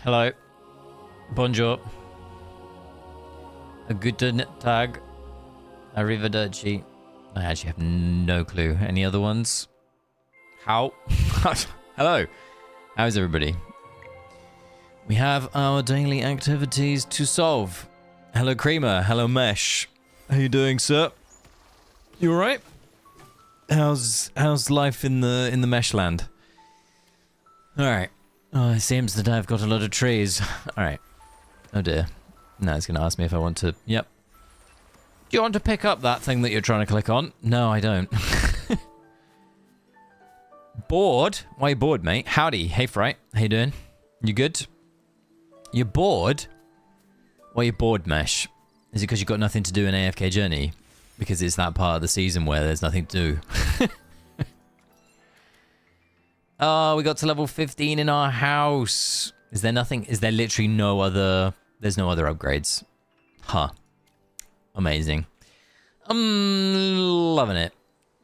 Hello. Bonjour. A guten Tag. Arrivederci. I actually have no clue. Any other ones? How? Hello. How's everybody? We have our daily activities to solve. Hello, Creamer. Hello, Mesh. How you doing, sir? You alright? How's life in the Mesh land? Alright. Oh, it seems that I've got a lot of trees. Alright. Oh dear. Now it's gonna ask me if I want to... Yep. Do you want to pick up that thing that you're trying to click on? No, I don't. Bored? Why are you bored, mate? Howdy. Hey, Fright. How you doing? You good? You're bored? Why are you bored, Mesh? Is it because you've got nothing to do in AFK Journey? Because it's that part of the season where there's nothing to do. Oh, we got to level 15 in our house. Is there nothing? Is there literally no other... There's no other upgrades. Huh. Amazing. I'm loving it.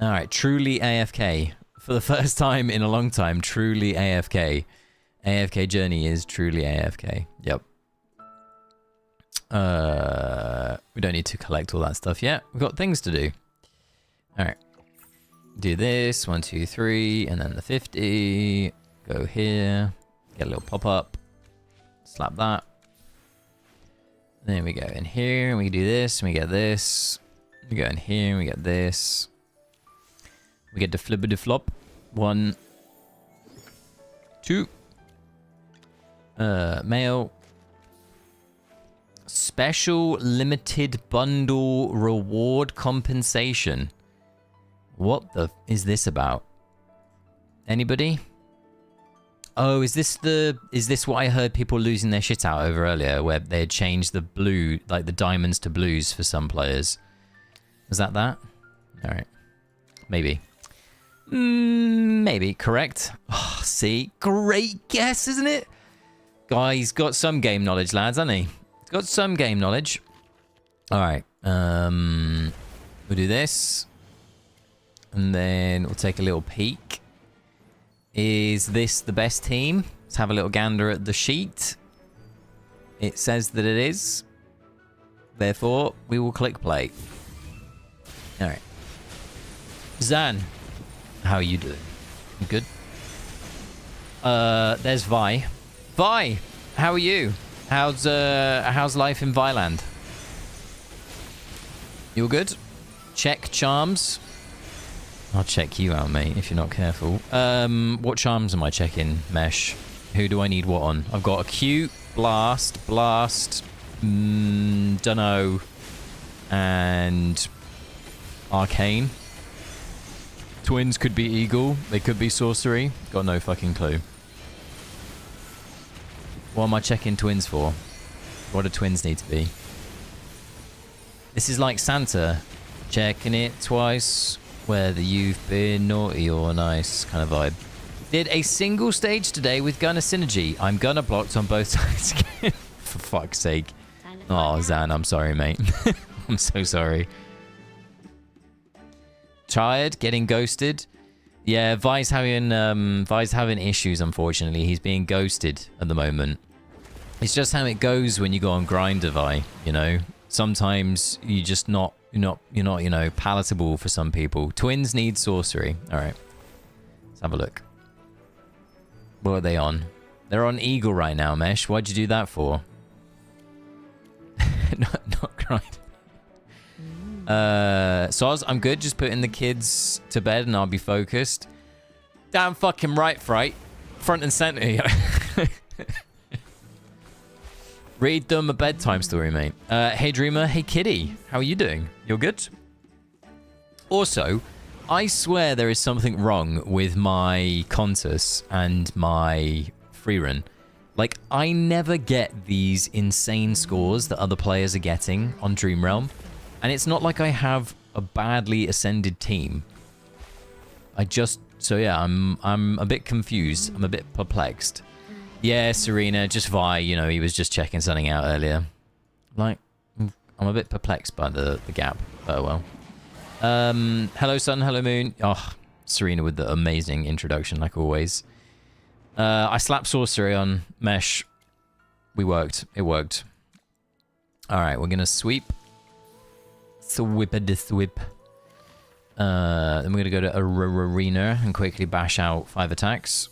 Alright, truly AFK. For the first time in a long time, truly AFK. AFK Journey is truly AFK. Yep. We don't need to collect all that stuff yet. We've got things to do. Alright. Do this. 1, 2, 3. And then the 50. Go here. Get a little pop-up. Slap that. Then we go in here. And we do this. And we get this. We go in here. And we get this. We get the flippity flop. 1. 2. Mail. Special limited bundle reward compensation. What the is this about? Anybody? Oh, is this what I heard people losing their shit out over earlier, where they had changed the blue, like the diamonds to blues for some players? Was that? Alright. Maybe. Maybe. Correct. Oh, see? Great guess, isn't it? Guy's got some game knowledge, lads, hasn't he? He's got some game knowledge. Alright. We'll do this. And then we'll take a little peek. Is this the best team? Let's have a little gander at the sheet. It says that it is. Therefore, we will click play. Alright. Zan, how are you doing? You good? There's Vi. Vi, how are you? How's life in Viland? You all good? Check charms. I'll check you out, mate, if you're not careful. What charms am I checking, Mesh? Who do I need what on? I've got Acute, Blast, dunno, and Arcane. Twins could be Eagle. They could be Sorcery. Got no fucking clue. What am I checking twins for? What do twins need to be? This is like Santa. Checking it twice. Whether you've been naughty or nice kind of vibe. Did a single stage today with Gunner Synergy. I'm Gunner blocked on both sides again. For fuck's sake. Oh, Zan, I'm sorry, mate. I'm so sorry. Tired? Getting ghosted? Yeah, Vi's having issues, unfortunately. He's being ghosted at the moment. It's just how it goes when you go on Grindr, Vi, you know? Sometimes you're just not, you know, palatable for some people. Twins need sorcery. Alright. Let's have a look. What are they on? They're on Eagle right now, Mesh. Why'd you do that for? not Grindr. Soz, I'm good. Just putting the kids to bed and I'll be focused. Damn fucking right, Fright. Front and center. Read them a bedtime story, mate. Hey, Dreamer. Hey, Kitty. How are you doing? You're good? Also, I swear there is something wrong with my Contus and my Freerun. Like, I never get these insane scores that other players are getting on Dream Realm. And it's not like I have a badly ascended team. So yeah, I'm a bit confused. I'm a bit perplexed. Yeah, Serena, just Vi, you know, he was just checking something out earlier. Like, I'm a bit perplexed by the gap. Oh well. Hello sun, hello moon. Oh, Serena with the amazing introduction, like always. I slapped sorcery on Mesh. We worked. It worked. Alright, we're gonna sweep. Sweep. Then we're gonna go to Arena and quickly bash out 5 attacks.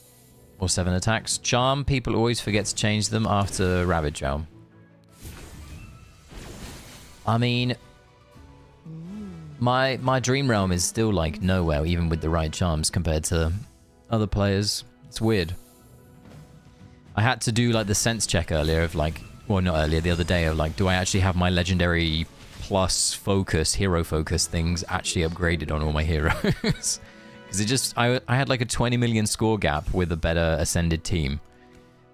Or 7 attacks. Charm, people always forget to change them after Ravage Realm. I mean, my Dream Realm is still like nowhere, even with the right charms compared to other players. It's weird. I had to do like the sense check earlier of like, well, not earlier, the other day of like, do I actually have my legendary plus focus, hero focus things actually upgraded on all my heroes? Because it just, I had like a 20 million score gap with a better ascended team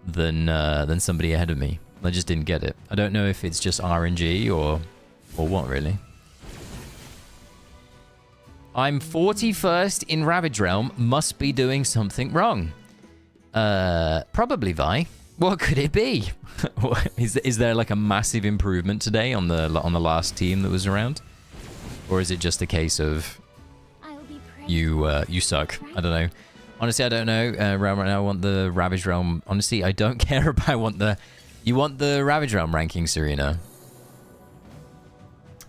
than somebody ahead of me. I just didn't get it. I don't know if it's just RNG or what really. I'm 41st in Ravage Realm. Must be doing something wrong. Probably Vi. What could it be? Is there like a massive improvement today on the last team that was around, or is it just a case of you suck? I don't know. Honestly, I don't know. Right now, I want the Ravage Realm. Honestly, I don't care about. You want the Ravage Realm ranking, Serena?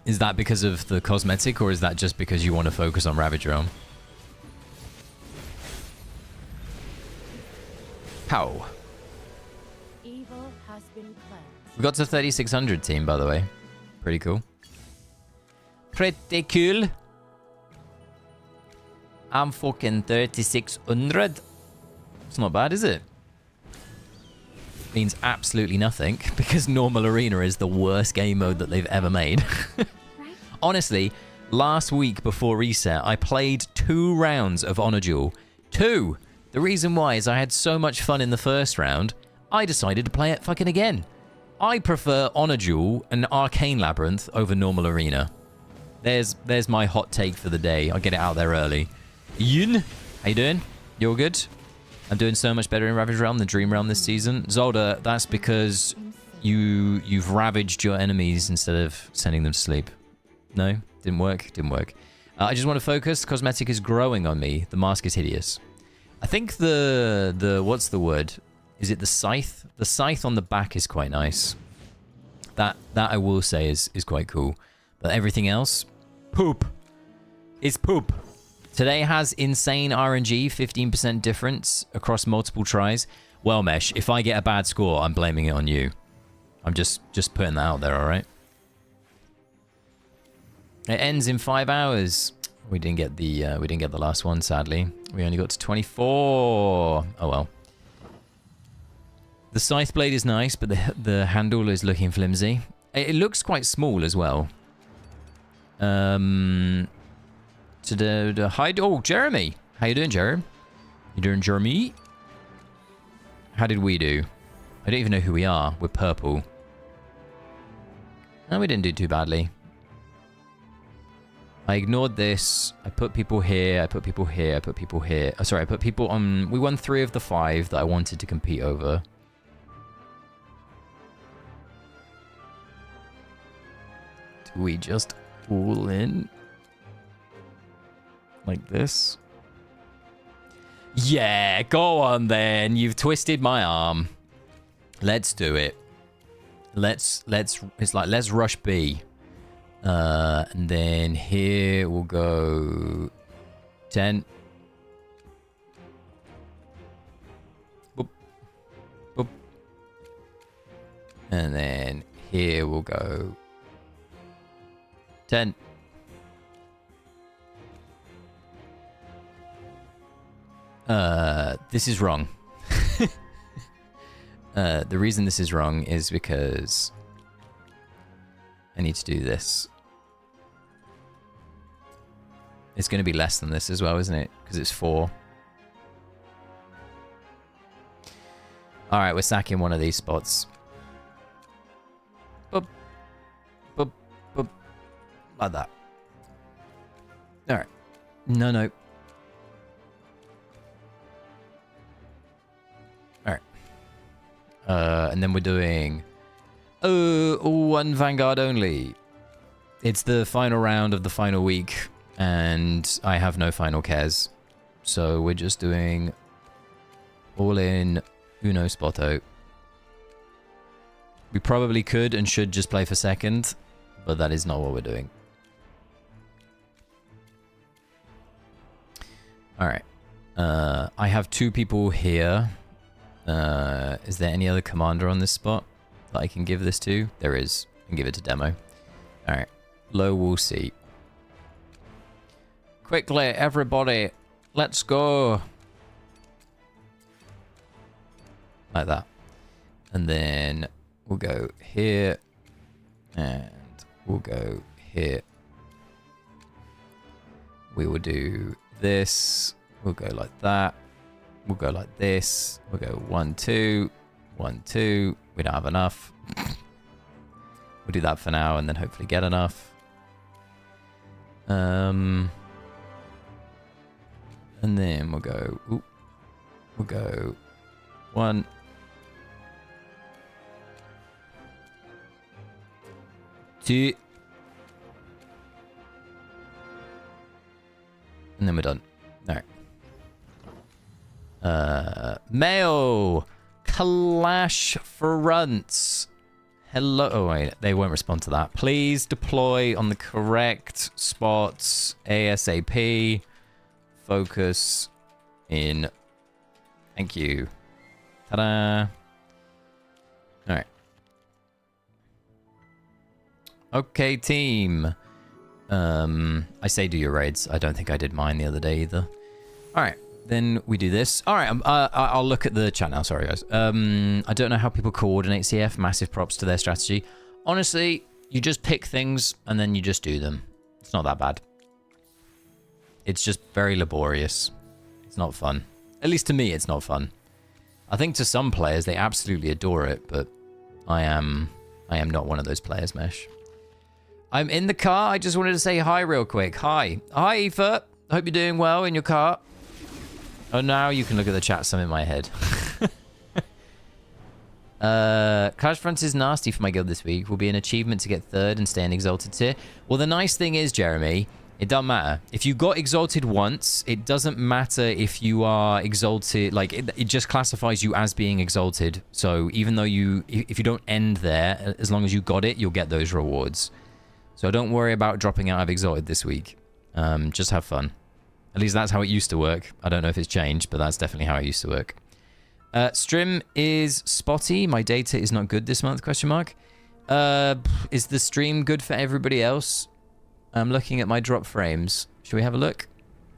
Is that because of the cosmetic, or is that just because you want to focus on Ravage Realm? Pow. Evil has been cleansed. We got to 3600 team, by the way. Pretty cool. Pretty cool. I'm fucking 3600. It's not bad, is it? Means absolutely nothing, because normal arena is the worst game mode that they've ever made. Honestly, last week before reset, I played 2 rounds of Honor Duel. 2! The reason why is I had so much fun in the first round, I decided to play it fucking again. I prefer Honor Duel and Arcane Labyrinth over normal arena. There's my hot take for the day. I'll get it out there early. Yun, how you doing? You all good? I'm doing so much better in Ravage Realm than Dream Realm this season. Zolda, that's because you've ravaged your enemies instead of sending them to sleep. No? Didn't work? Didn't work. I just want to focus. Cosmetic is growing on me. The mask is hideous. I think the what's the word? Is it the scythe? The scythe on the back is quite nice. That I will say is quite cool. But everything else, poop. It's poop. Today has insane RNG, 15% difference across multiple tries. Well, Mesh, if I get a bad score, I'm blaming it on you. I'm just putting that out there, all right? It ends in 5 hours. We didn't get the last one, sadly. We only got to 24. Oh well. The scythe blade is nice, but the handle is looking flimsy. It looks quite small as well. Hi, oh, Jeremy. How you doing, Jeremy? You doing, Jeremy? How did we do? I don't even know who we are. We're purple. No, we didn't do too badly. I ignored this. I put people here. I put people here. I put people here. Oh, sorry, I put people on... We won 3 of the 5 that I wanted to compete over. Do we just all in? Like this? Yeah, go on then. You've twisted my arm. Let's do it. It's like, let's rush B. And then here we'll go 10. Boop. Boop. And then here we'll go 10. This is wrong. The reason this is wrong is because I need to do this. It's going to be less than this as well, isn't it? Because it's 4. Alright, we're sacking one of these spots. Boop. Boop. Boop. Like that. Alright. No. Alright. And then we're doing... one Vanguard only. It's the final round of the final week. And I have no final cares. So we're just doing All in uno spotto. We probably could and should just play for second, but that is not what we're doing. Alright. I have 2 people here. Is there any other commander on this spot that I can give this to? There is. I can give it to demo. Alright. Low wall seat. Quickly, everybody. Let's go. Like that. And then we'll go here. And we'll go here. We will do this. We'll go like that. We'll go like this. We'll go 1, 2. 1, 2. We don't have enough. We'll do that for now and then hopefully get enough. And then we'll go... Ooh, we'll go 1. 2. And then we're done. Alright. Mail! Clash fronts. Hello. Oh, wait. They won't respond to that. Please deploy on the correct spots ASAP. Focus in. Thank you. Ta-da. Alright. Okay, team. I say do your raids. I don't think I did mine the other day either. Alright. Then we do this. All right, I'll look at the chat now. Sorry, guys. I don't know how people coordinate CF. Massive props to their strategy. Honestly, you just pick things and then you just do them. It's not that bad. It's just very laborious. It's not fun. At least to me, it's not fun. I think to some players, they absolutely adore it, but I am not one of those players, Mesh. I'm in the car. I just wanted to say hi real quick. Hi. Hi, Aoife. Hope you're doing well in your car. Oh, now you can look at the chat. Some in my head. Clash Fronts is nasty for my guild this week. Will be an achievement to get 3rd and stay in Exalted tier. Well, the nice thing is, Jeremy, it doesn't matter. If you got Exalted once, it doesn't matter if you are Exalted. Like, it just classifies you as being Exalted. So even though if you don't end there, as long as you got it, you'll get those rewards. So don't worry about dropping out of Exalted this week. Just have fun. At least that's how it used to work. I don't know if it's changed, but that's definitely how it used to work. Stream is spotty. My data is not good this month, question mark. Is the stream good for everybody else? I'm looking at my drop frames. Should we have a look?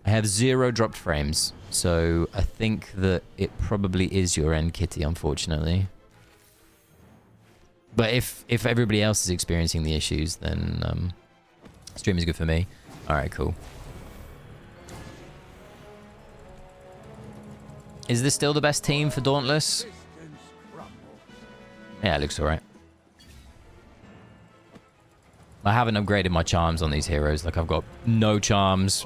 I have 0 dropped frames. So I think that it probably is your end, Kitty, unfortunately. But if everybody else is experiencing the issues, then stream is good for me. All right, cool. Is this still the best team for Dauntless? Yeah, it looks alright. I haven't upgraded my charms on these heroes. Like, I've got no charms.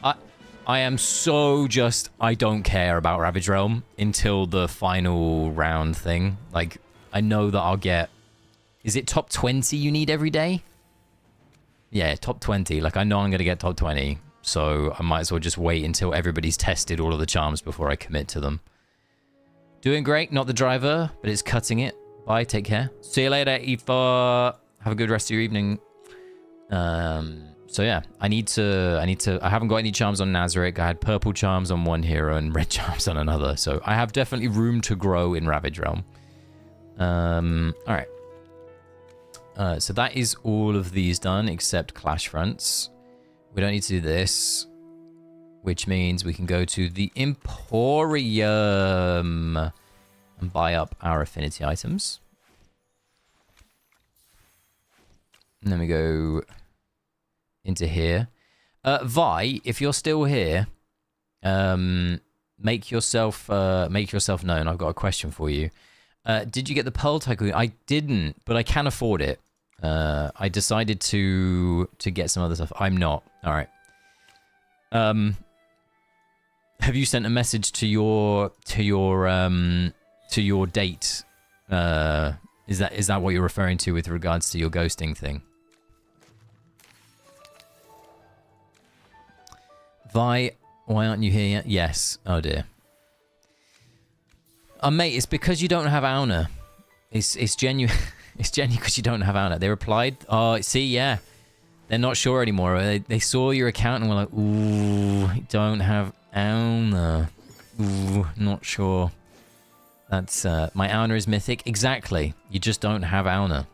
I am so just... I don't care about Ravage Realm until the final round thing. Like, I know that I'll get... Is it top 20 you need every day? Yeah, top 20. Like, I know I'm going to get top 20. So I might as well just wait until everybody's tested all of the charms before I commit to them. Doing great, not the driver, but it's cutting it. Bye, take care. See you later, Aoife. Have a good rest of your evening. So yeah, I haven't got any charms on Nazarick. I had purple charms on one hero and red charms on another. So I have definitely room to grow in Ravage Realm. All right. So that is all of these done except Clash Fronts. We don't need to do this, which means we can go to the Emporium and buy up our affinity items. And then we go into here. Vi, if you're still here, make yourself known. I've got a question for you. Did you get the Pearl Tycoon? I didn't, but I can afford it. I decided to get some other stuff. I'm not. All right. Have you sent a message to your date? Is that what you're referring to with regards to your ghosting thing? Vi, why aren't you here yet? Yes. Oh dear. Mate, it's because you don't have Auna. It's genuine. It's genuine because you don't have Auna. They replied, oh, see, yeah. They're not sure anymore. They saw your account and were like, ooh, don't have Auna. Ooh, not sure. That's, my Auna is mythic. Exactly. You just don't have Auna.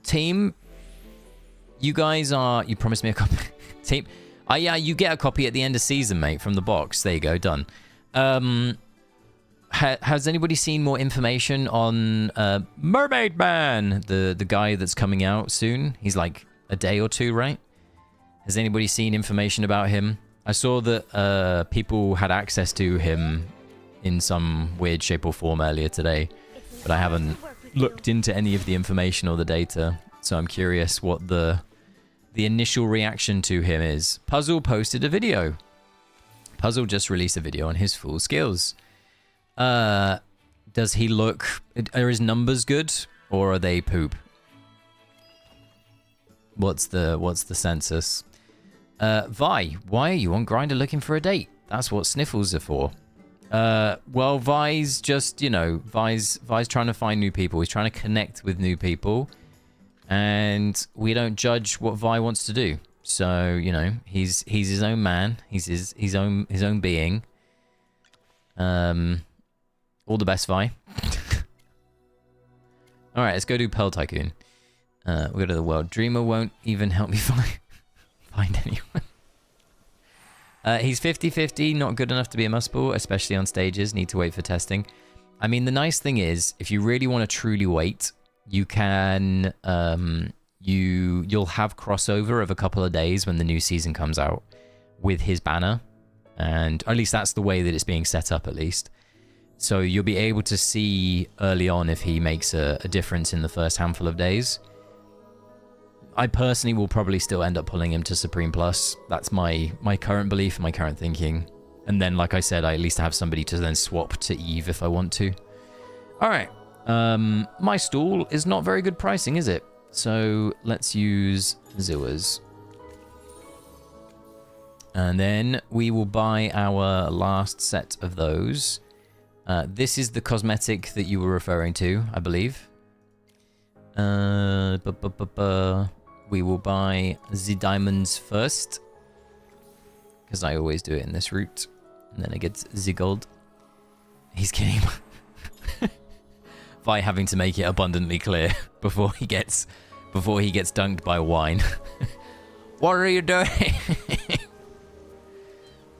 Team, you guys are, you promised me a copy. Team, yeah, you get a copy at the end of season, mate, from the box. There you go, done. Has anybody seen more information on Mermaid Man, the guy that's coming out soon? He's like a day or two, right? Has anybody seen information about him? I saw that people had access to him in some weird shape or form earlier today, but I haven't looked into any of the information or the data, so I'm curious what the initial reaction to him is. Puzzle posted a video. Puzzle just released a video on his full skills. Does he look... Are his numbers good, or are they poop? What's the census? Vi, why are you on Grindr looking for a date? That's what sniffles are for. Well, Vi's just, you know, Vi's trying to find new people. He's trying to connect with new people. And we don't judge what Vi wants to do. So, you know, he's his own man. He's his own being. All the best, Vi. Alright, let's go do Pearl Tycoon. We'll go to the world. Dreamer won't even help me find anyone. He's 50-50, not good enough to be a must-pull, especially on stages. Need to wait for testing. I mean, the nice thing is, if you really want to truly wait, you can... You'll have crossover of a couple of days when the new season comes out with his banner. And at least that's the way that it's being set up, at least. So you'll be able to see early on if he makes a difference in the first handful of days. I personally will probably still end up pulling him to Supreme Plus. That's my current belief, my current thinking. And then, like I said, I at least have somebody to then swap to Eve if I want to. Alright. My stall is not very good pricing, is it? So let's use Zuas. And then we will buy our last set of those. This is the cosmetic that you were referring to, I believe. We will buy the diamonds first, because I always do it in this route. And then I get the gold. He's kidding. By having to make it abundantly clear before he gets dunked by wine. What are you doing?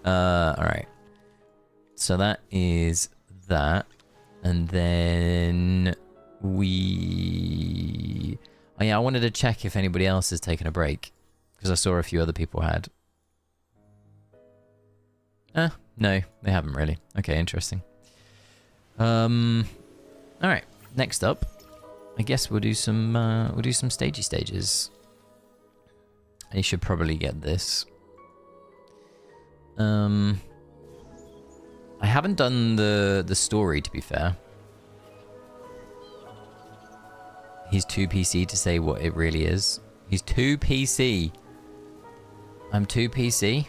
Alright. So that is that. And then we... Oh yeah, I wanted to check if anybody else has taken a break. Because I saw a few other people had. No, they haven't really. Okay, interesting. Alright, next up. I guess we'll do some stages. I should probably get this. I haven't done the story, to be fair. He's too PC to say what it really is. He's too PC. I'm too PC?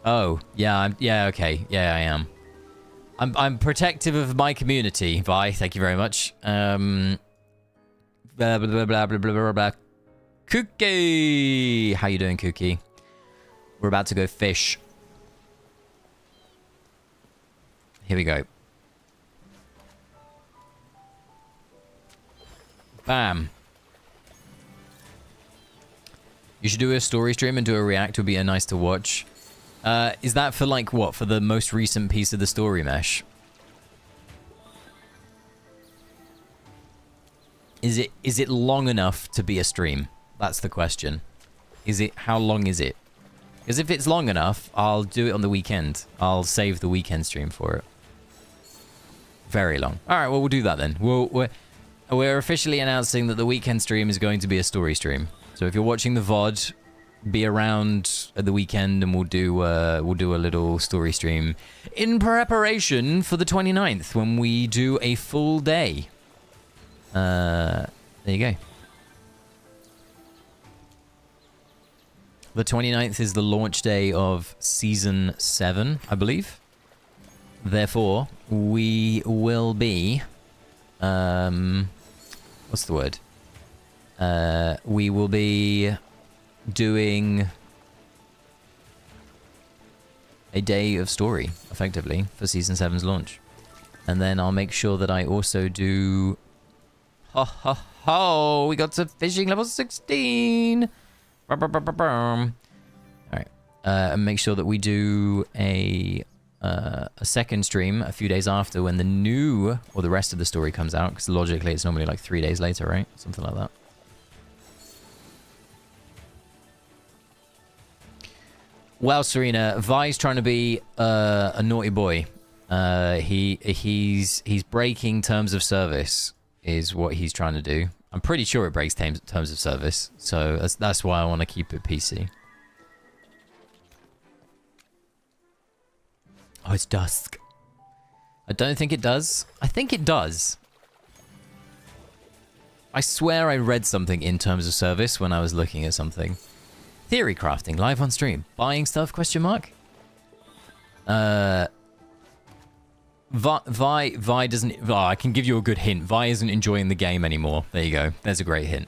Oh, yeah, okay. Yeah, I am. I'm protective of my community, Vi. Thank you very much. Blah, blah, blah, blah, blah, blah, blah. Cookie! How you doing, Cookie? We're about to go fish. Here we go. Bam. You should do a story stream and do a react. It would be nice to watch. Is that for like what? For the most recent piece of the story mesh? Is it long enough to be a stream? That's the question. How long is it? Because if it's long enough, I'll do it on the weekend. I'll save the weekend stream for it. Very long. Alright, well, we'll do that then. We're officially announcing that the weekend stream is going to be a story stream. So if you're watching the VOD, be around at the weekend and we'll do a little story stream in preparation for the 29th when we do a full day. There you go. The 29th is the launch day of Season 7, I believe. Therefore, we will be... what's the word? We will be doing a day of story, effectively, for Season 7's launch. And then I'll make sure that I also do... Ho, ho, ho! We got to fishing level 16! Alright. And make sure that we do a second stream a few days after when the new, or the rest of the story comes out, because logically it's normally like 3 days later, right? Something like that. Well, Serena, Vi's trying to be a naughty boy. He's breaking terms of service, is what he's trying to do. I'm pretty sure it breaks terms of service, so that's why I want to keep it PC. Oh, it's dusk. I don't think it does. I think it does. I swear I read something in terms of service when I was looking at something. Theory crafting, live on stream. Buying stuff, question mark? Vi doesn't... Oh, I can give you a good hint. Vi isn't enjoying the game anymore. There you go. There's a great hint.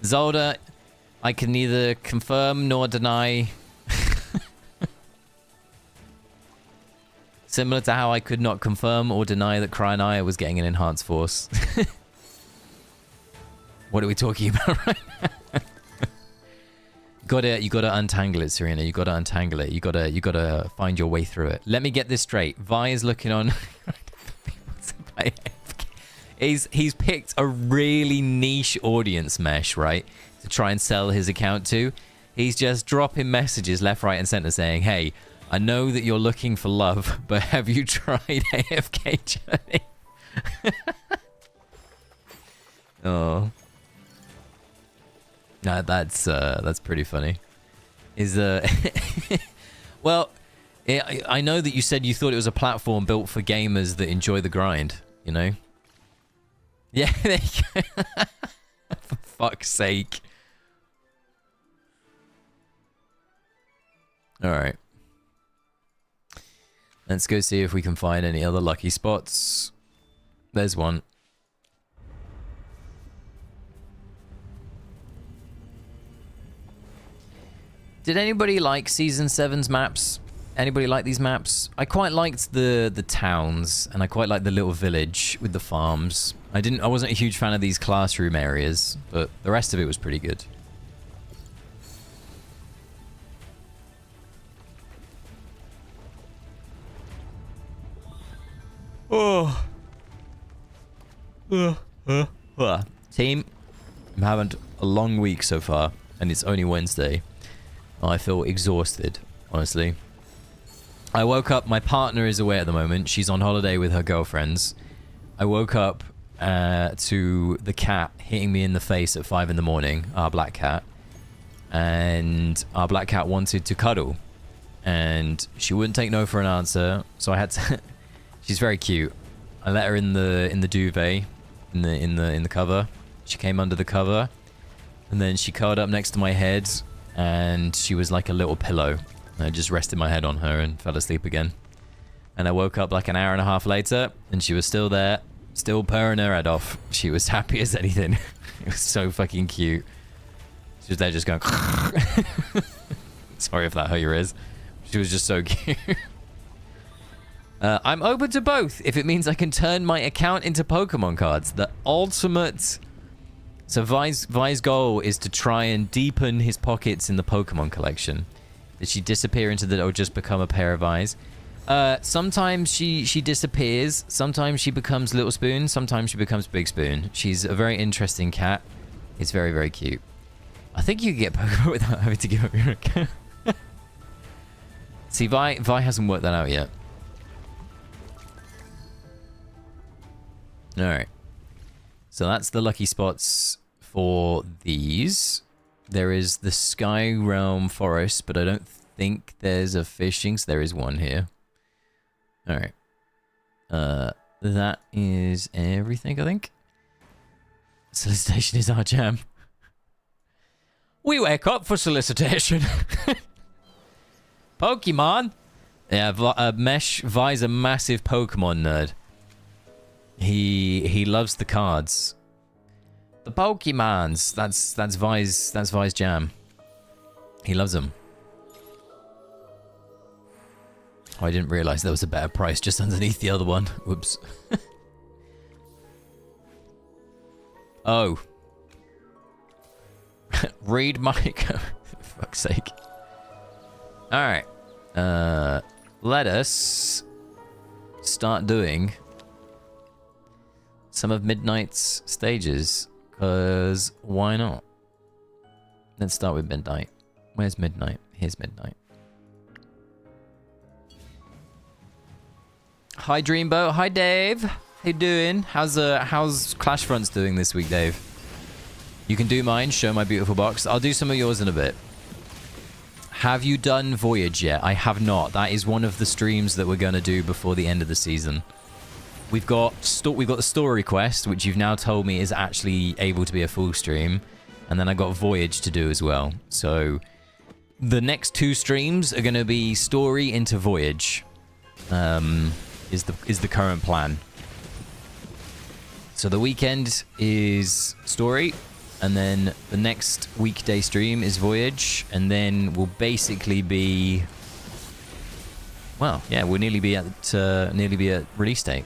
Zolda, I can neither confirm nor deny. Similar to how I could not confirm or deny that Cryanaya was getting an enhanced force. What are we talking about right now? You gotta untangle it, Serena. You gotta untangle it. You gotta find your way through it. Let me get this straight. Vi is looking on. He's picked a really niche audience mesh, right, to try and sell his account to. He's just dropping messages left, right, and center saying, "Hey, I know that you're looking for love, but have you tried AFK Journey?" Oh. No, that's pretty funny. Well, I know that you said you thought it was a platform built for gamers that enjoy the grind, you know? Yeah, there you go. For fuck's sake. Alright. Let's go see if we can find any other lucky spots. There's one. Did anybody like Season 7's maps? Anybody like these maps? I quite liked the towns, and I quite liked the little village with the farms. I wasn't a huge fan of these classroom areas, but the rest of it was pretty good. Oh. Team, I'm having a long week so far, and it's only Wednesday. I feel exhausted, honestly. I woke up, my partner is away at the moment. She's on holiday with her girlfriends. I woke up to the cat hitting me in the face at 5 in the morning, our black cat. And our black cat wanted to cuddle. And she wouldn't take no for an answer, so I had to... She's very cute. I let her in the duvet, in the cover. She came under the cover. And then she curled up next to my head. And she was like a little pillow. I just rested my head on her and fell asleep again. And I woke up like an hour and a half later, and she was still there, still purring her head off. She was happy as anything. It was so fucking cute. She was there just going... Sorry if that hurt your ears. She was just so cute. I'm open to both, if it means I can turn my account into Pokemon cards. The ultimate... So Vi's goal is to try and deepen his pockets in the Pokemon collection. Did she disappear into the... or just become a pair of eyes? Sometimes she disappears. Sometimes she becomes Little Spoon. Sometimes she becomes Big Spoon. She's a very interesting cat. It's very, very cute. I think you can get Pokemon without having to give up your account. See, Vi hasn't worked that out yet. Alright. So that's the lucky spots for these. There is the Sky Realm Forest, but I don't think there's a fishing. So there is one here. All right. That is everything, I think. Solicitation is our jam. We wake up for solicitation. Pokemon. Yeah, Mesh Vi's a massive Pokemon nerd. He loves the cards. The Pokemons. That's Vi's jam. He loves them. Oh, I didn't realize there was a better price just underneath the other one. Whoops. Oh. Read my code. For fuck's sake. Alright. Let us start doing some of Midnight's stages. Because why not? Let's start with Midnight. Where's Midnight? Here's Midnight. Hi Dreamboat. Hi Dave. How you doing? How's Clash Fronts doing this week, Dave? You can do mine, show my beautiful box. I'll do some of yours in a bit. Have you done Voyage yet? I have not. That is one of the streams that we're going to do before the end of the season. We've got the story quest, which you've now told me is actually able to be a full stream. And then I got Voyage to do as well. So the next 2 streams are going to be story into Voyage. Is the current plan. So the weekend is story, and then the next weekday stream is Voyage, and then we'll basically be, well, yeah, we'll nearly be at release date.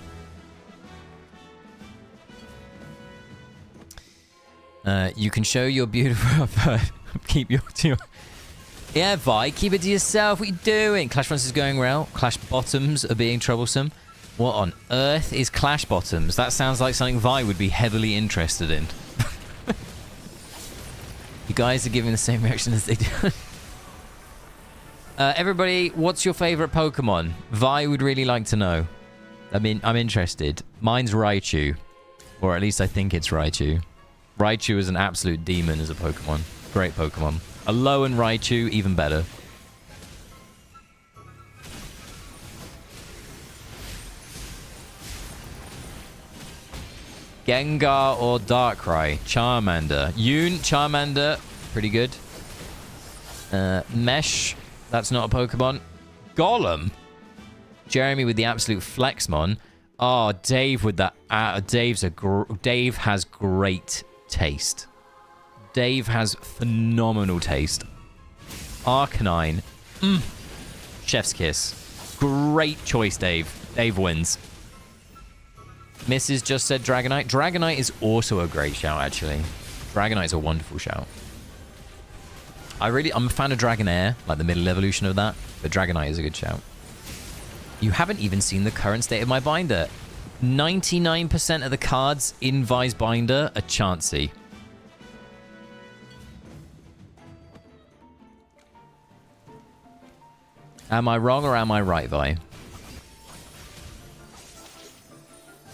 You can show your beautiful keep your yeah, Vi, keep it to yourself. What are you doing? Clash Fronts is going well. Clash Bottoms are being troublesome. What on earth is Clash Bottoms? That sounds like something Vi would be heavily interested in. You guys are giving the same reaction as they do. Everybody, what's your favorite Pokemon? Vi would really like to know. I mean, I'm interested. Mine's Raichu. Or at least I think it's Raichu. Raichu is an absolute demon as a Pokemon. Great Pokemon. Alolan Raichu, even better. Gengar or Darkrai? Charmander. Yoon, Charmander, pretty good. Mesh, that's not a Pokemon. Golem. Jeremy with the absolute Flexmon. Oh, Dave with that. Dave has great taste. Dave has phenomenal taste. Arcanine. Chef's kiss. Great choice, Dave. Dave wins. Mrs. just said Dragonite. Dragonite is also a great shout, actually. Dragonite's a wonderful shout. I'm a fan of Dragonair, like the middle evolution of that, but Dragonite is a good shout. You haven't even seen the current state of my binder. 99% of the cards in Vi's binder are Chansey. Am I wrong or am I right, Vi?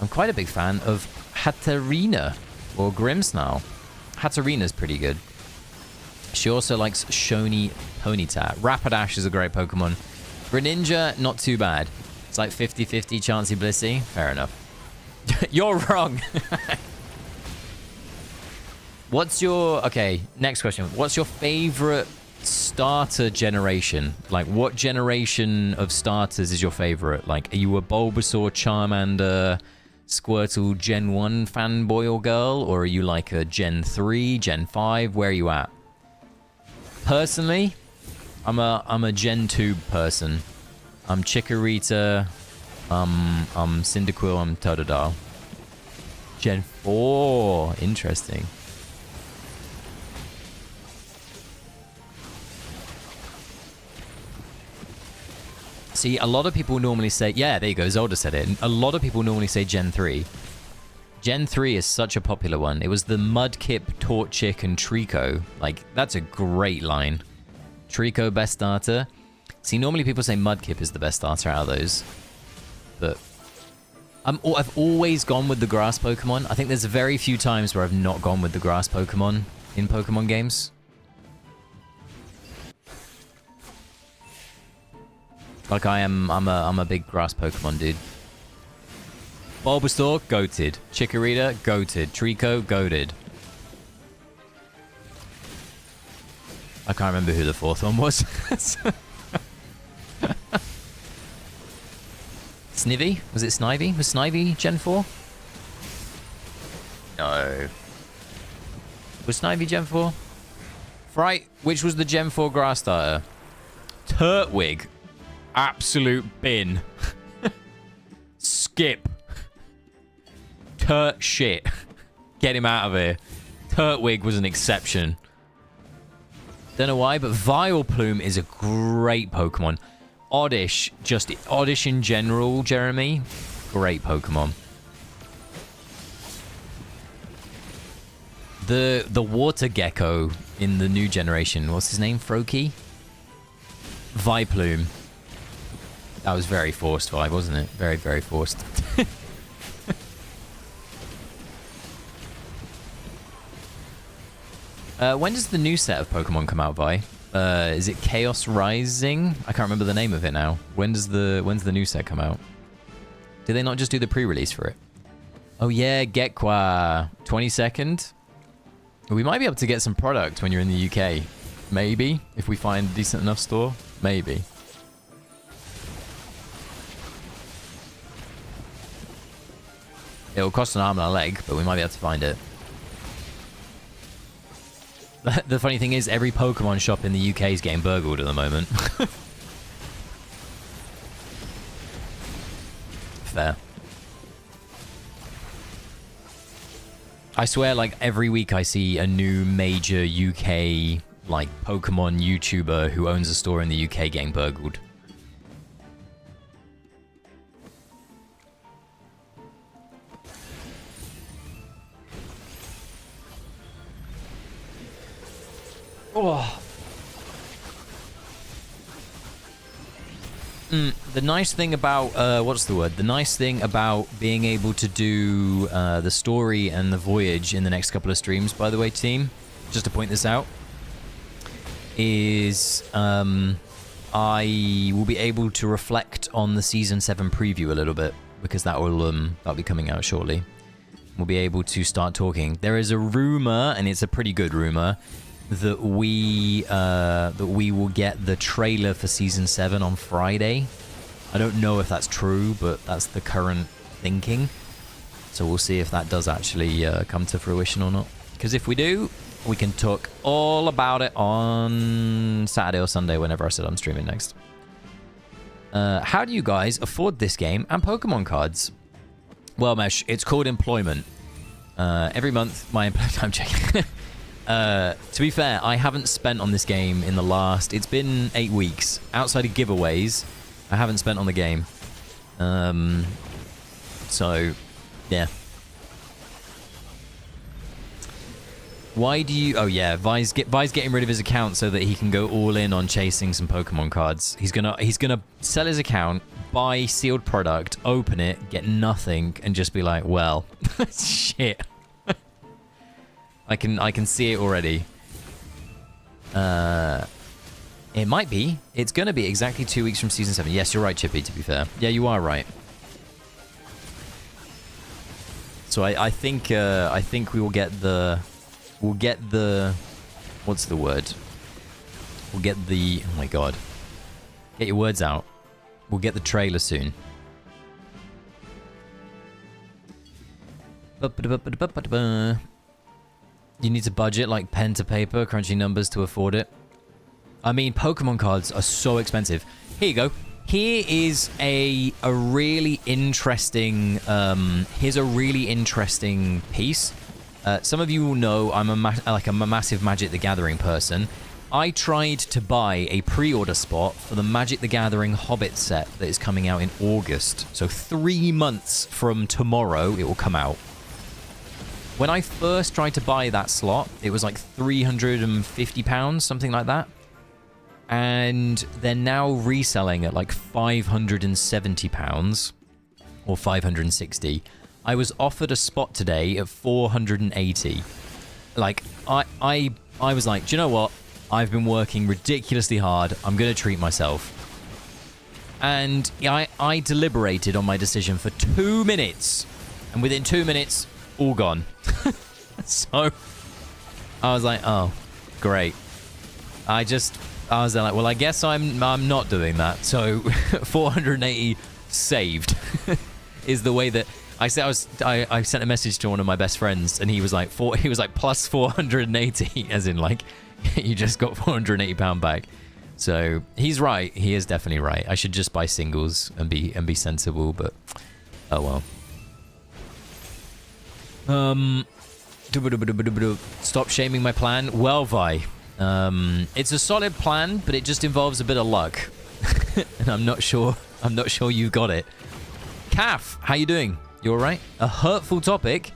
I'm quite a big fan of Hatterena or Grimmsnarl. Hatterina's pretty good. She also likes Shoni Ponyta. Rapidash is a great Pokemon. Greninja, not too bad. It's like 50-50 Chansey Blissey. Fair enough. You're wrong. Okay, next question. What's your favorite starter generation? Like, what generation of starters is your favorite? Like, are you a Bulbasaur, Charmander, Squirtle Gen 1 fanboy or girl? Or are you like a Gen 3, Gen 5? Where are you at? Personally, I'm a Gen 2 person. I'm Chikorita, I'm Cyndaquil, I'm Totodile. Gen 4, interesting. See, a lot of people normally say, yeah, there you go, Zelda said it. A lot of people normally say Gen 3. Gen 3 is such a popular one. It was the Mudkip, Torchic, and Trico. Like, that's a great line. Trico, best starter. See, normally people say Mudkip is the best starter out of those. But I've always gone with the grass Pokemon. I think there's very few times where I've not gone with the grass Pokemon in Pokemon games. Like I'm a big grass Pokemon dude. Bulbasaur, goated. Chikorita, goated. Trico, goated. I can't remember who the fourth one was. Snivy? Was it Snivy? Was Snivy Gen 4? No. Was Snivy Gen 4? Fright, which was the Gen 4 grass starter? Turtwig. Absolute bin. Skip. Turt shit. Get him out of here. Turtwig was an exception. Don't know why, but Vileplume is a great Pokemon. Oddish, just Oddish in general, Jeremy. Great Pokemon. The water gecko in the new generation, what's his name? Froakie? Vileplume. That was very forced vibe, wasn't it? Very, very forced. When does the new set of Pokemon come out, Vi? Is it Chaos Rising? I can't remember the name of it now. When's the new set come out? Did they not just do the pre-release for it? Oh yeah, Gekwa. 22nd? We might be able to get some product when you're in the UK. Maybe, if we find a decent enough store. Maybe. It'll cost an arm and a leg, but we might be able to find it. The funny thing is, every Pokemon shop in the UK is getting burgled at the moment. Fair. I swear, like, every week I see a new major UK, like, Pokemon YouTuber who owns a store in the UK getting burgled. Oh. The nice thing about, what's the word? The nice thing about being able to do the story and the voyage in the next couple of streams, by the way, team, just to point this out, is I will be able to reflect on the Season 7 preview a little bit, because that'll be coming out shortly. We'll be able to start talking. There is a rumor, and it's a pretty good rumor, that we will get the trailer for Season 7 on Friday. I don't know if that's true, but that's the current thinking. So we'll see if that does actually come to fruition or not. Because if we do, we can talk all about it on Saturday or Sunday, whenever I said I'm streaming next. How do you guys afford this game and Pokemon cards? Well, Mesh, it's called employment. Every month, my employment... I'm checking. To be fair, I haven't spent on this game in the last... It's been 8 weeks. Outside of giveaways, I haven't spent on the game. So, yeah. Why do you... Oh, yeah. Vi's getting rid of his account so that he can go all in on chasing some Pokemon cards. He's gonna sell his account, buy sealed product, open it, get nothing, and just be like, well, shit. I can see it already. It might be. It's going to be exactly 2 weeks from Season 7. Yes, you're right, Chippy, to be fair. Yeah, you are right. So I think we will get the... We'll get the... What's the word? We'll get the... Oh my god. Get your words out. We'll get the trailer soon. You need to budget like pen to paper, crunchy numbers to afford it. I mean, Pokemon cards are so expensive. Here you go. Here is a really interesting... here's a really interesting piece. Some of you will know I'm a massive Magic the Gathering person. I tried to buy a pre-order spot for the Magic the Gathering Hobbit set that is coming out in August. So 3 months from tomorrow, it will come out. When I first tried to buy that slot, it was like £350, something like that. And they're now reselling at like £570 or £560. I was offered a spot today at £480. Like, I was like, do you know what? I've been working ridiculously hard. I'm going to treat myself. And I deliberated on my decision for 2 minutes. And within 2 minutes, all gone. So I was like, oh, great. I was like, well, I guess I'm not doing that. So 480 saved is the way that I sent a message to one of my best friends, and he was like plus 480, as in like you just got £480 back. So he's right. He is definitely right. I should just buy singles and be sensible, but oh well. Stop shaming my plan. Well, Vi, it's a solid plan, but it just involves a bit of luck, and I'm not sure you got it. Calf, how you doing? You all right? A hurtful topic.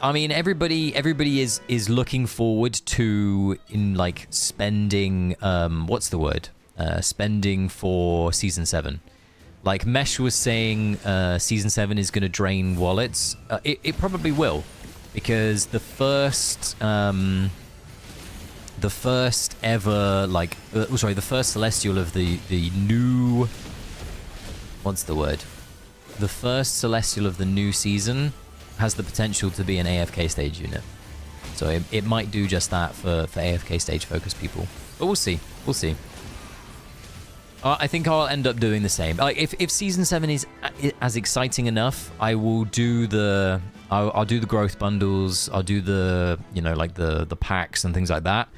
I mean, everybody is looking forward to spending. What's the word? Spending for season 7. Like Mesh was saying, season 7 is going to drain wallets. It probably will. Because the first ever, the first Celestial of the new... What's the word? The first Celestial of the new season has the potential to be an AFK stage unit. So it might do just that for AFK stage focused people. But we'll see. We'll see. I think I'll end up doing the same. Like if season 7 is as exciting enough, I will do the... I'll do the growth bundles. I'll do the, the packs and things like that.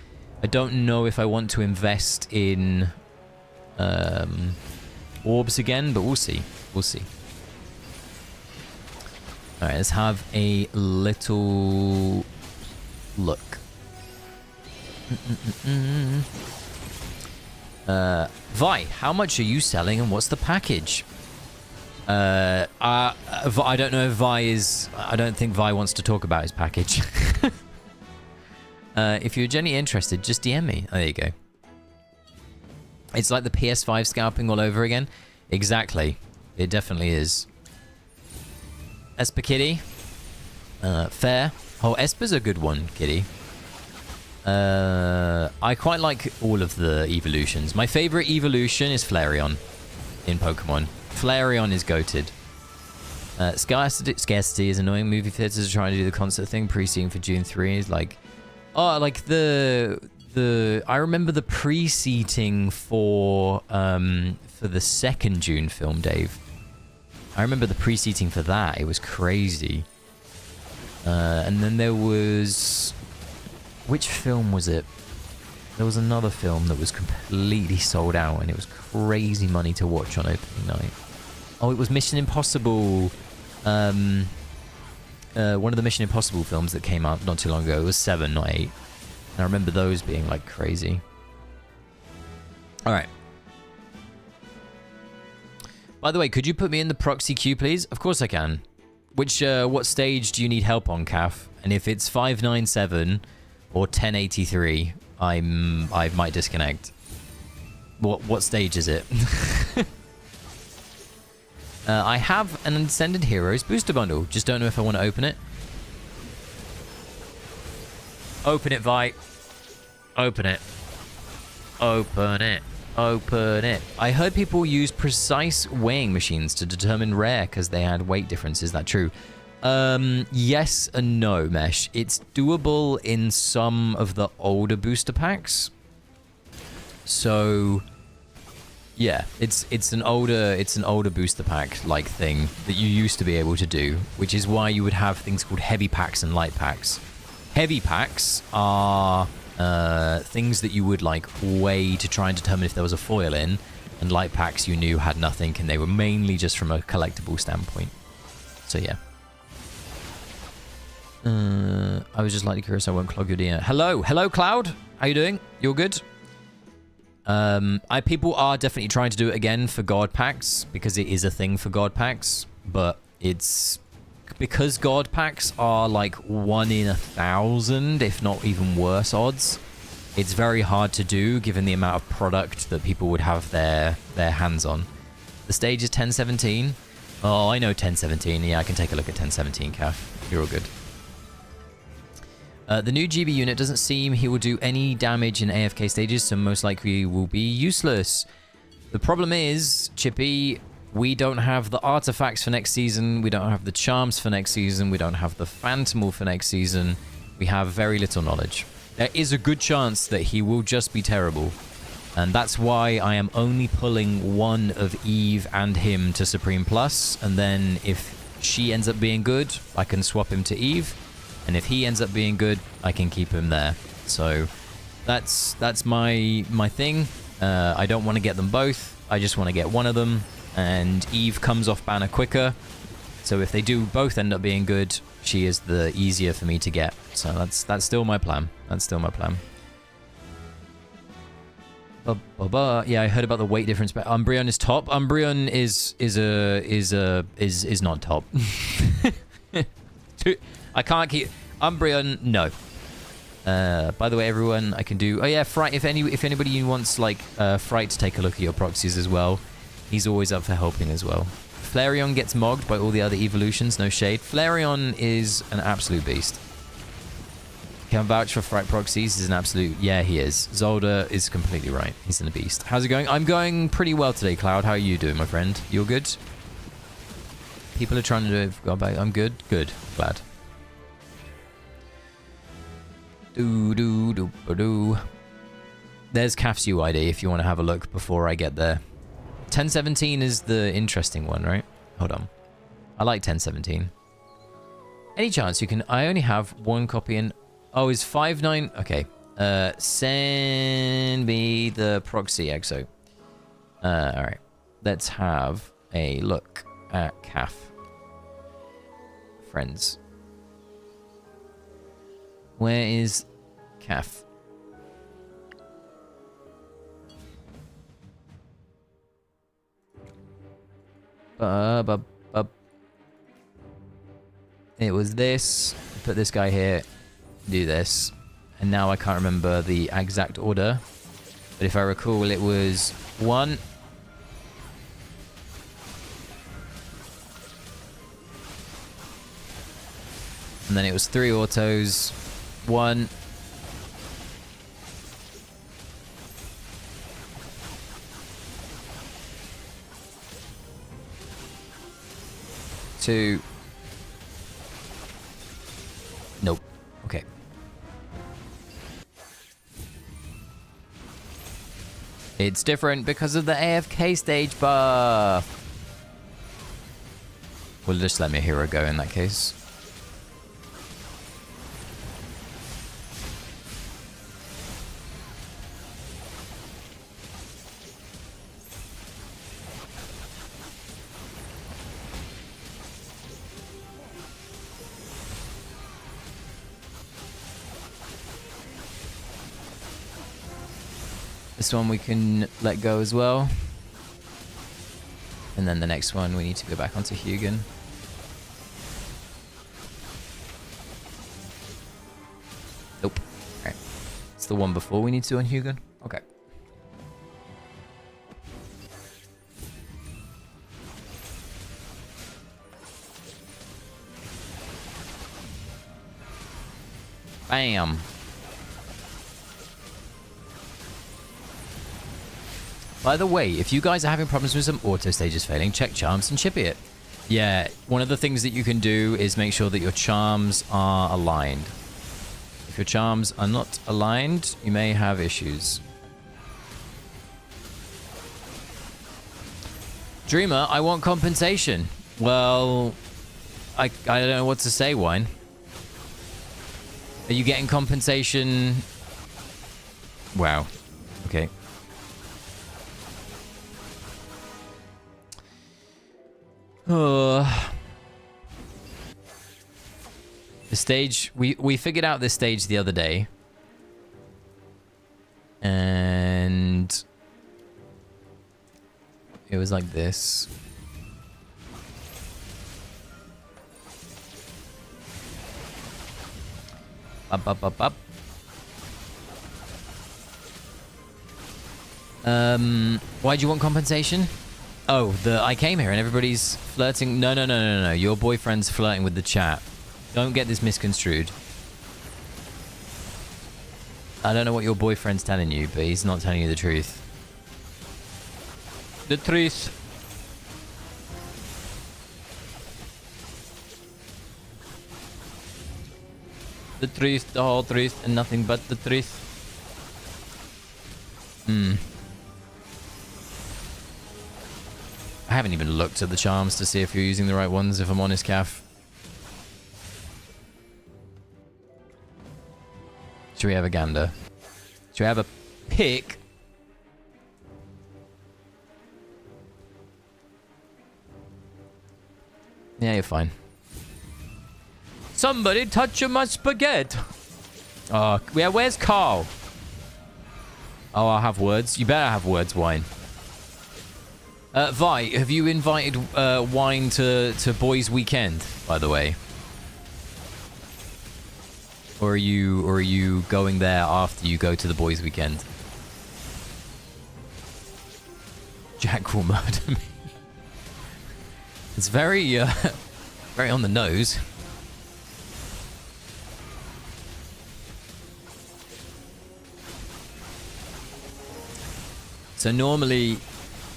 I don't know if I want to invest in orbs again, but we'll see. We'll see. All right, let's have a little look. Vi, how much are you selling and what's the package? I don't know if Vi is... I don't think Vi wants to talk about his package. If you're genuinely interested, just DM me. Oh, there you go. It's like the PS5 scalping all over again. Exactly. It definitely is. Esper Kitty. Fair. Oh, Esper's a good one, Kitty. I quite like all of the evolutions. My favorite evolution is Flareon in Pokemon. Flareon is goated. Scarcity is annoying. Movie theaters are trying to do the concert thing. Pre-seating for June 3 is like... Oh, like the... I remember the pre-seating for the second June film, Dave. I remember the pre-seating for that. It was crazy. And then there was... Which film was it? There was another film that was completely sold out, and it was crazy money to watch on opening night. Oh, it was Mission Impossible. One of the Mission Impossible films that came out not too long ago. It was 7, not 8. And I remember those being like crazy. All right. By the way, could you put me in the proxy queue, please? Of course I can. What stage do you need help on, Calf? And if it's 597 or 1083, I might disconnect. What stage is it? I have an Ascended Heroes booster bundle. Just don't know if I want to open it. Open it, Vi. Open it. Open it. Open it. I heard people use precise weighing machines to determine rare because they had weight difference. Is that true? Yes and no, Mesh. It's doable in some of the older booster packs. So... yeah, it's an older booster pack like thing that you used to be able to do, which is why you would have things called heavy packs and light packs. Heavy packs are things that you would like weigh to try and determine if there was a foil in, and light packs you knew had nothing, and they were mainly just from a collectible standpoint. So yeah. I was just lightly curious. I won't clog your DM. Hello, Cloud. How you doing? You're good. People are definitely trying to do it again for God packs because it is a thing for God packs, but it's because God packs are like 1 in 1,000, if not even worse odds. It's very hard to do given the amount of product that people would have their hands on. The stage is 1017. Oh, I know 1017. Yeah, I can take a look at 1017, Calf. You're all good. The new GB unit doesn't seem he will do any damage in AFK stages, so most likely will be useless. The problem is, Chippy, we don't have the artifacts for next season. We don't have the charms for next season. We don't have the Phantomal for next season. We have very little knowledge. There is a good chance that he will just be terrible. And that's why I am only pulling one of Eve and him to Supreme Plus. And then if she ends up being good, I can swap him to Eve. And if he ends up being good, I can keep him there. So that's my thing. I don't want to get them both. I just want to get one of them. And Eve comes off banner quicker. So if they do both end up being good, she is the easier for me to get. So that's still my plan. That's still my plan. Yeah, I heard about the weight difference, but Umbreon is top. Umbreon is not top. I can't keep Umbreon. No. By the way, everyone, I can do. Oh yeah, Fright. If anybody wants like Fright to take a look at your proxies as well, he's always up for helping as well. Flareon gets mogged by all the other evolutions. No shade. Flareon is an absolute beast. Can vouch for Fright proxies. He's an absolute... Yeah, he is. Zolder is completely right. He's a beast. How's it going? I'm going pretty well today, Cloud. How are you doing, my friend? You're good? People are trying to do... Go back. I'm good? Good. Glad. Do. There's CAF's UID if you want to have a look before I get there. 1017 is the interesting one, right? Hold on. I like 1017. Any chance you can... I only have one copy in... Oh, is 5.9... Okay. Send me the proxy exo. Alright. Let's have a look at CAF. Friends. Where is CAF? It was this. Put this guy here. Do this. And now I can't remember the exact order. But if I recall, it was 1. And then it was 3 autos. 1. Two. Nope. Okay. It's different because of the AFK stage buff. Well, just let me hero go in that case. This one we can let go as well. And then the next one we need to go back onto Hugin. Nope. Alright. It's the one before we need to do on Hugin. Okay. Bam. By the way, if you guys are having problems with some auto stages failing, check charms and chippy it. Yeah, one of the things that you can do is make sure that your charms are aligned. If your charms are not aligned, you may have issues. Dreamer, I want compensation. Well, I don't know what to say, Wine. Are you getting compensation? Wow. Okay. The stage, we figured out this stage the other day. And it was like this. Up. Why do you want compensation? Oh, I came here and everybody's flirting. No. Your boyfriend's flirting with the chat. Don't get this misconstrued. I don't know what your boyfriend's telling you, but he's not telling you the truth. The truth. The truth, the whole truth, and nothing but the truth. I haven't even looked at the charms to see if you're using the right ones, if I'm honest, Calf. Should we have a gander? Should we have a pick? Yeah, you're fine. Somebody touching my spaghetti. Oh, yeah, where's Carl? Oh, I'll have words. You better have words, Wine. Vi, have you invited Wine to Boys Weekend, by the way? Or are you going there after you go to the Boys Weekend? Jack will murder me. It's very very on the nose. So normally,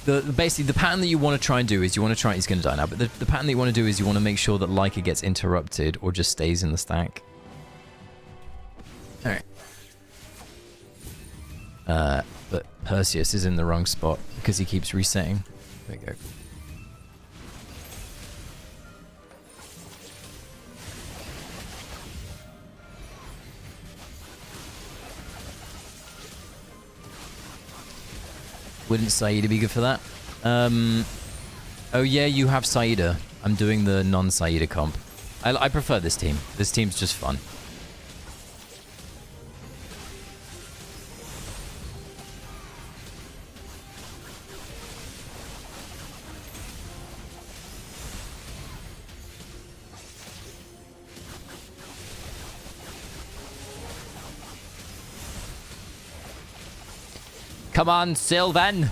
basically the pattern that you want to try and do is you want to try. He's going to die now, but the pattern that you want to do is you want to make sure that Leica gets interrupted or just stays in the stack. All right. But Perseus is in the wrong spot because he keeps resetting. There we go. Wouldn't Saida be good for that? Oh yeah, you have Saida. I'm doing the non-Saida comp. I prefer this team. This team's just fun. Come on, Sylvan!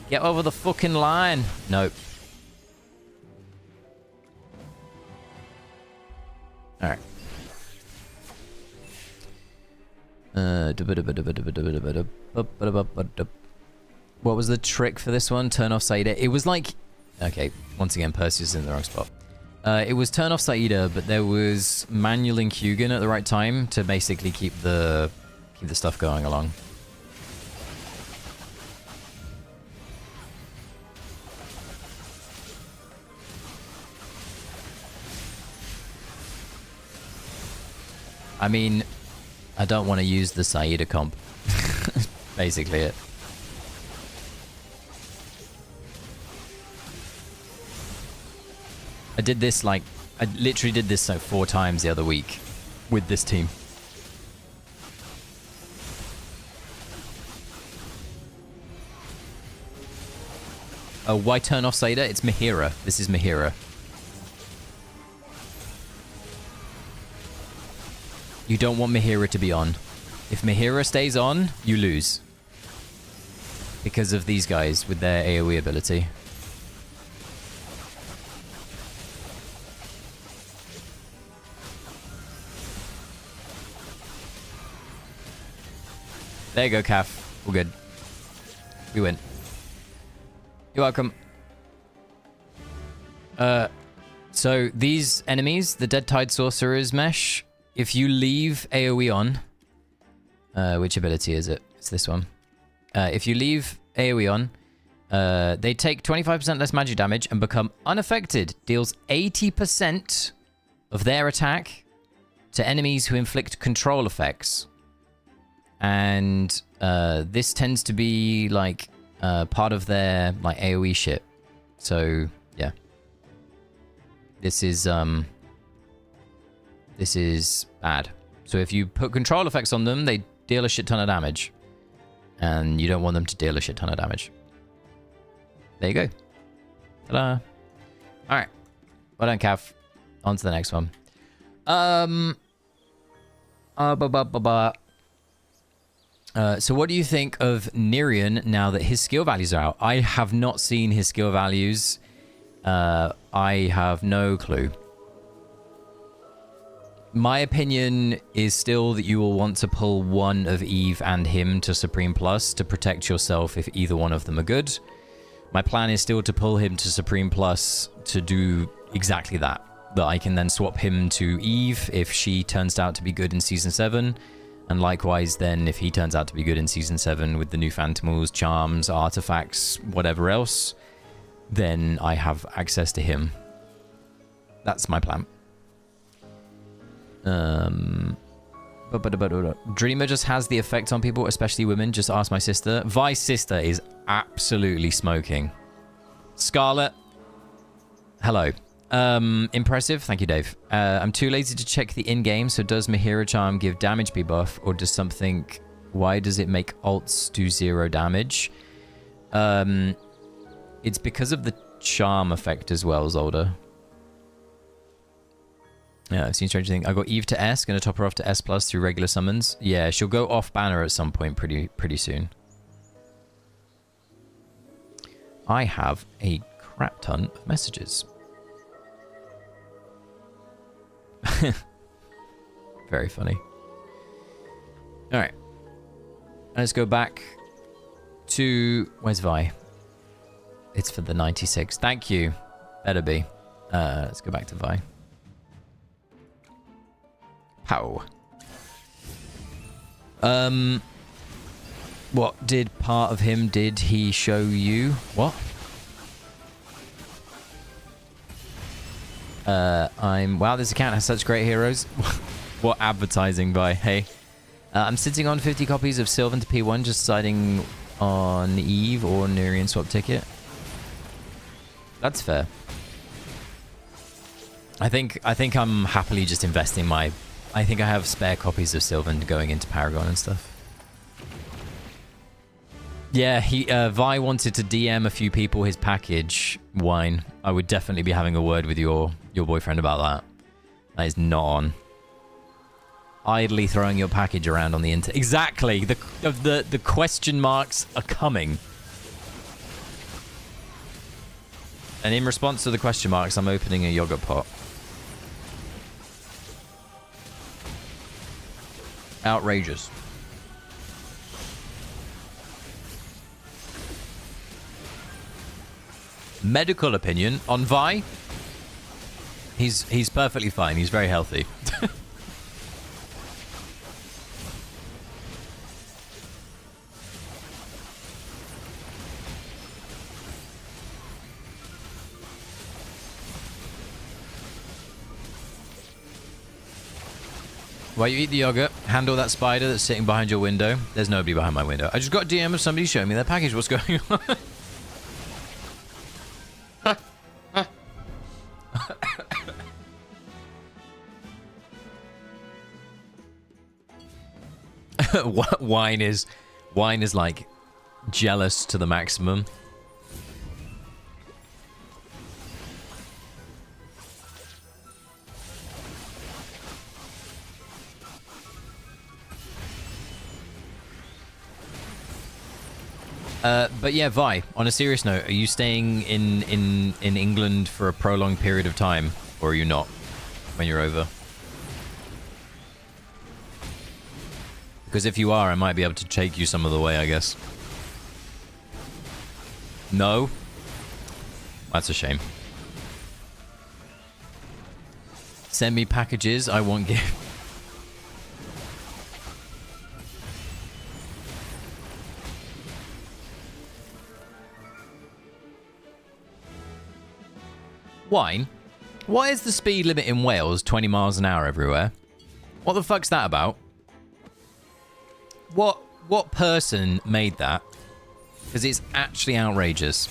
Get over the fucking line. Nope. Alright. What was the trick for this one? Turn off Saida. It was like... Okay, once again, Perseus is in the wrong spot. It was turn off Saida, but there was manualing Hugin at the right time to basically keep the stuff going along. I mean, I don't want to use the Saida comp. Basically it. I did this like... I literally did this like 4 times the other week with this team. Oh, why turn off Saida? It's Mihira. This is Mihira. You don't want Mihira to be on. If Mihira stays on, you lose. Because of these guys with their AoE ability. There you go, Calf. We're good. We win. You're welcome. So these enemies, the Dead Tide Sorcerer's Mesh... If you leave AoE on, which ability is it? It's this one. If you leave AoE on, they take 25% less magic damage and become unaffected. Deals 80% of their attack to enemies who inflict control effects. And this tends to be like part of their like AoE shit. So yeah, this is bad. So if you put control effects on them, they deal a shit ton of damage. And you don't want them to deal a shit ton of damage. There you go. Ta-da. Alright. Well done, Cav. On to the next one. So what do you think of Nirian now that his skill values are out? I have not seen his skill values. I have no clue. My opinion is still that you will want to pull one of Eve and him to Supreme Plus to protect yourself if either one of them are good. My plan is still to pull him to Supreme Plus to do exactly that. That I can then swap him to Eve if she turns out to be good in Season 7. And likewise then if he turns out to be good in Season 7 with the new Phantomals, Charms, Artifacts, whatever else, then I have access to him. That's my plan. Dreamer just has the effect on people, especially women. Just ask my sister. Vi's sister is absolutely smoking. Scarlet, hello. Impressive. Thank you, Dave. I'm too lazy to check the in-game, so does Mahira Charm give damage debuff, or does something... Why does it make ults do 0 damage? It's because of the charm effect as well, Zolder. Yeah, I've seen Stranger Things. I got Eve to S, gonna top her off to S plus through regular summons. Yeah, she'll go off banner at some point pretty soon. I have a crap ton of messages. Very funny. Alright. Let's go back to... Where's Vi? It's for the 96. Thank you. Better be. Let's go back to Vi. How? What did part of him did he show you? What? Wow, this account has such great heroes. What advertising by? Hey. I'm sitting on 50 copies of Sylvan to P1, just deciding on Eve or Nurian swap ticket. That's fair. I think I'm happily just investing my... I think I have spare copies of Sylvan going into Paragon and stuff. Yeah, Vi wanted to DM a few people his package, Wine. I would definitely be having a word with your boyfriend about that. That is not on. Idly throwing your package around on the internet. Exactly. The question marks are coming. And in response to the question marks, I'm opening a yogurt pot. Outrageous. Medical opinion on Vi. He's perfectly fine. He's very healthy. While you eat the yogurt, handle that spider that's sitting behind your window. There's nobody behind my window. I just got a DM of somebody showing me their package. What's going on? Wine is like jealous to the maximum. But yeah, Vi, on a serious note, are you staying in England for a prolonged period of time, or are you not when you're over? Because if you are, I might be able to take you some of the way, I guess. No? That's a shame. Send me packages, I won't give. Wine? Why is the speed limit in Wales 20 miles an hour everywhere? What the fuck's that about? What person made that? Because it's actually outrageous.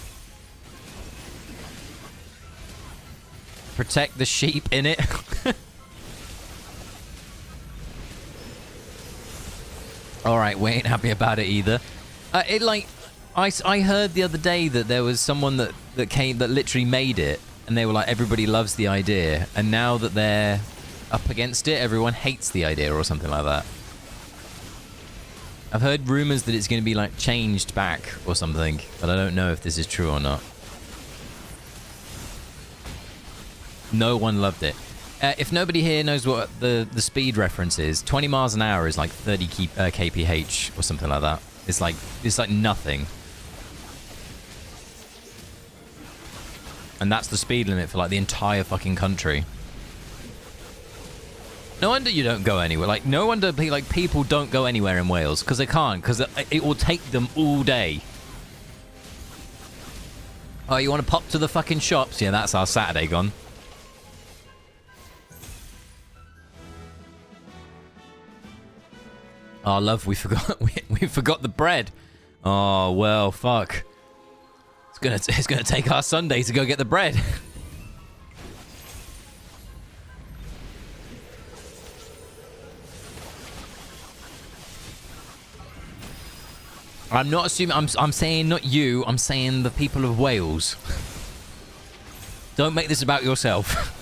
Protect the sheep in it. Alright, we ain't happy about it either. I heard the other day that there was someone that literally made it, and they were like, everybody loves the idea, and now that they're up against it, everyone hates the idea or something like that. I've heard rumors that it's going to be like changed back or something, but I don't know if this is true or not. No one loved it. If nobody here knows what the speed reference is, 20 miles an hour is like 30 kph or something like that. It's like nothing. And that's the speed limit for like the entire fucking country. No wonder you don't go anywhere. Like, no wonder like people don't go anywhere in Wales, because they can't, because it will take them all day. Oh, you want to pop to the fucking shops? Yeah, that's our Saturday gone. Oh, love, we forgot we forgot the bread. Oh, well, fuck. It's gonna take our Sunday to go get the bread. I'm not assuming. I'm saying not you. I'm saying the people of Wales. Don't make this about yourself.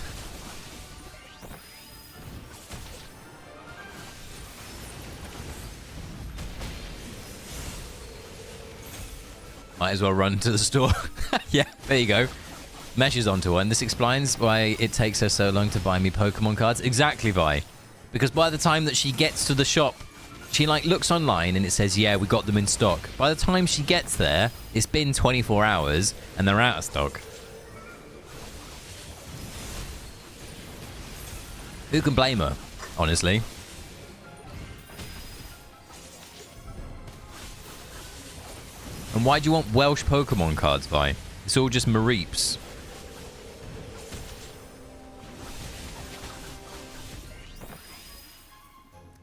Might as well run to the store. Yeah, there you go. Mesh is onto one. This explains why it takes her so long to buy me Pokemon cards. Exactly, Vi. Because by the time that she gets to the shop, she like looks online and it says, yeah, we got them in stock. By the time she gets there, it's been 24 hours and they're out of stock. Who can blame her, honestly? And why do you want Welsh Pokemon cards, Vi? It's all just Mareeps.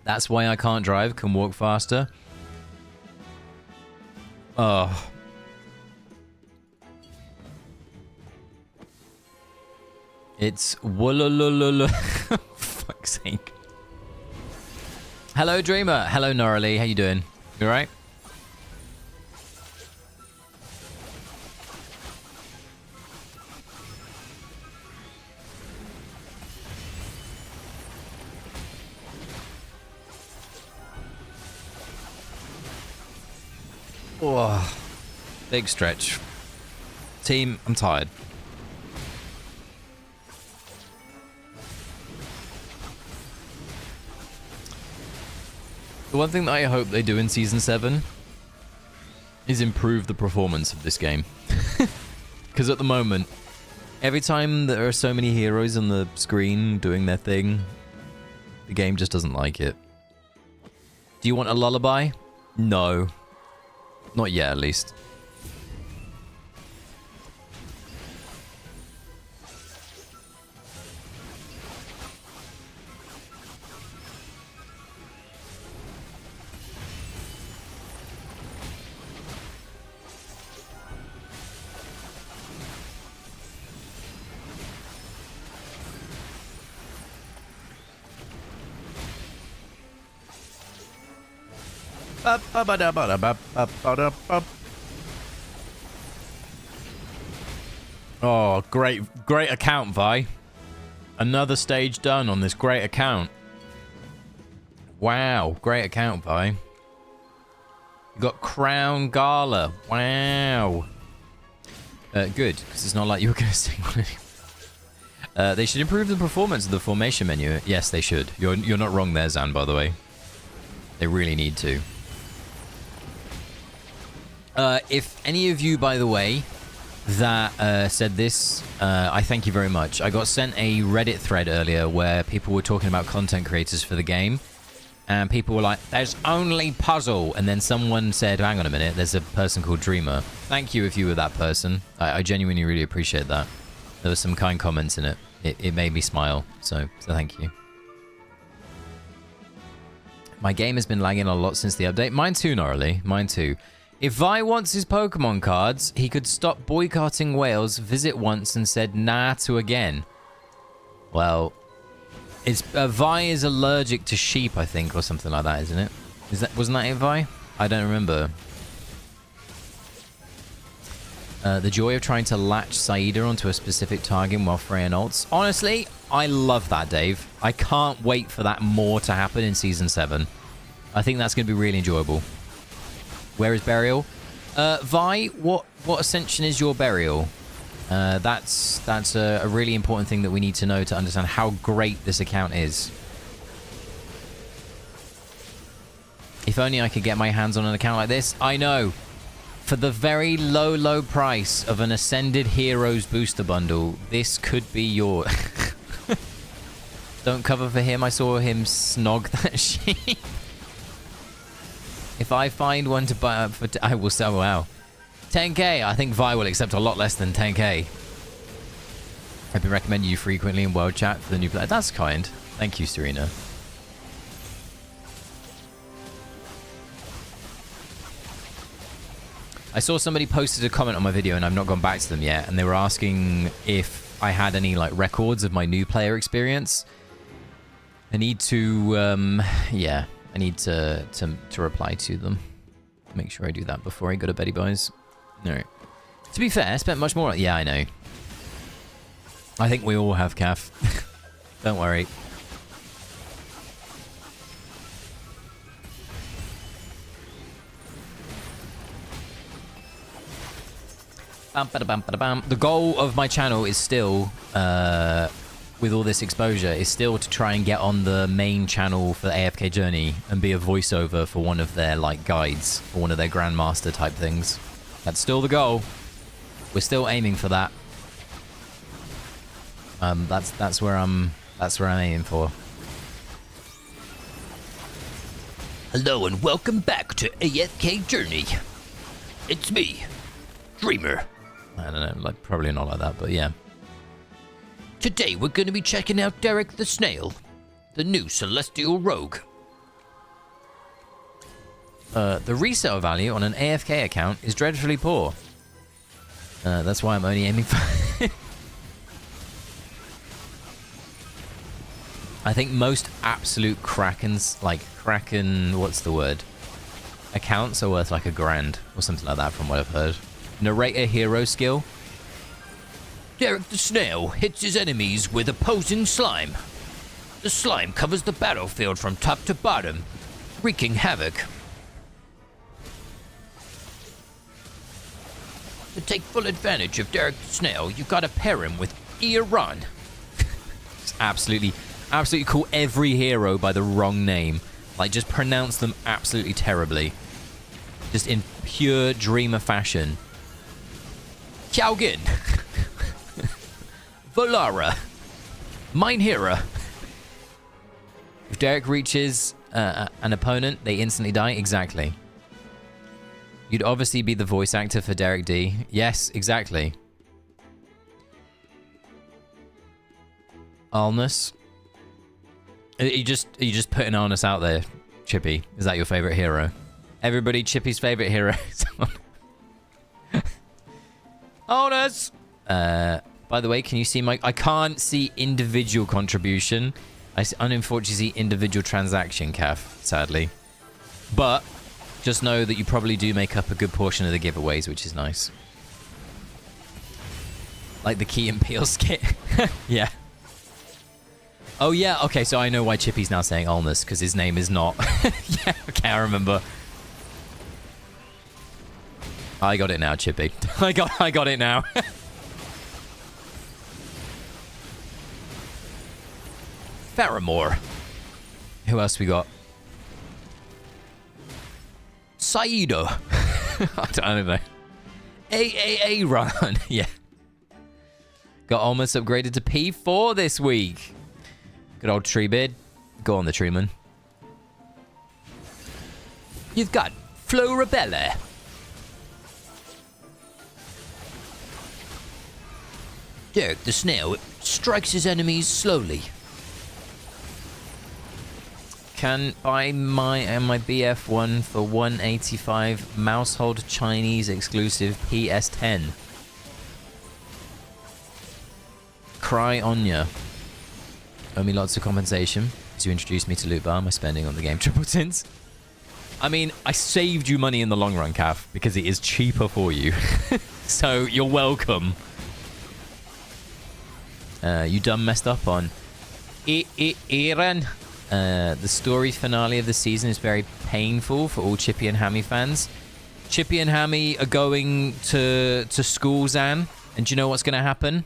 That's why I can't drive, can walk faster. Oh. It's woolalulala. Fuck's sake. Hello, Dreamer. Hello, Norley. How you doing? You alright? Oh, big stretch. Team, I'm tired. The one thing that I hope they do in Season 7 is improve the performance of this game. Because at the moment, every time there are so many heroes on the screen doing their thing, the game just doesn't like it. Do you want a lullaby? No. Not yet, at least. Oh, great account, Vi. Another stage done on this great account. Wow, great account, Vi. You got Crown Gala. Wow. Good, because it's not like you were going to sing on it. They should improve the performance of the formation menu. Yes, they should. You're not wrong there, Zan, by the way. They really need to. If any of you, by the way, that said this, I thank you very much. I got sent a Reddit thread earlier where people were talking about content creators for the game. And people were like, there's only puzzle. And then someone said, hang on a minute, there's a person called Dreamer. Thank you if you were that person. I genuinely really appreciate that. There were some kind comments in it. It made me smile. So thank you. My game has been lagging a lot since the update. Mine too, Norley. Mine too. If Vi wants his Pokemon cards, he could stop boycotting Wales, visit once, and said nah to again. Well, it's Vi is allergic to sheep, I think, or something like that, isn't it? Wasn't that it, Vi? I don't remember. The joy of trying to latch Saida onto a specific target while Freya ults. Honestly, I love that, Dave. I can't wait for that more to happen in Season 7. I think that's going to be really enjoyable. Where is Burial? Vi, what ascension is your Burial? That's a really important thing that we need to know to understand how great this account is. If only I could get my hands on an account like this. I know. For the very low price of an Ascended Heroes booster bundle, this could be your... Don't cover for him. I saw him snog that sheep. If I find one to buy up for... I will sell. Wow. 10k. I think Vi will accept a lot less than 10k. I've been recommending you frequently in World Chat for the new player. That's kind. Thank you, Serena. I saw somebody posted a comment on my video and I've not gone back to them yet, and they were asking if I had any like records of my new player experience. I need to yeah, I need to reply to them. Make sure I do that before I go to Betty Boys. No. To be fair, I spent much more. Yeah, I know. I think we all have, Calf. Don't worry. The goal of my channel is still, with all this exposure, is still to try and get on the main channel for AFK Journey and be a voiceover for one of their like guides or one of their grandmaster type things. That's still the goal. We're still aiming for that. That's where I'm aiming for. Hello and welcome back to AFK Journey. It's me, Dreamer. I don't know, like probably not like that, but yeah. Today we're going to be checking out Derek the Snail, the new Celestial Rogue. The resale value on an AFK account is dreadfully poor. That's why I'm only aiming for... I think most absolute Krakens, like Kraken, what's the word? Accounts are worth like $1,000 or something like that from what I've heard. Narrator hero skill. Derek the Snail hits his enemies with opposing slime. The slime covers the battlefield from top to bottom, wreaking havoc. To take full advantage of Derek the Snail, you gotta pair him with Iran. It's absolutely call every hero by the wrong name. Like, just pronounce them absolutely terribly. Just in pure Dreamer fashion. Xiaogin. Valara. Minehira. If Derek reaches an opponent, they instantly die. Exactly. You'd obviously be the voice actor for Derek D. Yes, exactly. Alnus. Are you just putting Alnus out there, Chippy? Is that your favorite hero? Everybody, Chippy's favorite hero. Alnus! By the way, can you see my... I can't see individual contribution. I unfortunately see individual transaction, Calf, sadly. But just know that you probably do make up a good portion of the giveaways, which is nice. Like the Key and Peele skit. Yeah. Oh, yeah. Okay, so I know why Chippy's now saying Alnus, because his name is not... Yeah, okay, I remember. I got it now, Chippy. I got it now. Faramore. Who else we got? Saido. I don't know. AAA run. Yeah. Got almost upgraded to P4 this week. Good old Treebeard. Go on the Treeman. You've got Florabella. Derek the Snail strikes his enemies slowly. Can buy my BF1 for 185 Mousehold Chinese exclusive PS10. Cry Onya. Owe me lots of compensation as you introduced me to Loot Bar. My spending on the game triple tins. I mean, I saved you money in the long run, Calf, because it is cheaper for you. So you're welcome. You done messed up on Iran. The story finale of the season is very painful for all Chippy and Hammy fans. Chippy and Hammy are going to school, Zan, and do you know what's going to happen?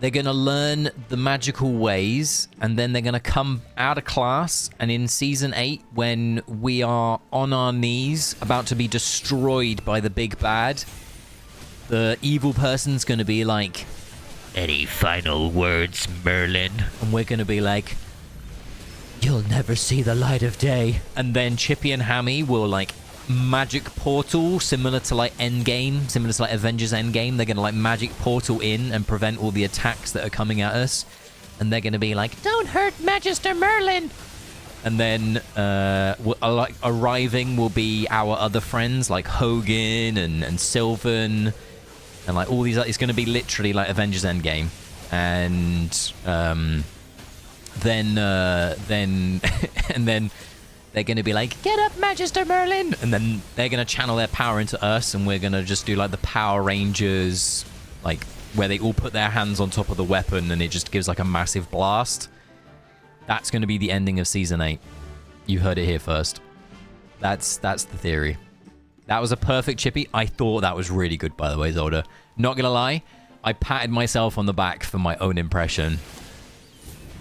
They're going to learn the magical ways, and then they're going to come out of class, and in Season 8, when we are on our knees, about to be destroyed by the big bad, the evil person's going to be like, "Any final words, Merlin?" And we're going to be like, "You'll never see the light of day." And then Chippy and Hammy will, like, magic portal, similar to like Endgame, similar to like Avengers Endgame. They're gonna like magic portal in and prevent all the attacks that are coming at us, and they're gonna be like, "Don't hurt Magister Merlin." And then like arriving will be our other friends like Hogan and Sylvan, and like all these. It's gonna be literally like Avengers Endgame, and then and then they're going to be like, "Get up, Magister Merlin!" And then they're going to channel their power into us, and we're going to just do like the Power Rangers, like where they all put their hands on top of the weapon and it just gives like a massive blast. That's going to be the ending of Season 8. You heard it here first. That's the theory. That was a perfect Chippy. I thought that was really good, by the way, Zolda. Not going to lie, I patted myself on the back for my own impression.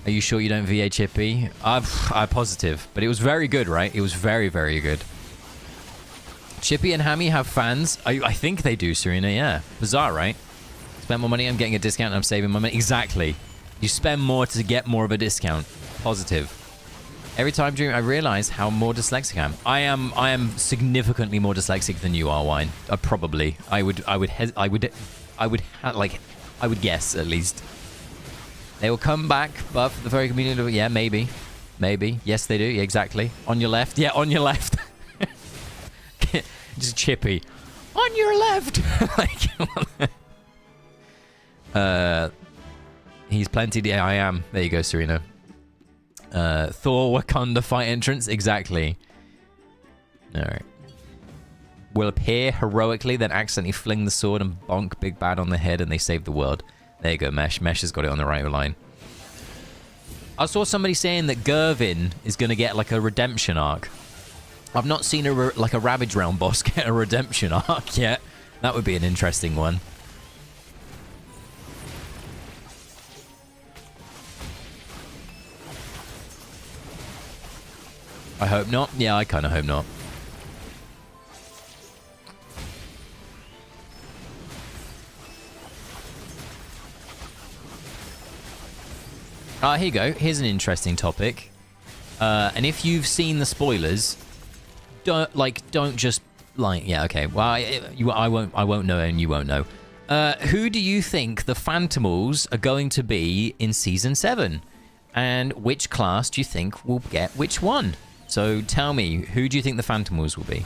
Are you sure you don't VA Chippy? I'm positive. But it was very good, right? It was very, very good. Chippy and Hammy have fans. I think they do, Serena, yeah. Bizarre, right? Spend more money, I'm getting a discount, and I'm saving my money. Exactly. You spend more to get more of a discount. Positive. Every time during, I realize how more dyslexic I am. I am significantly more dyslexic than you are, Wine. Probably. I would guess, at least. They will come back, but for the very community, yeah, maybe. Maybe. Yes, they do. Yeah, exactly. On your left. Yeah, on your left. Just Chippy. On your left. He's plenty. Yeah, I am. There you go, Serena. Thor Wakanda fight entrance. Exactly. Alright. Will appear heroically, then accidentally fling the sword and bonk Big Bad on the head, and they save the world. There you go, Mesh. Mesh has got it on the right line. I saw somebody saying that Gervin is going to get like a redemption arc. I've not seen a Ravage Realm boss get a redemption arc yet. That would be an interesting one. I hope not. Yeah, I kind of hope not. Here you go. Here's an interesting topic. And if you've seen the spoilers, don't just like, yeah, okay. Well, I won't know, and you won't know. Who do you think the Phantomals are going to be in Season 7? And which class do you think will get which one? So tell me, who do you think the Phantomals will be?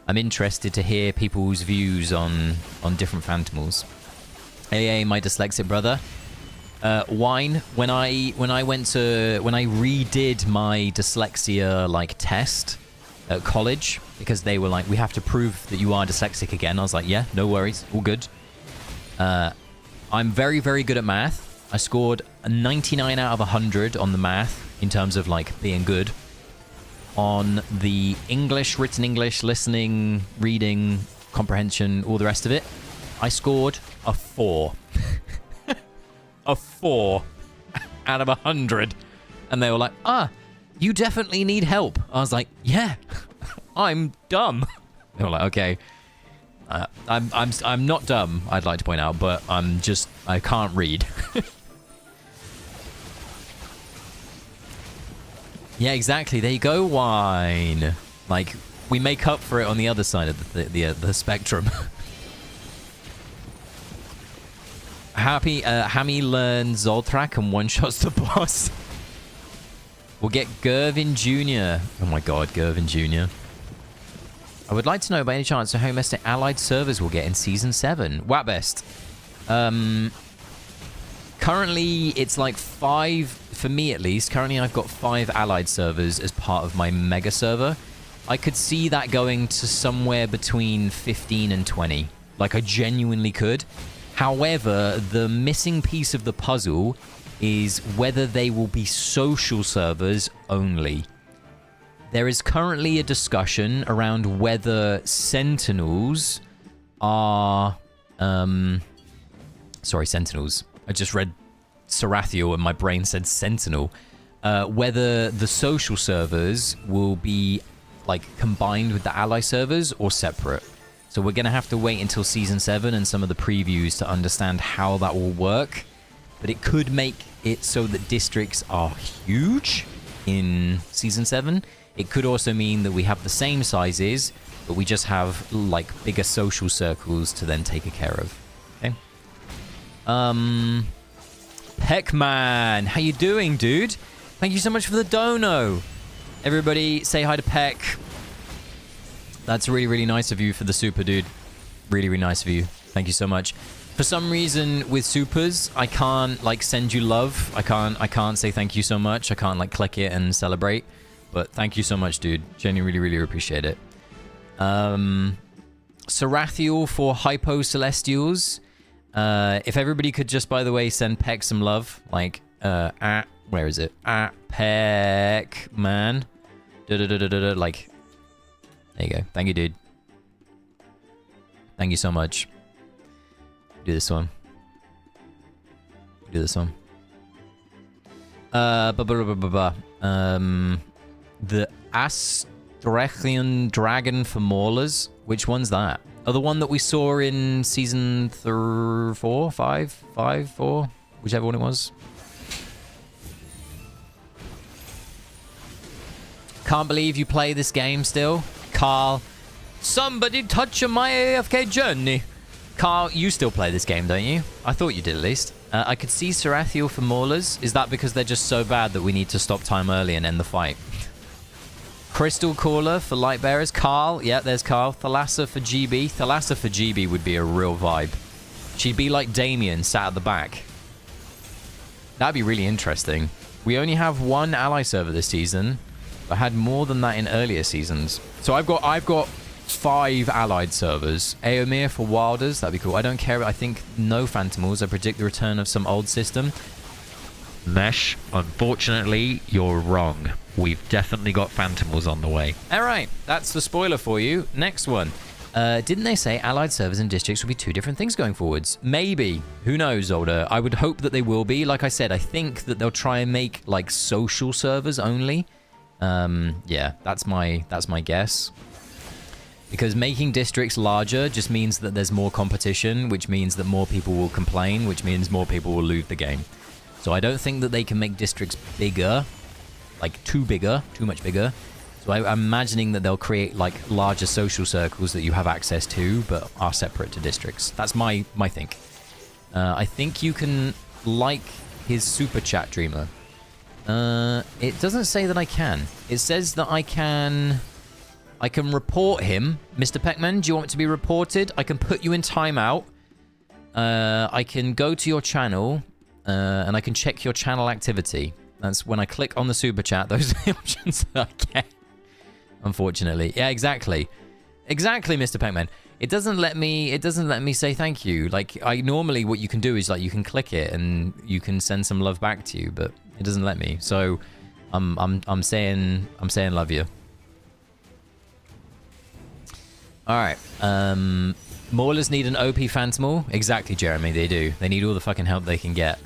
I'm interested to hear people's views on different Phantomals. AA, my dyslexic brother. Wine, when I redid my dyslexia like test at college, because they were like, we have to prove that you are dyslexic again. I was like, yeah, no worries, all good. I'm very, very good at math. I scored a 99 out of 100 on the math in terms of like being good. On the English, written English, listening, reading, comprehension, all the rest of it, I scored a 4. A 4 out of 100. And they were like, you definitely need help. I was like, yeah, I'm dumb. They were like, okay. I'm not dumb, I'd like to point out, but I can't read. Yeah, exactly. There you go, Wine. Like, we make up for it on the other side of the spectrum. Hammy learns Zoltrak and one-shots the boss. We'll get Gervin Jr. Oh my god, Gervin Jr. I would like to know by any chance how many allied servers we'll get in Season 7. Whatbest. Currently, it's like 5, for me at least. Currently, I've got 5 allied servers as part of my mega server. I could see that going to somewhere between 15 and 20. Like, I genuinely could. However, the missing piece of the puzzle is whether they will be social servers only. There is currently a discussion around whether Sentinels are... Sentinels. I just read Sarathiel and my brain said Sentinel. Whether the social servers will be like combined with the ally servers or separate. So we're going to have to wait until Season 7 and some of the previews to understand how that will work. But it could make it so that districts are huge in Season 7. It could also mean that we have the same sizes, but we just have like bigger social circles to then take care of. Okay. Peckman, how you doing, dude? Thank you so much for the dono. Everybody say hi to Peck. That's really, really nice of you for the super, dude. Really, really nice of you. Thank you so much. For some reason with supers, I can't like send you love. I can't say thank you so much. I can't like click it and celebrate. But thank you so much, dude. Genuinely, really, really appreciate it. Sarathiel for Hypo Celestials. If everybody could just, by the way, send Peck some love. Like, where is it? Peck, man. Like, there you go. Thank you, dude. Thank you so much. Do this one. Do this one. The Astrechian Dragon for Maulers. Which one's that? Oh, the one that we saw in season 4, 5, 4, whichever one it was. Can't believe you play this game still. Carl, somebody touch my AFK Journey. Carl, you still play this game, don't you? I thought you did at least. I could see Sarathiel for Maulers. Is that because they're just so bad that we need to stop time early and end the fight? Crystal Caller for Lightbearers. Carl, yeah, there's Carl. Thalassa for GB. Thalassa for GB would be a real vibe. She'd be like Damien, sat at the back. That'd be really interesting. We only have one ally server this season. I had more than that in earlier seasons. So I've got 5 allied servers. Aomir for Wilders, that'd be cool. I don't care. I think no Phantomals. I predict the return of some old system. Mesh, unfortunately, you're wrong. We've definitely got Phantomals on the way. All right, that's the spoiler for you. Next one. Didn't they say allied servers and districts will be 2 different things going forwards? Maybe. Who knows, Older? I would hope that they will be. Like I said, I think that they'll try and make like social servers only. Yeah, that's my guess. Because making districts larger just means that there's more competition, which means that more people will complain, which means more people will loot the game. So I don't think that they can make districts bigger, like too much bigger. So I'm imagining that they'll create like larger social circles that you have access to, but are separate to districts. That's my think. I think you can like his super chat, Dreamer. It doesn't say that I can. It says that I can report him. Mr. Peckman, do you want it to be reported? I can put you in timeout. I can go to your channel, and I can check your channel activity. That's when I click on the super chat. Those are the options that I get. Unfortunately. Yeah, exactly. Exactly, Mr. Peckman. It doesn't let me say thank you. Like, normally what you can do is like you can click it and you can send some love back to you, but it doesn't let me. So I'm saying love you. All right. Maulers need an OP Phantomal. Exactly, Jeremy. They do. They need all the fucking help they can get.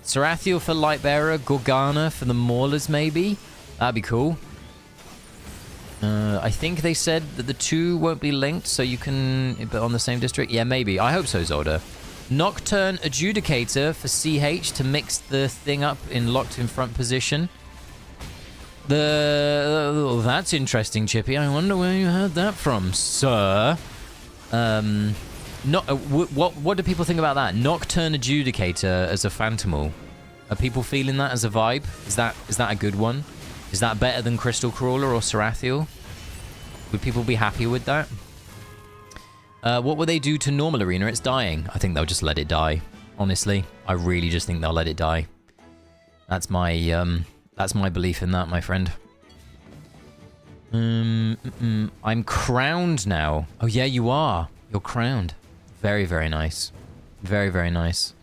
Sarathiel for Lightbearer. Gorgana for the Maulers, maybe. That'd be cool. I think they said that the 2 won't be linked, so you can... But on the same district? Yeah, maybe. I hope so, Zolda. Nocturne Adjudicator for CH to mix the thing up in locked in front position. That's interesting, Chippy. I wonder where you heard that from, sir. What do people think about that? Nocturne Adjudicator as a Phantomal. Are people feeling that as a vibe? Is that a good one? Is that better than Crystal Crawler or Sarathiel? Would people be happy with that? What will they do to normal arena? It's dying. I think they'll just let it die. Honestly, I really just think they'll let it die. That's my belief in that, my friend. I'm crowned now. Oh yeah, you are. You're crowned. Very, very nice. Very, very nice.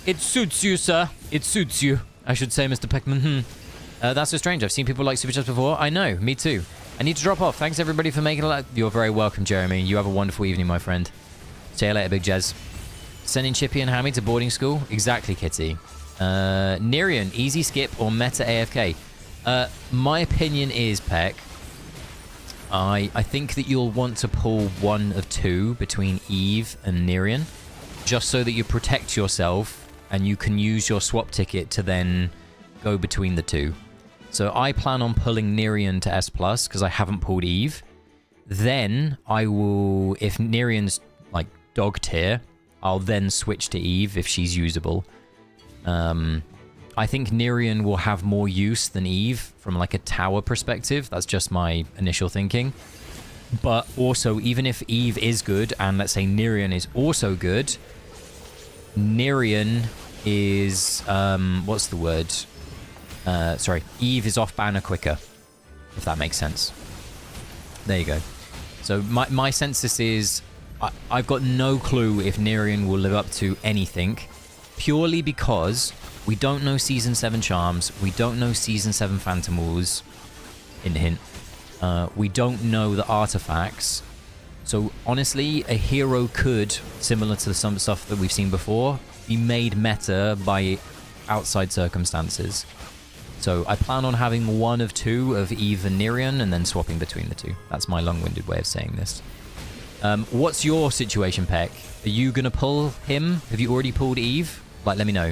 It suits you, sir. It suits you. I should say, Mr. Peckman. That's so strange. I've seen people like Super Chats before. I know. Me too. I need to drop off. Thanks, everybody, for making it. You're very welcome, Jeremy. You have a wonderful evening, my friend. See you later, Big Jez. Sending Chippy and Hammy to boarding school? Exactly, Kitty. Nerian, easy skip or meta AFK? My opinion is, Peck, I think that you'll want to pull one of two between Eve and Nerian, just so that you protect yourself and you can use your swap ticket to then go between the two. So I plan on pulling Nerian to S+, because I haven't pulled Eve. Then I will, if Nerian's like dog tier, I'll then switch to Eve if she's usable. I think Nerian will have more use than Eve from like a tower perspective. That's just my initial thinking. But also, even if Eve is good, and let's say Nerian is also good, Nerian is, what's the word? Sorry, Eve is off banner quicker, if that makes sense. There you go. So my census is, I've got no clue if Nerian will live up to anything, purely because we don't know Season 7 Charms, we don't know Season 7 Phantomals, hint hint, we don't know the artifacts. So honestly, a hero could, similar to some stuff that we've seen before, be made meta by outside circumstances. So I plan on having one of two of Eve and Nerian and then swapping between the two. That's my long-winded way of saying this. What's your situation, Peck? Are you going to pull him? Have you already pulled Eve? Like, let me know.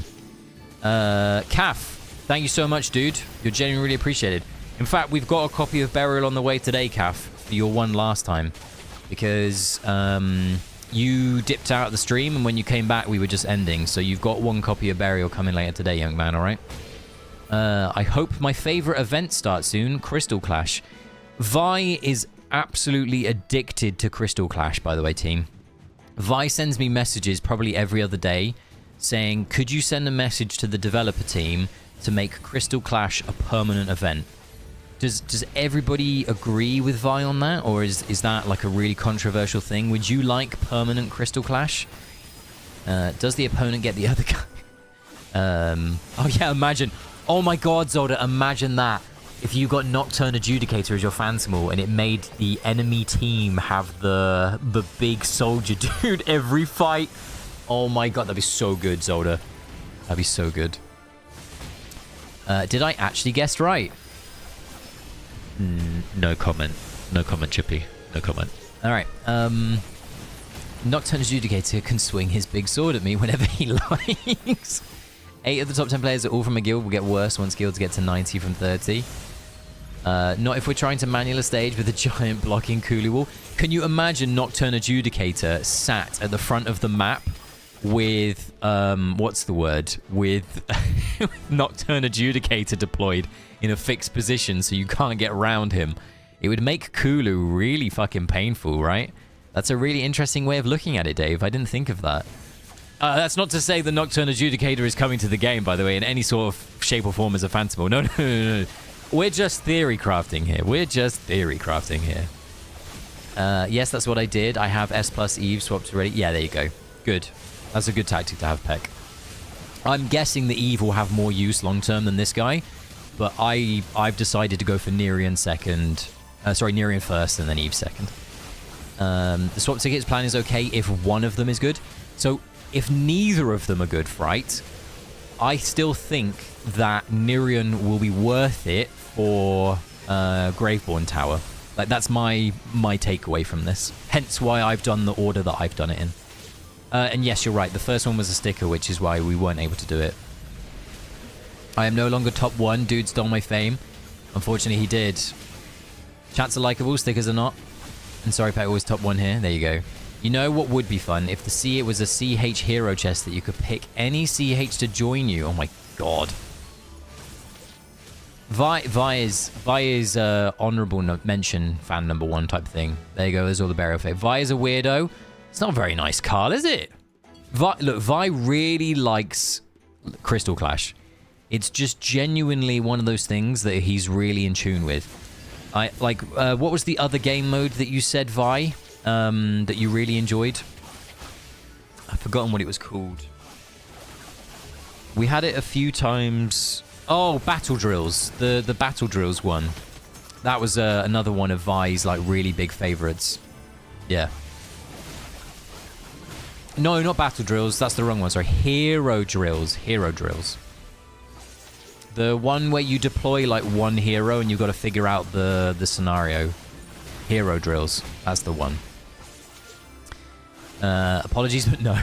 Kaf, thank you so much, dude. You're genuinely really appreciated. In fact, we've got a copy of Burial on the way today, Kaf, for your one last time. Because you dipped out of the stream, and when you came back, we were just ending. So you've got one copy of Burial coming later today, young man, all right? I hope my favorite event starts soon, Crystal Clash. Vi is absolutely addicted to Crystal Clash, by the way, team. Vi sends me messages probably every other day saying, could you send a message to the developer team to make Crystal Clash a permanent event? Does everybody agree with Vi on that, or is that like a really controversial thing? Would you like permanent Crystal Clash? Does the opponent get the other guy? Oh yeah, imagine. Oh my god, Zolda, imagine that. If you got Nocturne Adjudicator as your Phantomal and it made the enemy team have the big soldier dude every fight. Oh my god, that'd be so good, Zolda. That'd be so good. Did I actually guess right? No comment. No comment, Chippy. No comment. Alright, Nocturne Adjudicator can swing his big sword at me whenever he likes. 8 of the top 10 players are all from a guild will get worse once guilds get to 90 from 30. Not if we're trying to manual a stage with a giant blocking coolie wall. Can you imagine Nocturne Adjudicator sat at the front of the map with, what's the word? With Nocturne Adjudicator deployed in a fixed position so you can't get around him. It would make Kulu really fucking painful, right? That's a really interesting way of looking at it, Dave. I didn't think of that. That's not to say the Nocturne Adjudicator is coming to the game, by the way, in any sort of shape or form as a Phantomal. No. We're just theory crafting here. Yes, that's what I did. I have S plus Eve swapped already. Yeah, there you go. Good. That's a good tactic to have, Peck. I'm guessing the Eve will have more use long-term than this guy, but I've decided to go for Nerian second. Nerian first and then Eve second. The swap tickets plan is okay if one of them is good. So if neither of them are good, right, I still think that Nerian will be worth it for Graveborn Tower. Like, that's my takeaway from this. Hence why I've done the order that I've done it in. And yes, you're right. The first one was a sticker, which is why we weren't able to do it. I am no longer top 1. Dude stole my fame. Unfortunately, he did. Chats are likable, stickers are not. And sorry, Pet was top 1 here. There you go. You know what would be fun? If it was a CH hero chest that you could pick any CH to join you. Oh my god. Vi is honorable mention fan number 1 type thing. There you go. There's all the burial fate. Vi is a weirdo. It's not a very nice card, is it? Vi really likes Crystal Clash. It's just genuinely one of those things that he's really in tune with. What was the other game mode that you said, Vi, that you really enjoyed? I've forgotten what it was called. We had it a few times. Oh, Battle Drills. The Battle Drills one. That was another one of Vi's like really big favorites. Yeah. No, not battle drills. That's the wrong one. Sorry, hero drills. Hero drills. The one where you deploy like one hero and you've got to figure out the scenario. Hero drills. That's the one. Apologies, but no.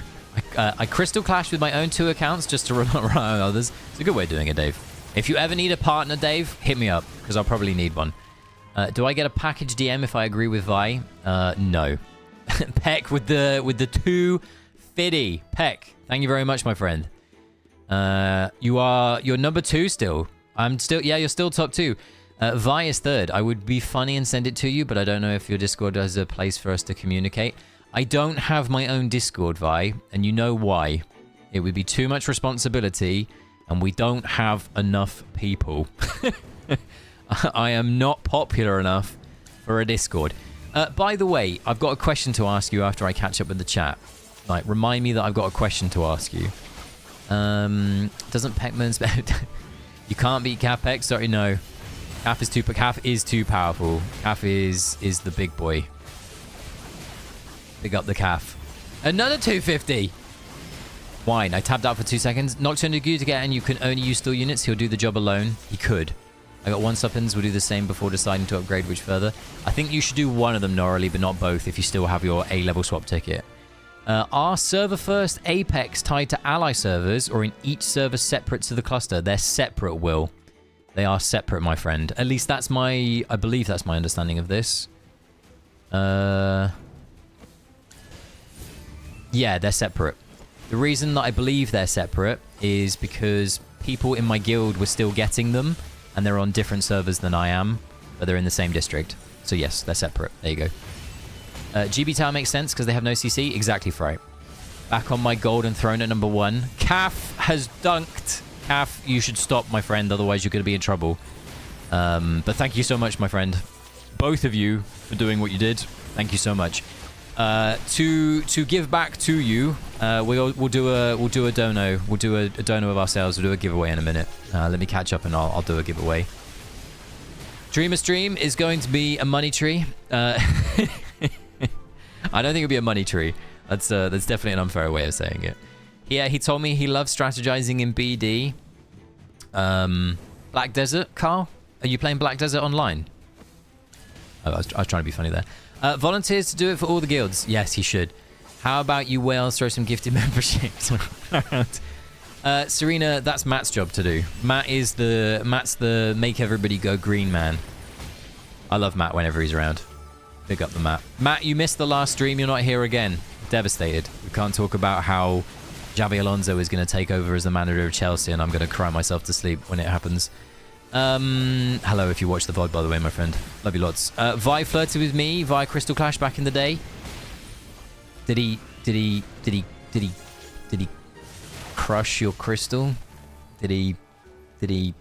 I crystal clashed with my own 2 accounts just to run on others. It's a good way of doing it, Dave. If you ever need a partner, Dave, hit me up, because I'll probably need one. Do I get a package DM if I agree with Vi? No. Peck with the 250. Peck, thank you very much, my friend. You're number 2 still. You're still top 2. Vi is 3rd. I would be funny and send it to you, but I don't know if your Discord has a place for us to communicate. I don't have my own Discord, Vi, and you know why. It would be too much responsibility, and we don't have enough people. I am not popular enough for a Discord. By the way, I've got a question to ask you after I catch up with the chat. Like, remind me that I've got a question to ask you. Doesn't Peckman's... You can't beat Capex? Sorry, no. Calf is too powerful. Calf is the big boy. Big up the calf. Another 250. Wine. I tabbed out for 2 seconds. Nocturne to get, and you can only use steel units. He'll do the job alone. He could. I got 1 suppins. We'll do the same before deciding to upgrade which further. I think you should do one of them, Norley, but not both if you still have your A-level swap ticket. Are server first Apex tied to ally servers or in each server separate to the cluster? They're separate, Will. They are separate, my friend. At least that's I believe that's my understanding of this. Yeah, they're separate. The reason that I believe they're separate is because people in my guild were still getting them, and they're on different servers than I am, but they're in the same district. So yes, they're separate. There you go. GB Tower makes sense because they have no CC. Exactly right. Back on my golden throne at number 1. Calf has dunked. Calf, you should stop, my friend, otherwise you're going to be in trouble. But thank you so much, my friend. Both of you for doing what you did. Thank you so much. To give back to you, we'll do a dono. We'll do a dono of ourselves. We'll do a giveaway in a minute. Let me catch up and I'll do a giveaway. Dreamer Stream is going to be a money tree. I don't think it'll be a money tree. That's definitely an unfair way of saying it. Yeah, he told me he loves strategizing in BD. Black Desert, Carl? Are you playing Black Desert online? Oh, I was trying to be funny there. Volunteers to do it for all the guilds. Yes, he should. How about you whales throw some gifted memberships around? Serena, that's Matt's job to do. Matt's the make everybody go green man. I love Matt whenever he's around. Big up the Matt. Matt, you missed the last stream. You're not here again. Devastated. We can't talk about how Xabi Alonso is going to take over as the manager of Chelsea, and I'm going to cry myself to sleep when it happens. Hello, if you watch the VOD, by the way, my friend. Love you lots. Vi flirted with me via Crystal Clash back in the day. Did he crush your crystal? Did he, I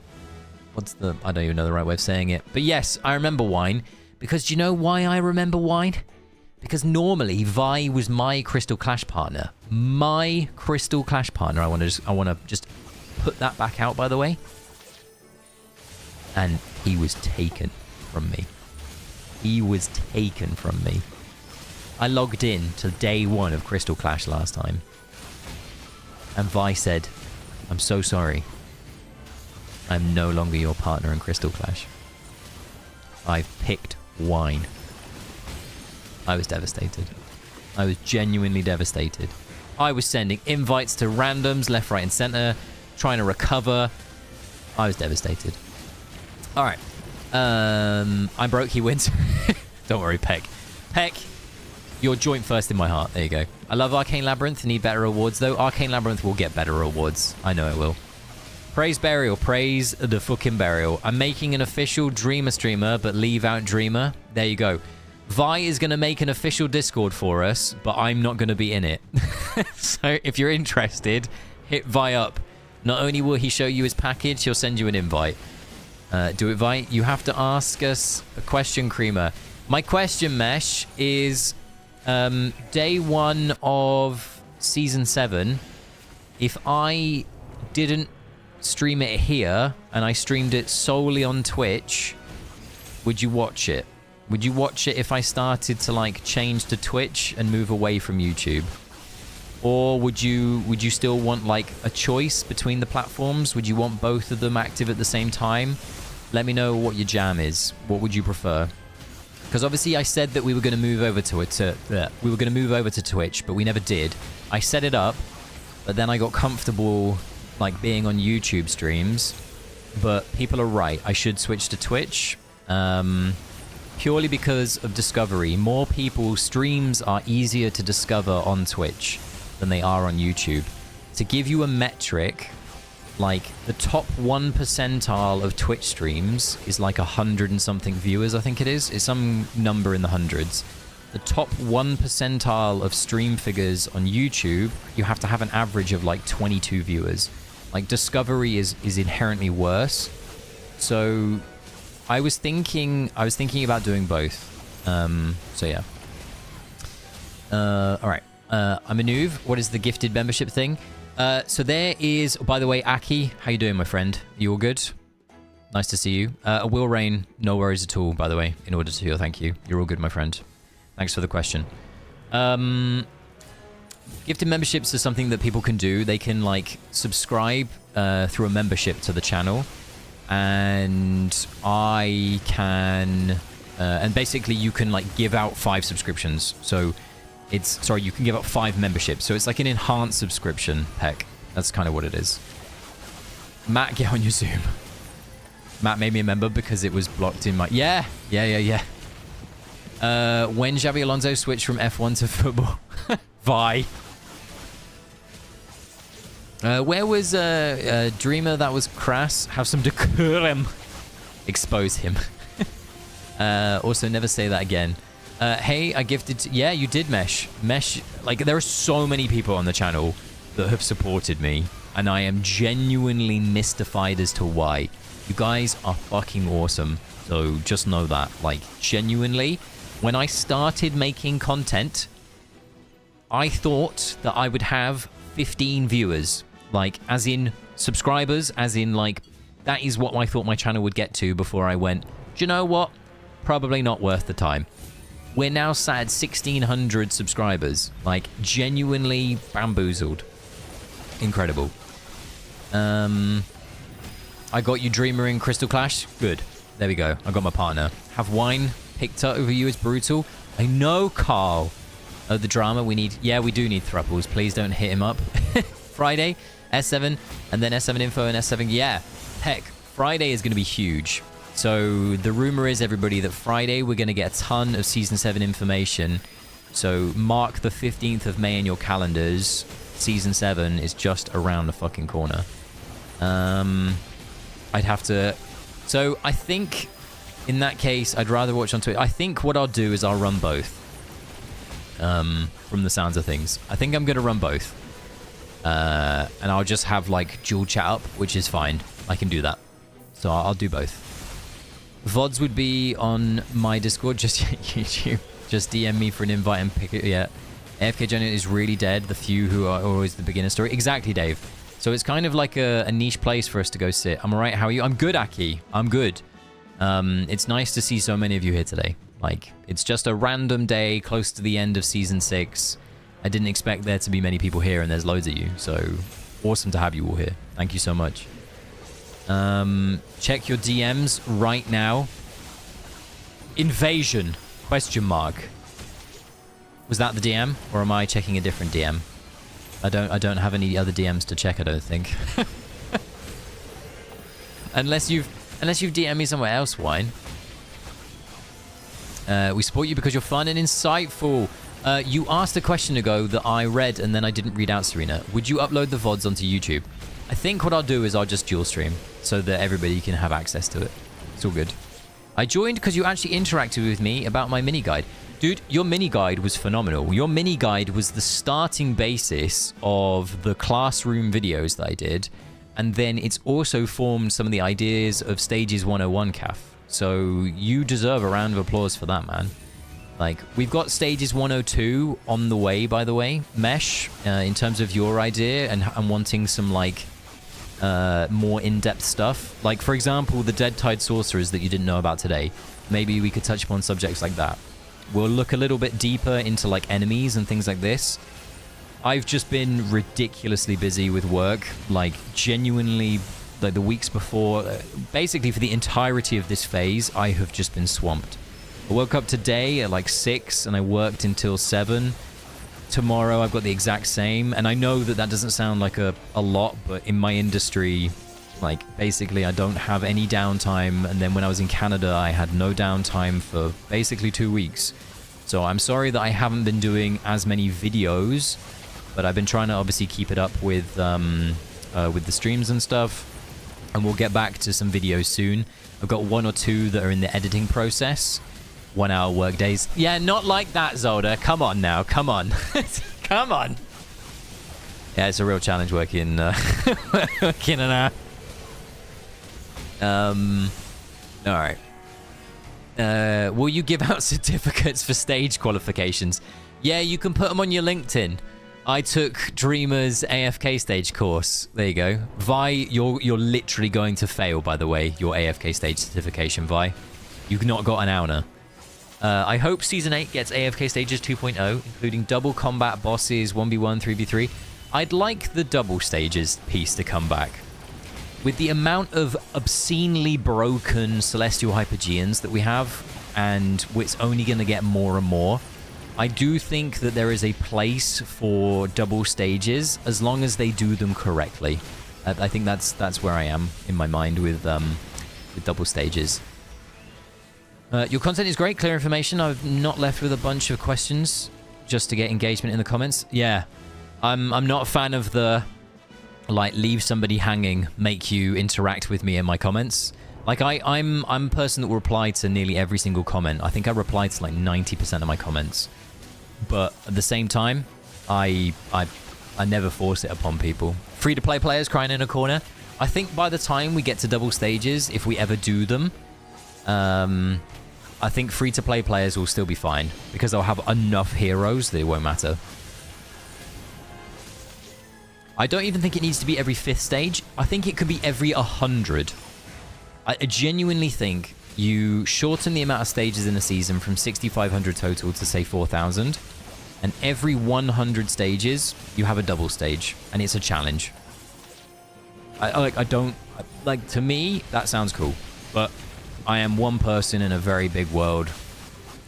don't even know the right way of saying it. But yes, I remember Wine. Because do you know why I remember Wine? Because normally Vi was my Crystal Clash partner. My Crystal Clash partner. I want to just put that back out, by the way. And he was taken from me. He was taken from me. I logged in to day 1 of Crystal Clash last time. And Vi said, I'm so sorry. I'm no longer your partner in Crystal Clash. I've picked Wine. I was devastated. I was genuinely devastated. I was sending invites to randoms left, right, and center, trying to recover. I was devastated. All right. I'm broke. He wins. Don't worry, Peck. Peck, you're joint first in my heart. There you go. I love Arcane Labyrinth. Need better rewards, though. Arcane Labyrinth will get better rewards. I know it will. Praise Burial. Praise the fucking Burial. I'm making an official Dreamer streamer, but leave out Dreamer. There you go. Vi is going to make an official Discord for us, but I'm not going to be in it. So if you're interested, hit Vi up. Not only will he show you his package, he'll send you an invite. Do it, Vi. You have to ask us a question, Creamer. My question, Mesh, is day 1 of Season 7. If I didn't stream it here and I streamed it solely on Twitch, would you watch it? Would you watch it if I started to like change to Twitch and move away from YouTube? Or would you still want like a choice between the platforms? Would you want both of them active at the same time? Let me know what your jam is. What would you prefer? Because obviously I said that we were going to move over to Twitch, but we never did. I set it up, but then I got comfortable like being on YouTube streams. But people are right. I should switch to Twitch. Purely because of discovery. More people's streams are easier to discover on Twitch than they are on YouTube. To give you a metric, like the top 1 percentile of Twitch streams is like 100 and something viewers, I think it is. It's some number in the hundreds. The top 1 percentile of stream figures on YouTube, you have to have an average of like 22 viewers. Like discovery is inherently worse. So I was thinking about doing both. So yeah. All right. I'm a noob. What is the gifted membership thing? So there is, by the way, Aki, how you doing, my friend? You all good? Nice to see you. Will Rain, no worries at all, by the way, in order to heal, thank you. You're all good, my friend. Thanks for the question. Gifted memberships are something that people can do. They can, like, subscribe through a membership to the channel. And I can... and basically, you can, like, give out 5 subscriptions. So... Sorry, you can give up 5 memberships. So it's like an enhanced subscription, heck. That's kind of what it is. Matt, get on your Zoom. Matt made me a member because it was blocked in my... Yeah. When Xabi Alonso switched from F1 to football. Vi. Where was Dreamer that was crass? Have some decorum. Expose him. Also, never say that again. Hey, I gifted... Yeah, you did, Mesh. Mesh, like, there are so many people on the channel that have supported me, and I am genuinely mystified as to why. You guys are fucking awesome, so just know that. Like, genuinely, when I started making content, I thought that I would have 15 viewers. Like, as in subscribers, as in, like, that is what I thought my channel would get to before I went, do you know what? Probably not worth the time. We're now sat at 1,600 subscribers. Like, genuinely bamboozled. Incredible. I got you Dreamer in Crystal Clash. Good. There we go. I got my partner. Have wine picked up over you as brutal. I know, Carl. Oh, the drama we need. Yeah, we do need thruples. Please don't hit him up. Friday, S7, and then S7 info and S7. Yeah. Heck, Friday is going to be huge. So the rumor is, everybody, that Friday we're going to get a ton of Season 7 information. So mark the 15th of May in your calendars. Season 7 is just around the fucking corner. I'd have to... So I think in that case, I'd rather watch on Twitch. I think what I'll do is I'll run both. From the sounds of things. I think I'm going to run both. And I'll just have like dual chat up, which is fine. I can do that. So I'll do both. VODs would be on my Discord, just YouTube. Just DM me for an invite and pick it. Yeah. AFK Journey is really dead. The few who are always the beginner story. Exactly, Dave. So it's kind of like a niche place for us to go sit. I'm alright. How are you? I'm good, Aki. I'm good. It's nice to see so many of you here today. Like, it's just a random day close to the end of Season 6. I didn't expect there to be many people here, and there's loads of you. So, awesome to have you all here. Thank you so much. Check your DMs right now. Invasion? Question mark. Was that the DM, or am I checking a different DM? I don't have any other DMs to check, I don't think. unless you've DM'd me somewhere else, Wine. We support you because you're fun and insightful. You asked a question ago that I read and then I didn't read out, Serena. Would you upload the VODs onto YouTube? I think what I'll do is I'll just dual stream so that everybody can have access to it. It's all good. I joined because you actually interacted with me about my mini guide. Dude, your mini guide was phenomenal. Your mini guide was the starting basis of the classroom videos that I did. And then it's also formed some of the ideas of Stages 101, Caf. So you deserve a round of applause for that, man. Like, we've got Stages 102 on the way, by the way, Mesh, in terms of your idea and wanting some, like, more in-depth stuff. Like, for example, the Dead Tide Sorcerers that you didn't know about today. Maybe we could touch upon subjects like that. We'll look a little bit deeper into, like, enemies and things like this. I've just been ridiculously busy with work, like genuinely, like the weeks before, basically for the entirety of this phase, I have just been swamped. I woke up today at like 6 and I worked until 7. Tomorrow I've got the exact same, and I know that that doesn't sound like a lot, but in my industry, like basically I don't have any downtime, and then when I was in Canada I had no downtime for basically 2 weeks. So I'm sorry that I haven't been doing as many videos, but I've been trying to obviously keep it up with the streams and stuff, and we'll get back to some videos soon. I've got 1 or 2 that are in the editing process. 1 hour work days. Yeah, not like that, Zolda. Come on now. Come on. Come on. Yeah, it's a real challenge working working an hour. All right. Will you give out certificates for stage qualifications? Yeah, you can put them on your LinkedIn. I took Dreamer's AFK stage course. There you go. Vi, you're literally going to fail, by the way, your AFK stage certification, Vi. You've not got an hour. I hope Season 8 gets AFK Stages 2.0, including double combat bosses, 1v1, 3v3. I'd like the double stages piece to come back. With the amount of obscenely broken Celestial Hypergeans that we have, and it's only going to get more and more, I do think that there is a place for double stages, as long as they do them correctly. I think that's where I am in my mind with double stages. Your content is great, clear information. I've not left with a bunch of questions just to get engagement in the comments. Yeah, I'm not a fan of the, like, leave somebody hanging, make you interact with me in my comments. Like, I'm a person that will reply to nearly every single comment. I think I reply to like 90% of my comments. But at the same time, I never force it upon people. Free-to-play players crying in a corner. I think by the time we get to double stages, if we ever do them, I think free-to-play players will still be fine, because they'll have enough heroes that it won't matter. I don't even think it needs to be every 5th stage. I think it could be every 100. I genuinely think you shorten the amount of stages in a season from 6,500 total to, say, 4,000. And every 100 stages, you have a double stage. And it's a challenge. To me, that sounds cool. But I am one person in a very big world.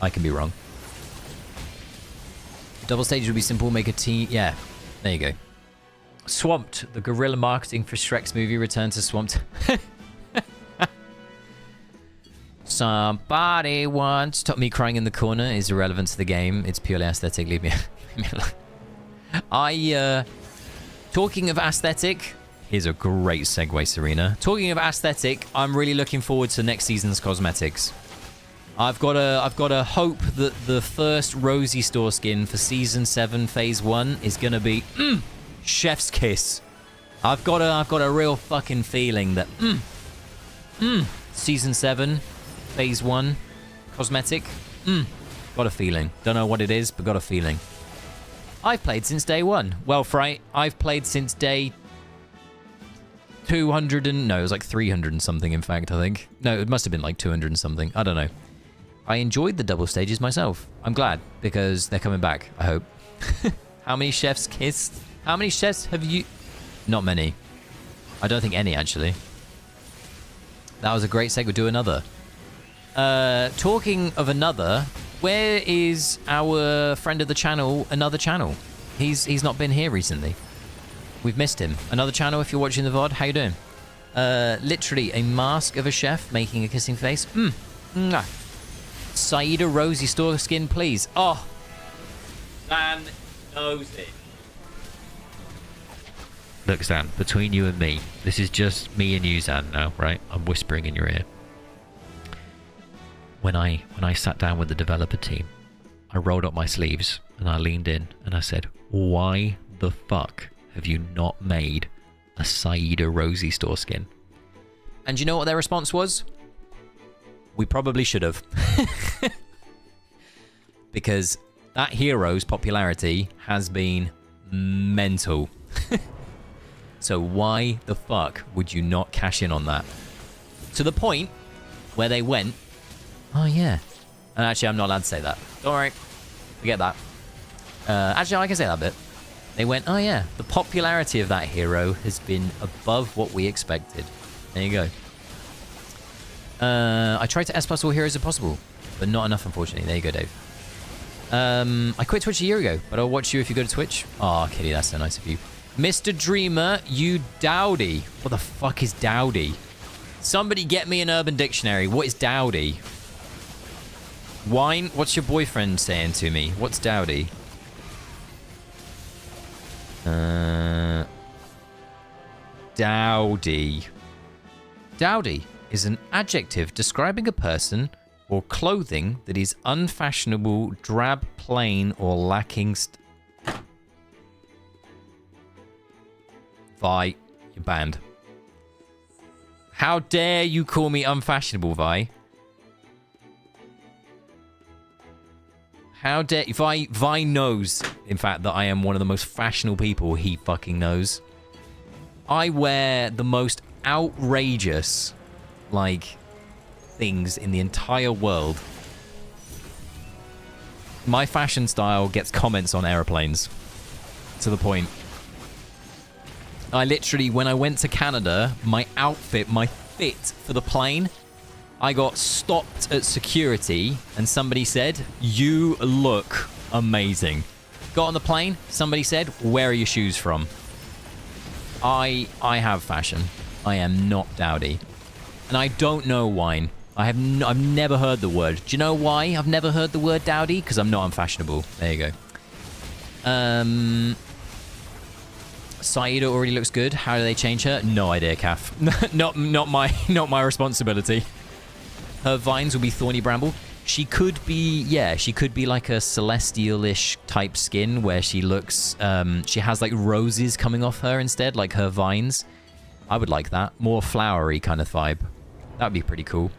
I can be wrong. Double stage would be simple. Make a team. Yeah, there you go. Swamped. The guerrilla marketing for Shrek's movie returned to Swamped. Somebody once told me crying in the corner is irrelevant to the game. It's purely aesthetic. Leave me alone. Talking of aesthetic, here's a great segue, Serena. Talking of aesthetic, I'm really looking forward to next season's cosmetics. I've got a hope that the first Rosie Store skin for Season 7 Phase 1 is gonna be Chef's Kiss. I've got a real fucking feeling that Season 7 Phase 1 cosmetic. Got a feeling. Don't know what it is, but got a feeling. I've played since day 1. Well, Fright, I've played since day 200 and... No, it was like 300 and something, in fact, I think. No, it must have been like 200 and something. I don't know. I enjoyed the double stages myself. I'm glad, because they're coming back, I hope. How many chefs kissed? How many chefs have you... Not many. I don't think any, actually. That was a great segue. Do another. Talking of another, where is our friend of the channel, Another Channel? He's not been here recently. We've missed him. Another Channel, if you're watching the VOD, how you doing? Literally a mask of a chef making a kissing face. Mwah. Saida Rosie Store skin, please. Oh, Zan knows it. Look, Zan, between you and me, this is just me and you, Zan, now, right? I'm whispering in your ear. When I sat down with the developer team, I rolled up my sleeves and I leaned in and I said, why the fuck have you not made a Saida Rosie Store skin? And you know what their response was? We probably should have. Because that hero's popularity has been mental. So why the fuck would you not cash in on that? To the point where they went, oh yeah. And actually, I'm not allowed to say that. Don't worry. Forget that. Actually, I can say that bit. They went, oh yeah, the popularity of that hero has been above what we expected. There you go. I tried to S+ all heroes if possible, but not enough, unfortunately. There you go, Dave. I quit Twitch a year ago, but I'll watch you if you go to Twitch. Oh, Kitty, that's so nice of you. Mr. Dreamer, you dowdy. What the fuck is dowdy? Somebody get me an Urban Dictionary. What is dowdy? Wine, what's your boyfriend saying to me? What's dowdy? Dowdy. Dowdy is an adjective describing a person or clothing that is unfashionable, drab, plain, or lacking Vi, you're banned. How dare you call me unfashionable, Vi? How dare... Vi knows, in fact, that I am one of the most fashionable people he fucking knows. I wear the most outrageous, like, things in the entire world. My fashion style gets comments on airplanes. To the point. I literally, when I went to Canada, my outfit, my fit for the plane, I got stopped at security and somebody said, you look amazing. Got on the plane, somebody said, where are your shoes from? I have fashion. I am not dowdy. And I don't know wine. I've never heard the word. Do you know why I've never heard the word dowdy? Because I'm not unfashionable. There you go. Saida already looks good. How do they change her? No idea, Kath. not my responsibility. Her vines will be thorny bramble. She could be, yeah, she could be like a celestial-ish type skin where she looks, she has like roses coming off her instead, like her vines. I would like that. More flowery kind of vibe. That would be pretty cool.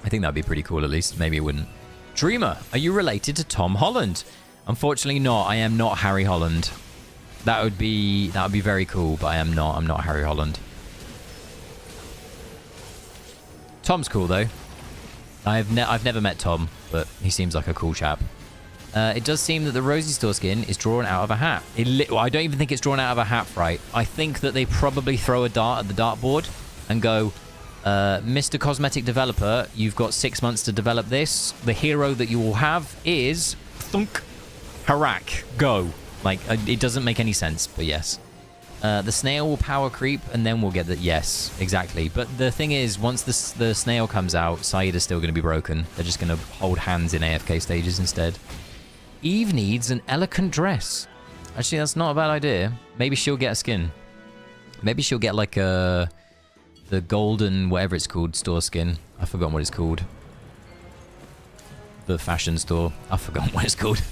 I think that would be pretty cool at least. Maybe it wouldn't. Dreamer, are you related to Tom Holland? Unfortunately not. I am not Harry Holland. That would be very cool, but I am not. I'm not Harry Holland. Tom's cool though. I've never met Tom, but he seems like a cool chap. It does seem that the Rosie Store skin is drawn out of a hat. Well, I don't even think it's drawn out of a hat, right? I think that they probably throw a dart at the dartboard and go, Mr. Cosmetic Developer, you've got 6 months to develop this. The hero that you will have is thunk, Harak, go. Like, it doesn't make any sense, but yes. The snail will power creep, and then we'll get the... Yes, exactly. But the thing is, once the snail comes out, Saida's still going to be broken. They're just going to hold hands in AFK stages instead. Eve needs an elegant dress. Actually, that's not a bad idea. Maybe she'll get a skin. Maybe she'll get, like, the golden, whatever it's called, store skin. I've forgotten what it's called. The fashion store. I've forgotten what it's called.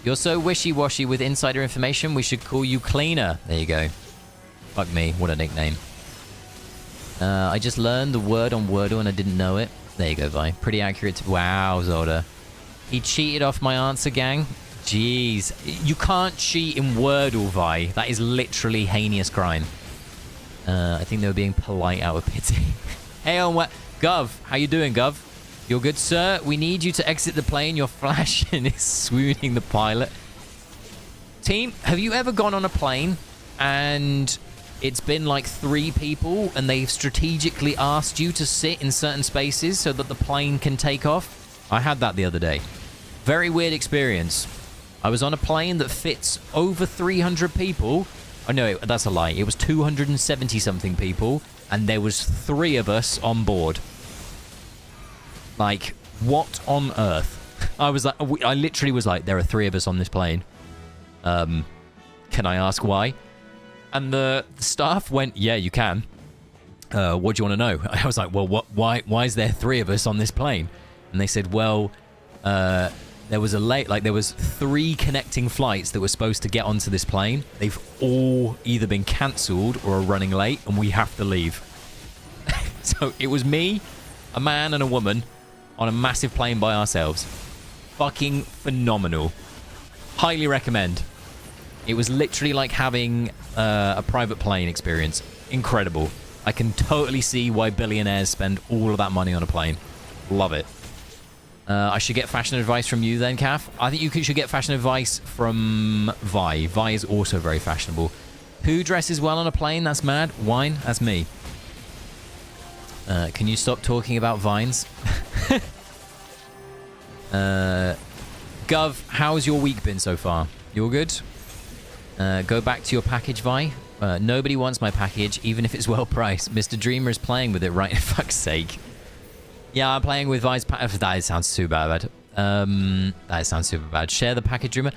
You're so wishy-washy with insider information, we should call you Cleaner. There you go. Fuck me, what a nickname. I just learned the word on Wordle and I didn't know it. There you go, Vi. Pretty accurate. Wow, Zolda. He cheated off my answer, gang. Jeez. You can't cheat in Wordle, Vi. That is literally heinous crime. I think they were being polite out of pity. Hey, on what? Gov, how you doing, Gov? You're good, sir. We need you to exit the plane. Your flashing is swooning the pilot. Team, have you ever gone on a plane and it's been like 3 people and they've strategically asked you to sit in certain spaces so that the plane can take off? I had that the other day. Very weird experience. I was on a plane that fits over 300 people. Oh, no, that's a lie. It was 270-something people and there was 3 of us on board. Like, what on earth? I was like, I literally was like, there are 3 of us on this plane. Can I ask why? And the staff went, yeah, you can. What do you want to know? I was like, well, why is there 3 of us on this plane? And they said, well, there was there was 3 connecting flights that were supposed to get onto this plane. They've all either been cancelled or are running late, and we have to leave. So it was me, a man and a woman on a massive plane by ourselves. Fucking phenomenal. Highly recommend. It was literally like having a private plane experience. Incredible. I can totally see why billionaires spend all of that money on a plane. Love it. I should get fashion advice from you then, Kath. I think you should get fashion advice from Vi. Vi is also very fashionable. Who dresses well on a plane? That's mad. Wine? That's me. Can you stop talking about vines? Gov, how's your week been so far? You all good? Go back to your package, Vi. Nobody wants my package, even if it's well priced. Mr. Dreamer is playing with it, right? Fuck's sake. Yeah, I'm playing with Vi's package. That sounds too bad. That sounds super bad. Share the package, Dreamer.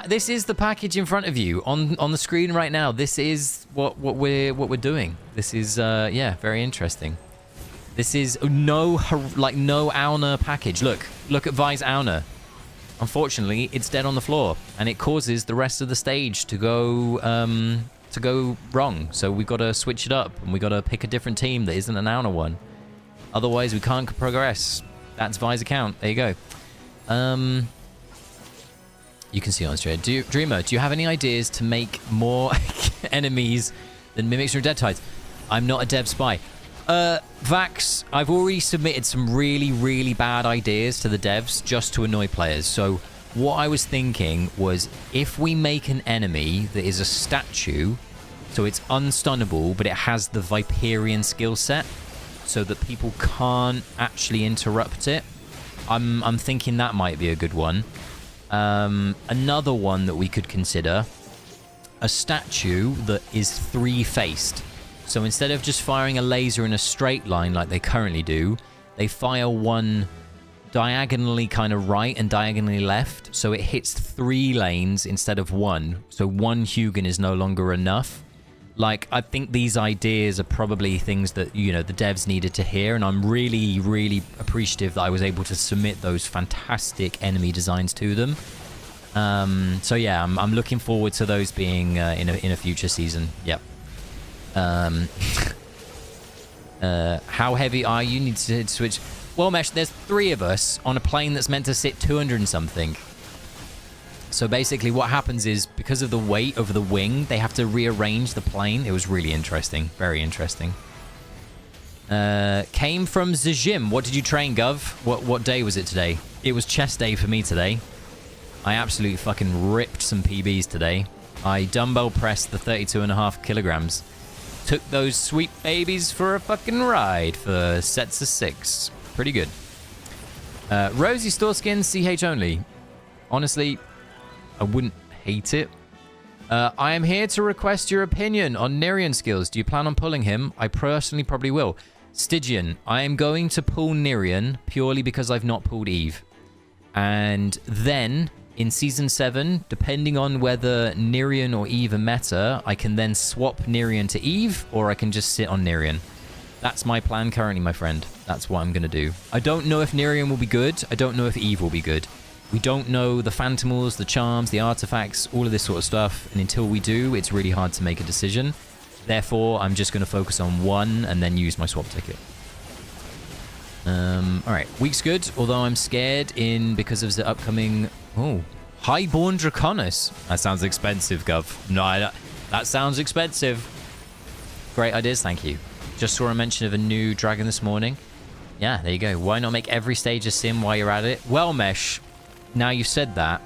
This is the package in front of you on the screen right now. This is what we're doing. This is yeah, very interesting. This is no Auna package. Look at Vi's Auna. Unfortunately, it's dead on the floor, and it causes the rest of the stage to go wrong. So we've got to switch it up, and we've got to pick a different team that isn't an Auna one. Otherwise, we can't progress. That's Vi's account. There you go. You can see it on stream. Dreamer, do you have any ideas to make more enemies than mimics from Dead Tides? I'm not a dev spy. Vax, I've already submitted some really, really bad ideas to the devs just to annoy players. So what I was thinking was if we make an enemy that is a statue, so it's unstunnable, but it has the Viperian skill set, so that people can't actually interrupt it. I'm thinking that might be a good one. Another one that we could consider, a statue that is three-faced. So instead of just firing a laser in a straight line like they currently do, they fire one diagonally kind of right and diagonally left, so it hits 3 lanes instead of 1. So 1 Hugin is no longer enough. Like, I think these ideas are probably things that, you know, the devs needed to hear, and I'm really, really appreciative that I was able to submit those fantastic enemy designs to them. So yeah, I'm looking forward to those being in a future season. Yep. How heavy are you? Need to switch. Well, Mesh, there's 3 of us on a plane that's meant to sit 200 and something. So basically what happens is, because of the weight of the wing, they have to rearrange the plane. It was really interesting. Very interesting. Came from the gym. What did you train, Gov? What day was it today? It was chest day for me today. I absolutely fucking ripped some PBs today. I dumbbell pressed the 32.5 kilograms. Took those sweet babies for a fucking ride for sets of 6. Pretty good. Rosy store skin, CH only. Honestly, I wouldn't hate it. I am here to request your opinion on Nerian skills. Do you plan on pulling him? I personally probably will. Stygian, I am going to pull Nerian purely because I've not pulled Eve. And then, in Season 7, depending on whether Nerian or Eve are meta, I can then swap Nerian to Eve, or I can just sit on Nerian. That's my plan currently, my friend. That's what I'm going to do. I don't know if Nerian will be good. I don't know if Eve will be good. We don't know the Phantomals, the Charms, the Artifacts, all of this sort of stuff. And until we do, it's really hard to make a decision. Therefore, I'm just going to focus on one and then use my swap ticket. Alright, week's good, although I'm scared because of the upcoming... Oh, Highborn Draconis. That sounds expensive, Gov. No, that sounds expensive. Great ideas, thank you. Just saw a mention of a new dragon this morning. Yeah, there you go. Why not make every stage a sim while you're at it? Well, Mesh, now you've said that,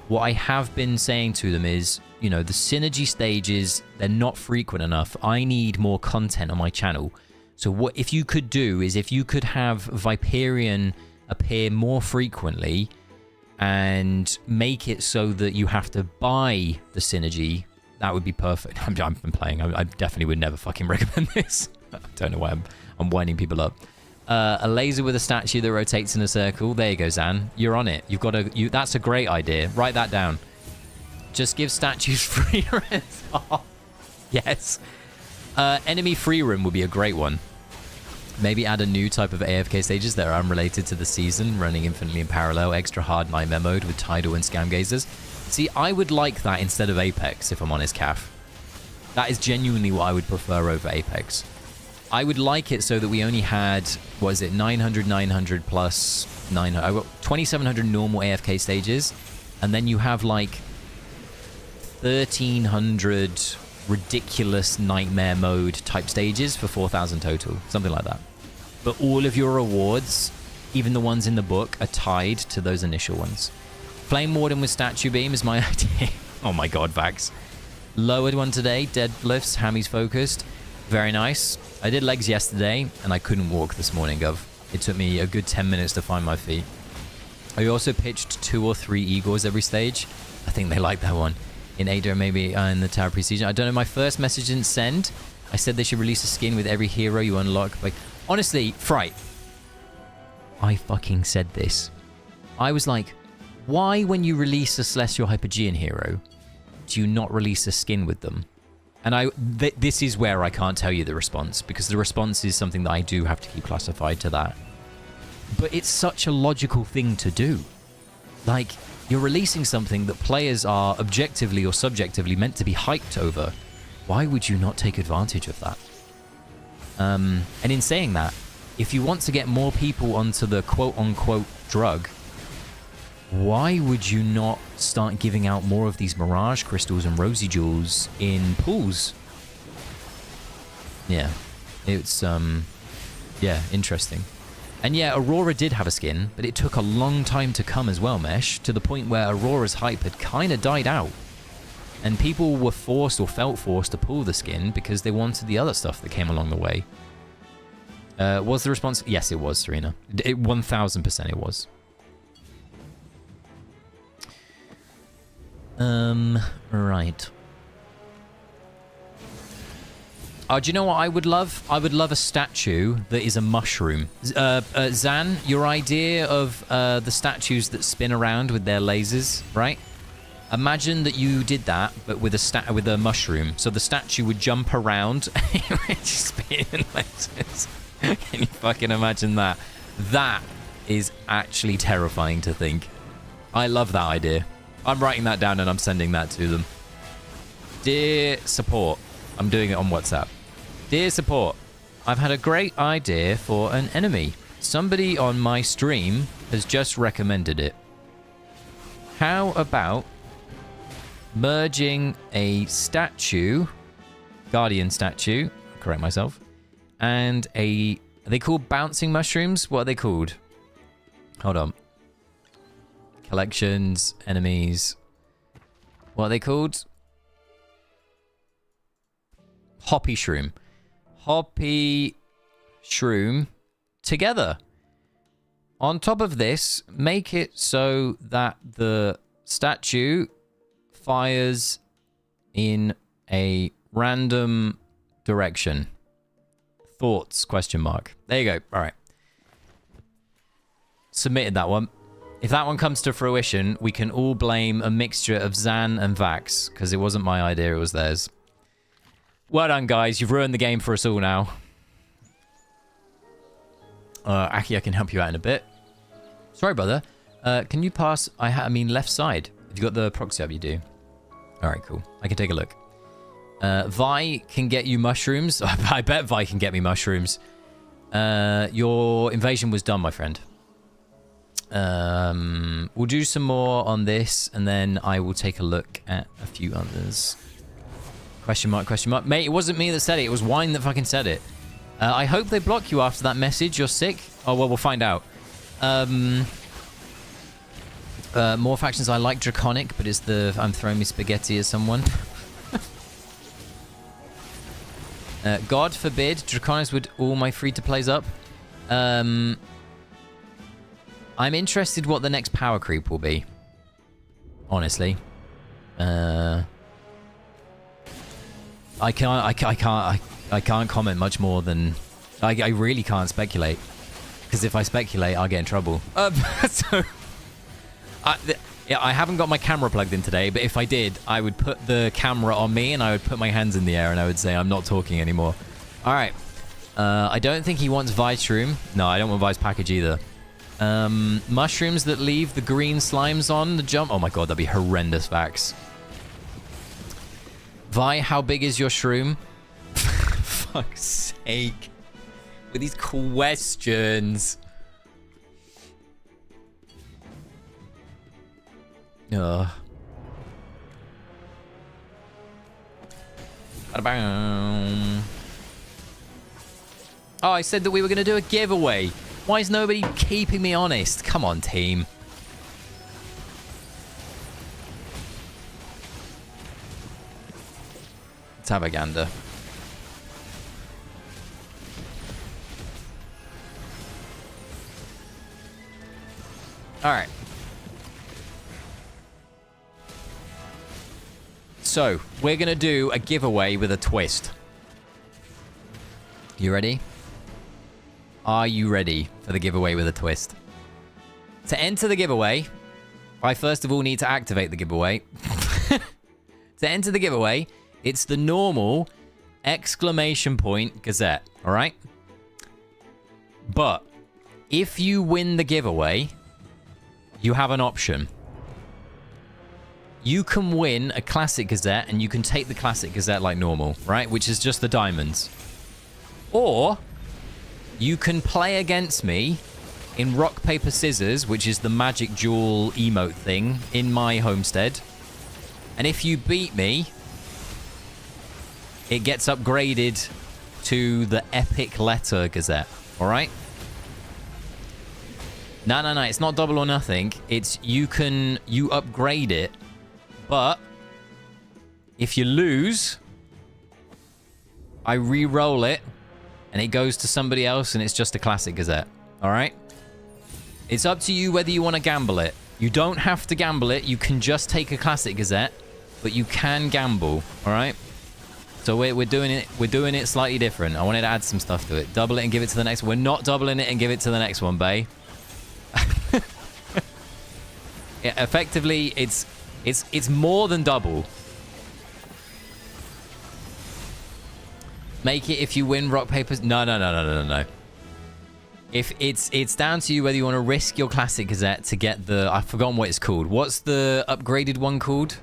what I have been saying to them is, you know, the synergy stages, they're not frequent enough. I need more content on my channel. So what if you could do is if you could have Viperian appear more frequently and make it so that you have to buy the synergy, that would be perfect. I've been playing. I definitely would never fucking recommend this. I don't know why I'm winding people up. A laser with a statue that rotates in a circle. There you go, Zan. You're on it. You've got to... That's a great idea. Write that down. Just give statues free room. Oh, yes. Enemy free room would be a great one. Maybe add a new type of AFK stages that are unrelated to the season, running infinitely in parallel, extra hard nightmare mode with Tidal and Scam Gazers. See, I would like that instead of Apex, if I'm honest, Calf. That is genuinely what I would prefer over Apex. I would like it so that we only had, what is it, 900, 900 plus 900, I got 2,700 normal AFK stages, and then you have like 1,300 ridiculous nightmare mode type stages for 4,000 total, something like that. But all of your rewards even the ones in the book are tied to those initial ones. Flame Warden with Statue Beam is my idea. Oh my god, Vax. Lowered one today, deadlifts, hammies focused. Very nice. I did legs yesterday, and I couldn't walk this morning, Gov. It took me a good 10 minutes to find my feet. I also pitched 2 or 3 Igors every stage. I think they like that one. In Ada, maybe in the Tower Pre-Season. I don't know, my first message didn't send. I said they should release a skin with every hero you unlock. Like, honestly, Fright. I fucking said this. I was like, why when you release a Celestial Hypogean hero, do you not release a skin with them? And this is where I can't tell you the response, because the response is something that I do have to keep classified to that. But it's such a logical thing to do. Like, you're releasing something that players are objectively or subjectively meant to be hyped over. Why would you not take advantage of that? And in saying that, if you want to get more people onto the quote-unquote drug, why would you not start giving out more of these Mirage Crystals and Rosy Jewels in pools? Yeah, it's, yeah, interesting. And yeah, Aurora did have a skin, but it took a long time to come as well, Mesh, to the point where Aurora's hype had kind of died out. And people were forced or felt forced to pull the skin because they wanted the other stuff that came along the way. Was the response? Yes, it was, Serena. 1000% it was. Right. Oh, do you know what I would love? I would love a statue that is a mushroom. Zan, your idea of the statues that spin around with their lasers, right? Imagine that you did that, but with a mushroom. So the statue would jump around and just spin lasers. Can you fucking imagine that? That is actually terrifying to think. I love that idea. I'm writing that down and I'm sending that to them. Dear support, I'm doing it on WhatsApp. Dear support, I've had a great idea for an enemy. Somebody on my stream has just recommended it. How about merging a statue, guardian statue, correct myself, and are they called bouncing mushrooms? What are they called? Hold on. Collections, enemies. What are they called? Hoppy Shroom. Hoppy Shroom together. On top of this, make it so that the statue fires in a random direction. Thoughts? Question mark. There you go. All right. Submitted that one. If that one comes to fruition, we can all blame a mixture of Zan and Vax, because it wasn't my idea, it was theirs. Well done, guys. You've ruined the game for us all now. Aki, I can help you out in a bit. Sorry, brother. Can you pass... I mean, left side. If you got the proxy up, you do. All right, cool. I can take a look. Vi can get you mushrooms. I bet Vi can get me mushrooms. Your invasion was done, my friend. We'll do some more on this, and then I will take a look at a few others. Question mark, question mark. Mate, it wasn't me that said it. It was Wine that fucking said it. I hope they block you after that message. You're sick? Oh, well, we'll find out. More factions. I like Draconic, but it's the... I'm throwing me spaghetti at someone. God forbid Draconics would all my free-to-plays up. I'm interested what the next power creep will be. Honestly. I can't comment much more than... I really can't speculate. Because if I speculate, I'll get in trouble. So... I haven't got my camera plugged in today, but if I did, I would put the camera on me and I would put my hands in the air and I would say, I'm not talking anymore. Alright. I don't think he wants Vi's shroom. No, I don't want Vi's package either. Mushrooms that leave the green slimes on the jump. Oh my god, that'd be horrendous, Vax. Vi, how big is your shroom? Fuck's sake. With these questions. Ugh. Oh, I said that we were going to do a giveaway. Why is nobody keeping me honest? Come on, team. Let's have a gander. Alright. So, we're going to do a giveaway with a twist. You ready? Are you ready for the giveaway with a twist? To enter the giveaway, I first of all need to activate the giveaway. To enter the giveaway, it's the normal exclamation point Gazette, alright? But, if you win the giveaway, you have an option. You can win a Classic Gazette, and you can take the Classic Gazette like normal, right? Which is just the diamonds. Or, you can play against me in Rock, Paper, Scissors, which is the magic jewel emote thing, in my homestead. And if you beat me, it gets upgraded to the Epic Letter Gazette, alright? No, it's not double or nothing. It's you upgrade it, but if you lose, I re-roll it, and it goes to somebody else, and it's just a Classic Gazette, alright? It's up to you whether you want to gamble it. You don't have to gamble it, you can just take a Classic Gazette, but you can gamble, alright? So we're doing it slightly different. I wanted to add some stuff to it. Double it and give it to the next one. We're not doubling it and give it to the next one, bae. Yeah, effectively, it's more than double. Make it if you win rock, paper... No. If it's down to you whether you want to risk your Classic Gazette to get the... I've forgotten what it's called. What's the upgraded one called?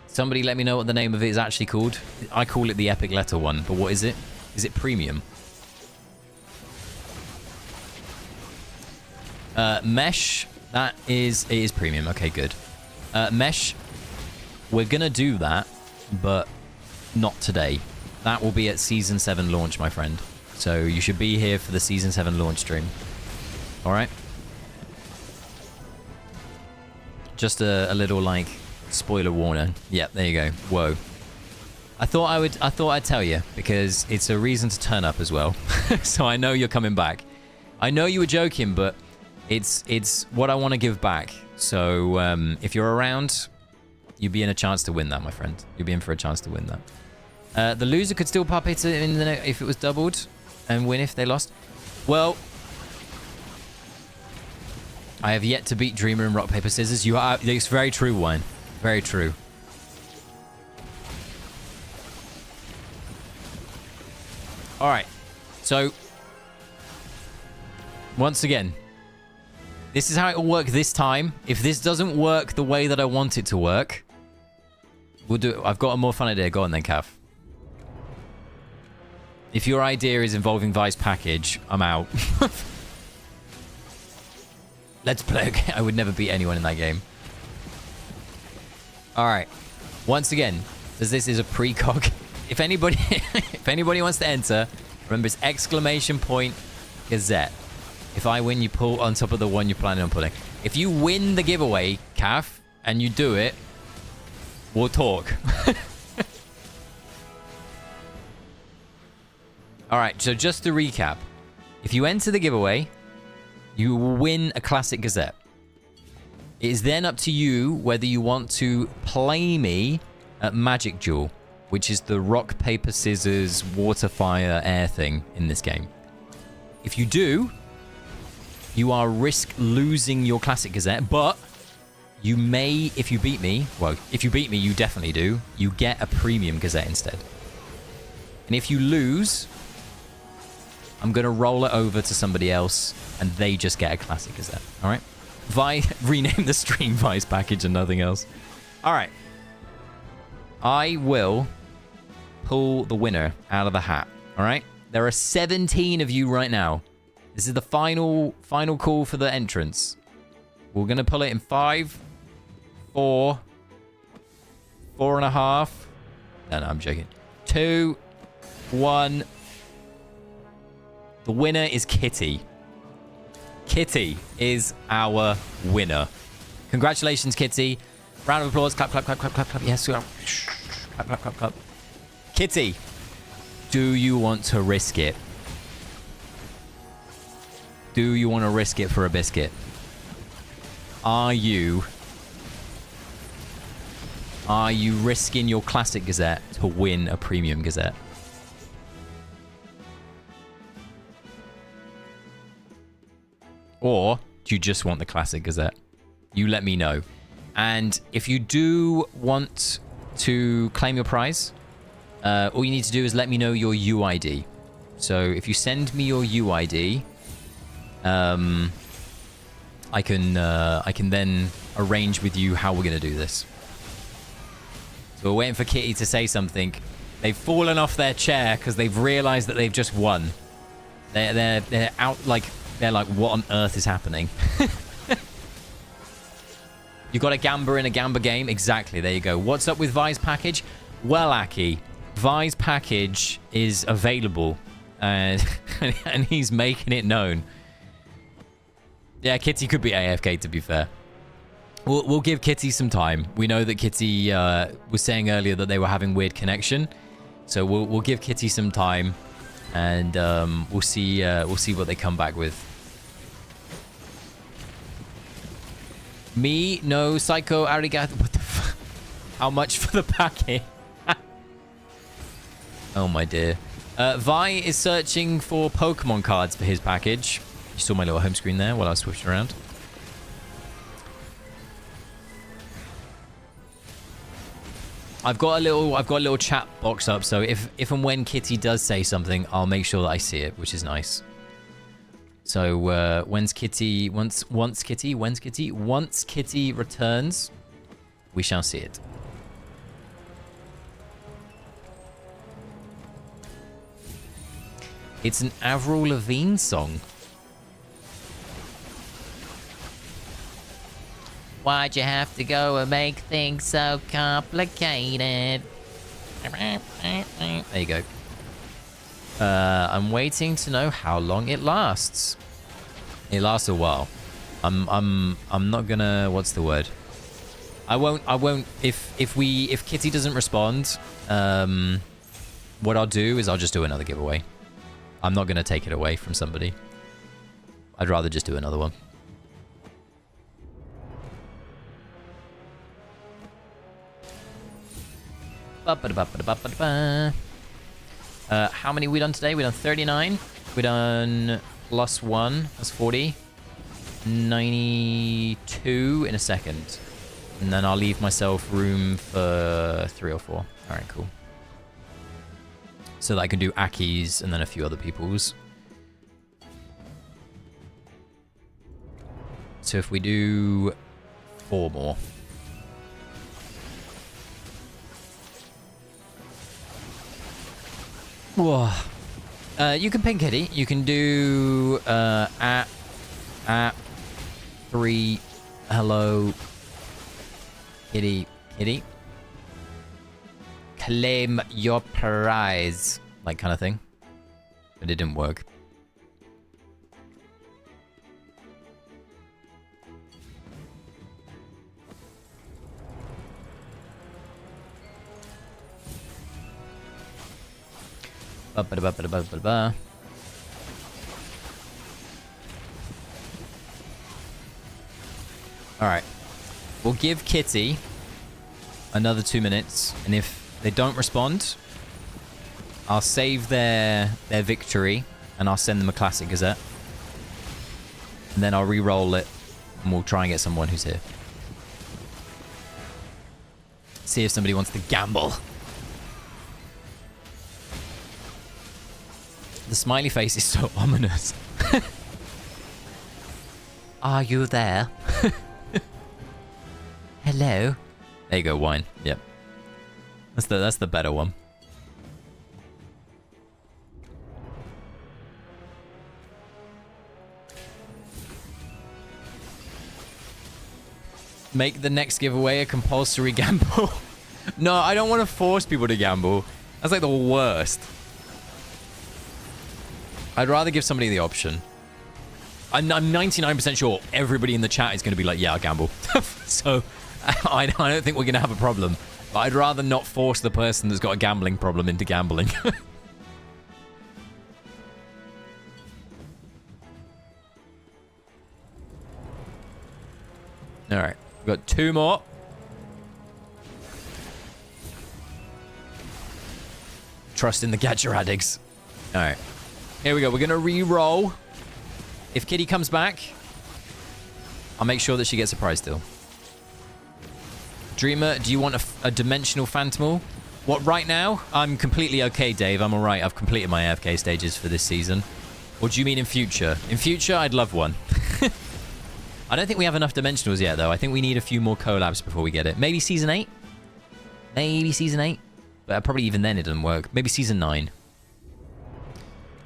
Somebody let me know what the name of it is actually called. I call it the Epic Letter one, but what is it? Is it premium? Mesh, it is premium. Okay, good. Mesh, we're gonna do that, but not today. That will be at Season 7 launch, my friend. So you should be here for the Season 7 launch stream. Alright? Just a little, like, spoiler warning. Yep, there you go. Whoa. I thought I'd tell you, because it's a reason to turn up as well. So I know you're coming back. I know you were joking, but it's what I want to give back. So if you're around, you'll be in a chance to win that, my friend. You'll be in for a chance to win that. The loser could still pop it in if it was doubled and win if they lost. Well, I have yet to beat Dreamer in Rock, Paper, Scissors. You are. It's very true, Wine. Very true. All right. So, once again, this is how it will work this time. If this doesn't work the way that I want it to work, we'll do it. I've got a more fun idea. Go on then, Cav. If your idea is involving Vice Package, I'm out. Let's play again. I would never beat anyone in that game. Alright. Once again, as this is a precog, if anybody wants to enter, remember it's exclamation point Gazette. If I win, you pull on top of the one you're planning on pulling. If you win the giveaway, Cav, and you do it, we'll talk. Alright, so just to recap. If you enter the giveaway, you will win a Classic Gazette. It is then up to you whether you want to play me at Magic Jewel, which is the rock, paper, scissors, water, fire, air thing in this game. If you do, you are risk losing your Classic Gazette, but you may, if you beat me, well, if you beat me, you definitely do, you get a premium Gazette instead. And if you lose, I'm going to roll it over to somebody else, and they just get a Classic Gazette. All right? Rename the stream Vice Package and nothing else. All right. I will pull the winner out of the hat. All right? There are 17 of you right now. This is the final call for the entrance. We're going to pull it in 5, 4, 4.5. No, I'm joking. 2, 1. The winner is Kitty. Kitty is our winner. Congratulations, Kitty. Round of applause. Clap, clap, clap, clap, clap, clap. Yes. Clap, clap, clap, clap. Kitty, do you want to risk it? Do you want to risk it for a biscuit? Are you risking your classic Gazette to win a premium Gazette? Or do you just want the classic Gazette? You let me know. And if you do want to claim your prize, all you need to do is let me know your UID. So if you send me your UID, I can then arrange with you how we're going to do this. So we're waiting for Kitty to say something. They've fallen off their chair because they've realized that they've just won. They're out like, they're like, what on earth is happening? You got a Gamba in a Gamba game? Exactly, there you go. What's up with Vi's package? Well, Aki, Vi's package is available. And he's making it known. Yeah, Kitty could be AFK, to be fair. We'll give Kitty some time. We know that Kitty was saying earlier that they were having weird connection. So we'll give Kitty some time. And we'll see what they come back with. Me, no, Psycho, Arigato. What the fuck? How much for the packet? Oh my dear. Vi is searching for Pokemon cards for his package. You saw my little home screen there while I was switching around. I've got a little chat box up, so if and when Kitty does say something, I'll make sure that I see it, which is nice. So once Kitty returns, we shall see it. It's an Avril Lavigne song. Why'd you have to go and make things so complicated? There you go. I'm waiting to know how long it lasts. It lasts a while. I'm not gonna, what's the word? I won't if Kitty doesn't respond, what I'll do is I'll just do another giveaway. I'm not gonna take it away from somebody. I'd rather just do another one. How many we done today? We done 39. We done +1. That's 40. 92 in a second. And then I'll leave myself room for 3 or 4. All right, cool. So that I can do Aki's and then a few other people's. So if we do 4 more. Whoa. You can ping Kitty. You can do at 3 hello Kitty. Claim your prize. Like kind of thing. But it didn't work. Alright. We'll give Kitty another 2 minutes, and if they don't respond, I'll save their victory, and I'll send them a classic Gazette. And then I'll re-roll it, and we'll try and get someone who's here. See if somebody wants to gamble. The smiley face is so ominous. Are you there? Hello? There you go, wine. Yep. That's the better one. Make the next giveaway a compulsory gamble. No, I don't want to force people to gamble. That's like the worst. I'd rather give somebody the option. I'm 99% sure everybody in the chat is going to be like, yeah, I'll gamble. So I don't think we're going to have a problem. But I'd rather not force the person that's got a gambling problem into gambling. All right, we've got 2 more. Trust in the Gatcheraddicts. All right, here we go. We're going to re-roll. If Kitty comes back, I'll make sure that she gets a prize still. Dreamer, do you want a dimensional Phantomal? What, right now? I'm completely okay, Dave. I'm all right. I've completed my AFK stages for this season. What do you mean in future? In future, I'd love one. I don't think we have enough dimensionals yet, though. I think we need a few more collabs before we get it. Maybe Season 8? Maybe Season 8? But probably even then it doesn't work. Maybe Season 9.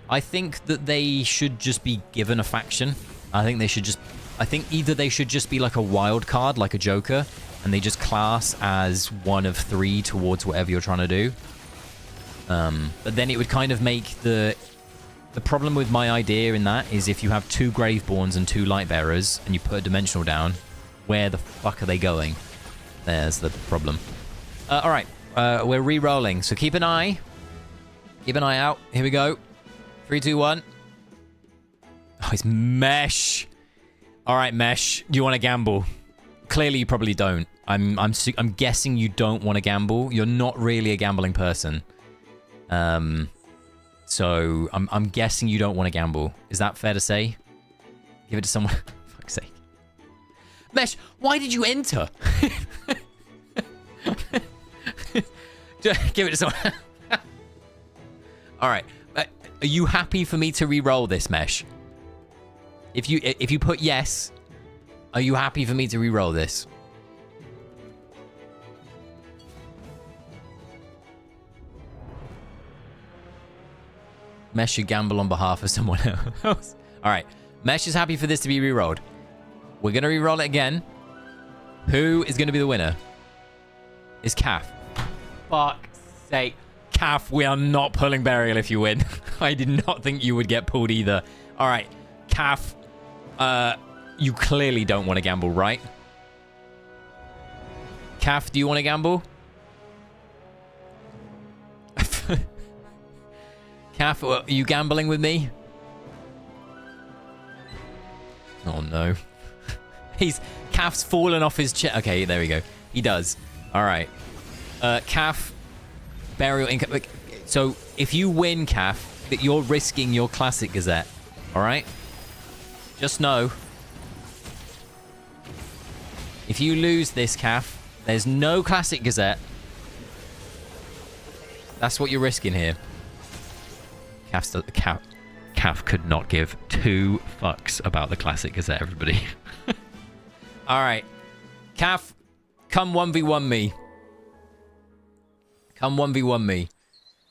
I think that they should just be given a faction. I think they should just... I think either they should just be like a wild card, like a Joker, and they just class as one of 3 towards whatever you're trying to do. But then it would kind of make the... The problem with my idea in that is if you have 2 Graveborns and 2 Lightbearers and you put a dimensional down, where the fuck are they going? There's the problem. Alright, we're re-rolling, so keep an eye. Keep an eye out. Here we go. 3, 2, 1. Oh, it's Mesh. Alright, Mesh. Do you want to gamble? Clearly, you probably don't. I'm guessing you don't want to gamble. You're not really a gambling person. So I'm guessing you don't want to gamble. Is that fair to say? Give it to someone. For fuck's sake. Mesh, why did you enter? Give it to someone. All right. Are you happy for me to re-roll this, Mesh? If you put yes, are you happy for me to re-roll this? Mesh should gamble on behalf of someone else. All right. Mesh is happy for this to be re-rolled. We're going to re-roll it again. Who is going to be the winner? It's Calf. Fuck's sake. Calf, we are not pulling Burial if you win. I did not think you would get pulled either. All right. Calf, you clearly don't want to gamble, right? Calf, do you want to gamble? Calf, are you gambling with me? Oh, no. Calf's fallen off his chair. Okay, there we go. He does. All right. Calf, Burial income. So, if you win, Calf, that you're risking your Classic Gazette. All right? Just know. If you lose this, Calf, there's no Classic Gazette. That's what you're risking here. Calf could not give 2 fucks about the Classic Gazette, everybody. All right. Calf, come 1v1 me. Come 1v1 me.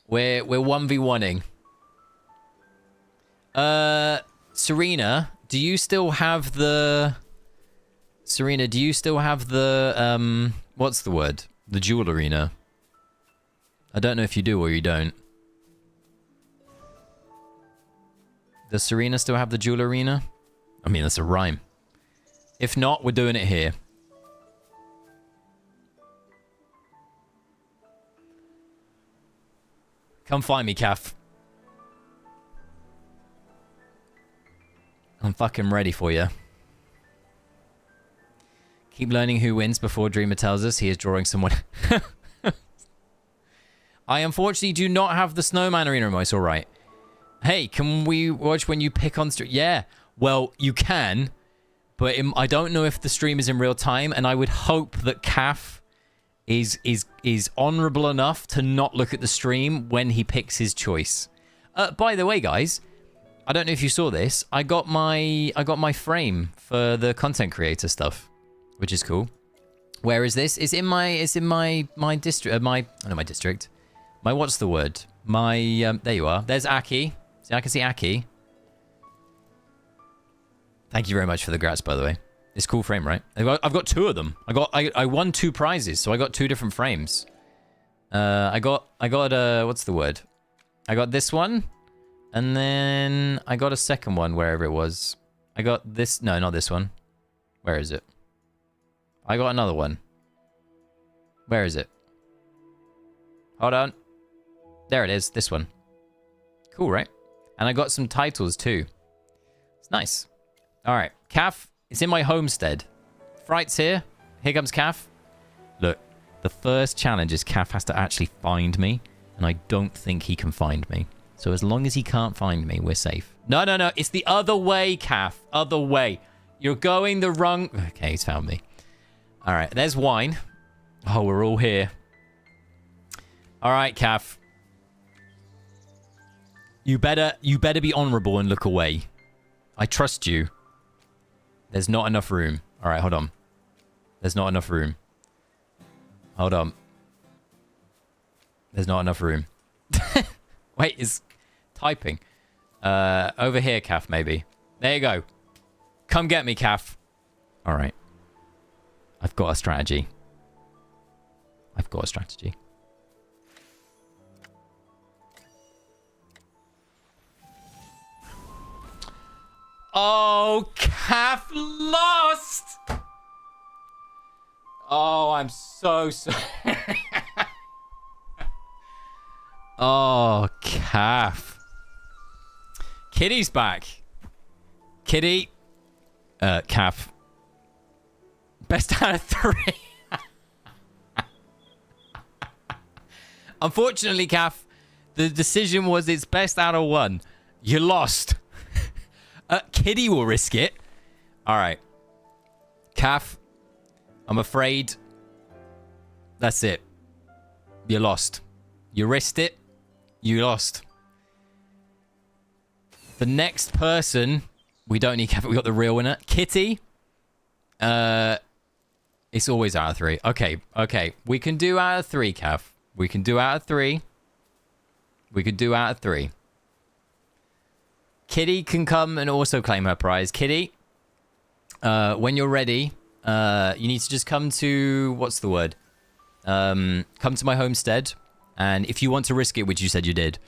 We're 1v1ing. Serena, do you still have the... Serena, do you still have the, what's the word? The Jewel Arena. I don't know if you do or you don't. Does Serena still have the Jewel Arena? I mean, that's a rhyme. If not, we're doing it here. Come find me, Calf. I'm fucking ready for you. Keep learning who wins before Dreamer tells us he is drawing someone. I unfortunately do not have the Snowman Arena remote. It's all right. Hey, can we watch when you pick on stream? Yeah, well, you can, but I don't know if the stream is in real time, and I would hope that Calf is honorable enough to not look at the stream when he picks his choice. By the way, guys, I don't know if you saw this. I got my frame for the content creator stuff, which is cool. Where is this? It's in my district. My what's the word? My there you are. There's Aki. See, I can see Aki. Thank you very much for the grats, by the way. It's a cool frame, right? I've got 2 of them. I won 2 prizes, so I got 2 different frames. I got what's the word? I got this one, and then I got a second one wherever it was. I got this. No, not this one. Where is it? I got another one. Where is it? Hold on. There it is. This one. Cool, right? And I got some titles too. It's nice. All right. Calf, it's in my homestead. Fright's here. Here comes Calf. Look, the first challenge is Calf has to actually find me. And I don't think he can find me. So as long as he can't find me, we're safe. No, no, no. It's the other way, Calf. Other way. You're going the wrong... Okay, he's found me. All right. There's wine. Oh, we're all here. All right, Calf. You better be honorable and look away. I trust you. There's not enough room. All right, hold on. There's not enough room. Hold on. There's not enough room. Wait, it's typing. Over here, Calf, maybe. There you go. Come get me, Calf. All right. I've got a strategy. I've got a strategy. Oh, Calf lost! Oh, I'm so sorry. Oh, Calf. Kitty's back. Kitty. Calf. Best out of 3. Unfortunately, Calf, the decision was it's best out of 1. You lost. Kitty will risk it. All right. Calf, I'm afraid that's it. You lost. You risked it. You lost. The next person, we don't need Calf. We got the real winner. Kitty. It's always out of 3. Okay, okay. We can do out of 3, Calf. We can do out of 3. We could do out of 3. Kitty can come and also claim her prize. Kitty, when you're ready, you need to just come to... What's the word? Come to my homestead. And if you want to risk it, which you said you did,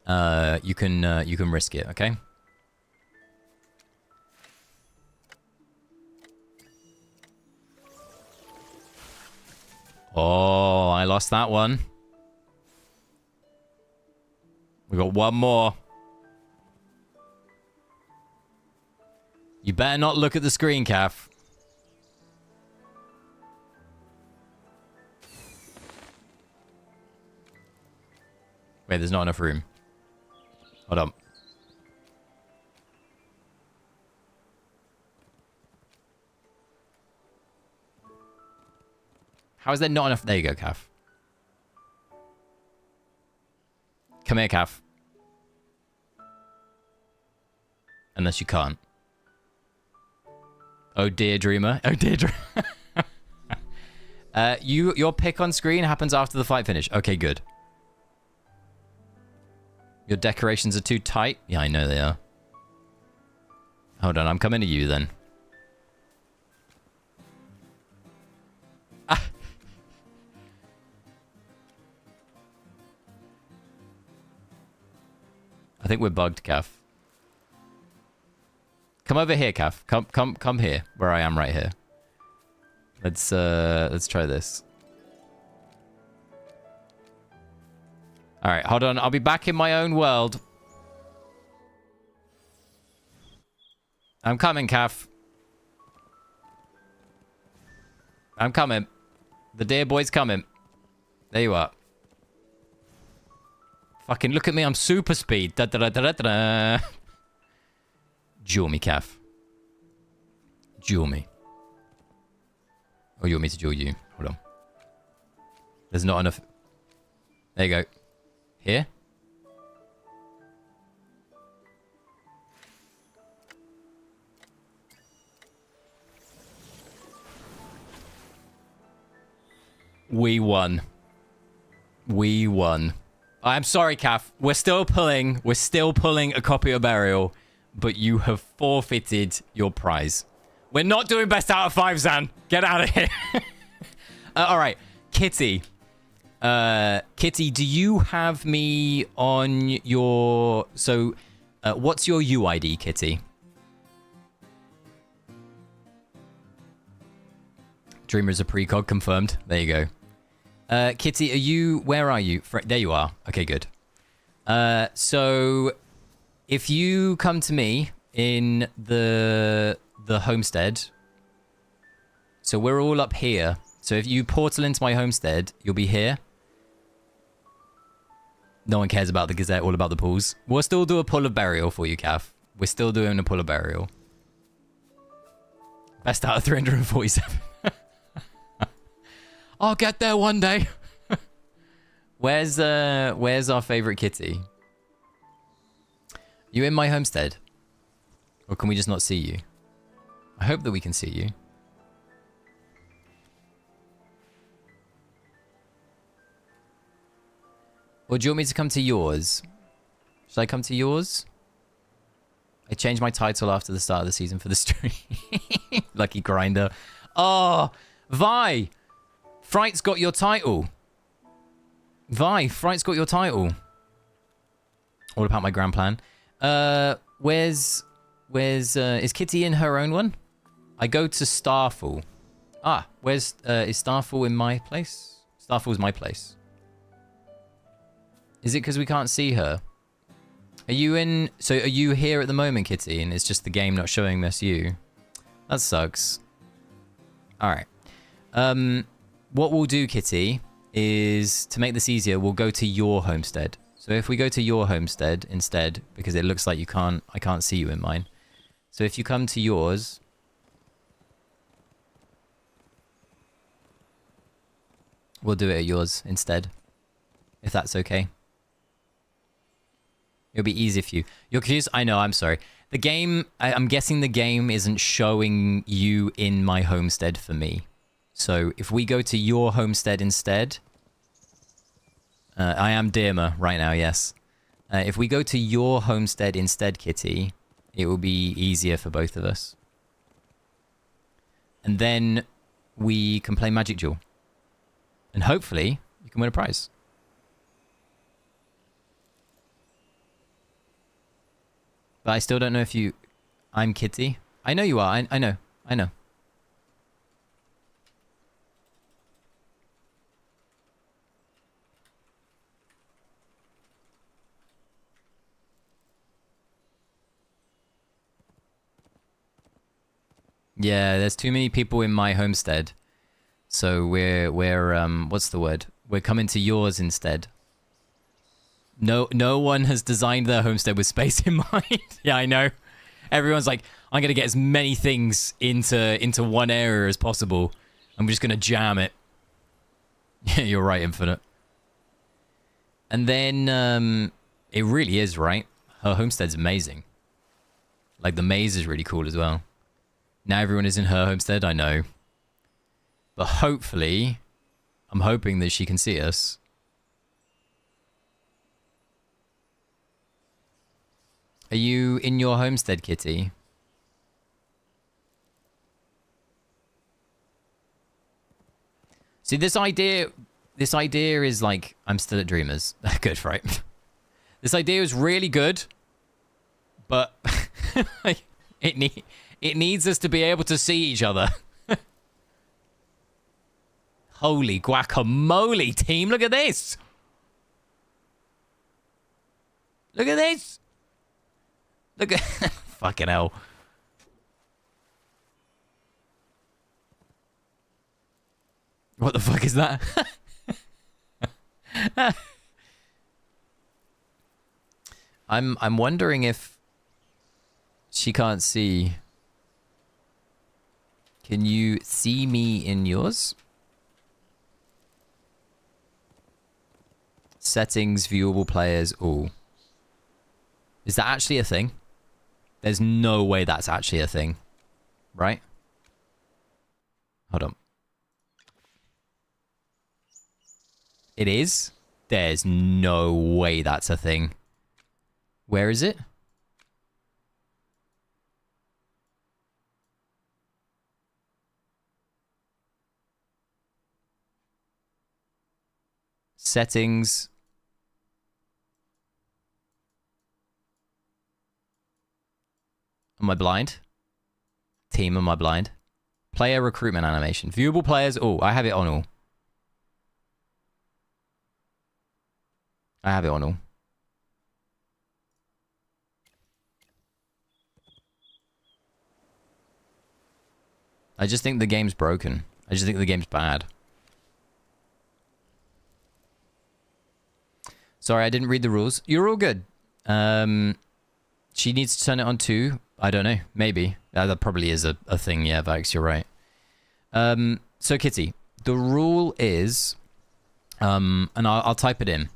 you can risk it, okay? Oh, I lost that one. We got one more. You better not look at the screen, Calf. Wait, there's not enough room. Hold on. How is there not enough? There you go, Calf. Come here, Calf. Unless you can't. Oh dear, Dreamer. Oh dear, Dreamer. Your pick on screen happens after the fight finish. Okay, good. Your decorations are too tight? Yeah, I know they are. Hold on, I'm coming to you then. Ah. I think we're bugged, Calf. Come over here, Calf. Come here, where I am right here. Let's try this. All right, hold on. I'll be back in my own world. I'm coming, Calf. I'm coming. The dear boy's coming. There you are. Fucking look at me. I'm super speed. Da da da da da da. Duel me, Calf. Duel me. Or you want me to duel you? Hold on. There's not enough. There you go. Here? We won. We won. I'm sorry, Calf. We're still pulling a copy of Burial, but you have forfeited your prize. We're not doing best out of 5, Zan. Get out of here. All right. Kitty. Kitty, do you have me on your... So, what's your UID, Kitty? Dreamer is a precog, confirmed. There you go. Kitty, where are you? There you are. Okay, good. So if you come to me in the homestead, so we're all up here. So if you portal into my homestead, you'll be here. No one cares about the Gazette, all about the pools. We'll still do a pull of burial for you, Cav. We're still doing a pull of burial. Best out of 347. I'll get there one day. Where's our favorite kitty? You in my homestead? Or can we just not see you? I hope that we can see you. Or do you want me to come to yours? Should I come to yours? I changed my title after the start of the season for the stream. Lucky grinder. Oh, Vi! Fright's got your title. Vi, Fright's got your title. All about my grand plan. Is Kitty in her own one? I go to Starfall. Ah, is Starfall in my place? Starfall's my place. Is it because we can't see her? Are you here at the moment, Kitty, and it's just the game not showing us you? That sucks. Alright. What we'll do, Kitty, is to make this easier, we'll go to your homestead. So if we go to your homestead instead, because it looks like I can't see you in mine. So if you come to yours, we'll do it at yours instead, if that's okay. It'll be easy for you. You're confused? I know, I'm sorry. The game, I'm guessing the game isn't showing you in my homestead for me. So if we go to your homestead instead, I am Dearma right now, yes. If we go to your homestead instead, Kitty, it will be easier for both of us. And then we can play Magic Duel. And hopefully, you can win a prize. But I still don't know if you... I'm Kitty. I know you are. I know. I know. Yeah, there's too many people in my homestead. So we're what's the word? We're coming to yours instead. No one has designed their homestead with space in mind. Yeah, I know. Everyone's like, I'm gonna get as many things into one area as possible. I'm just gonna jam it. Yeah, you're right, Infinite. And then it really is, right? Her homestead's amazing. Like the maze is really cool as well. Now everyone is in her homestead, I know. But hopefully, I'm hoping that she can see us. Are you in your homestead, Kitty? See, this idea is like, I'm still at Dreamers. Good, right? This idea is really good, but it needs us to be able to see each other. Holy guacamole, team. Look at this. Look at this. Look at... Fucking hell. What the fuck is that? I'm wondering if she can't see. Can you see me in yours? Settings, viewable players, all. Is that actually a thing? There's no way that's actually a thing. Right? Hold on. It is? There's no way that's a thing. Where is it? Settings. Am I blind? Team, am I blind? Player recruitment animation. Viewable players. Oh, I have it on all. I have it on all. I just think the game's broken. I just think the game's bad. Sorry, I didn't read the rules. You're all good. She needs to turn it on too. I don't know. Maybe. That probably is a thing. Yeah, Vax, you're right. So, Kitty, the rule is... and I'll type it in.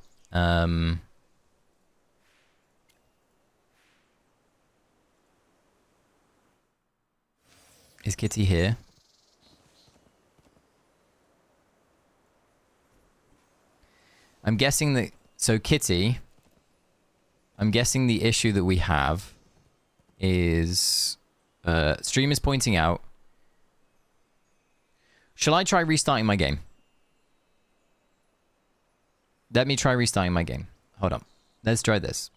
Is Kitty here? I'm guessing that... So, Kitty, I'm guessing the issue that we have is... stream is pointing out... Shall I try restarting my game? Let me try restarting my game. Hold on. Let's try this.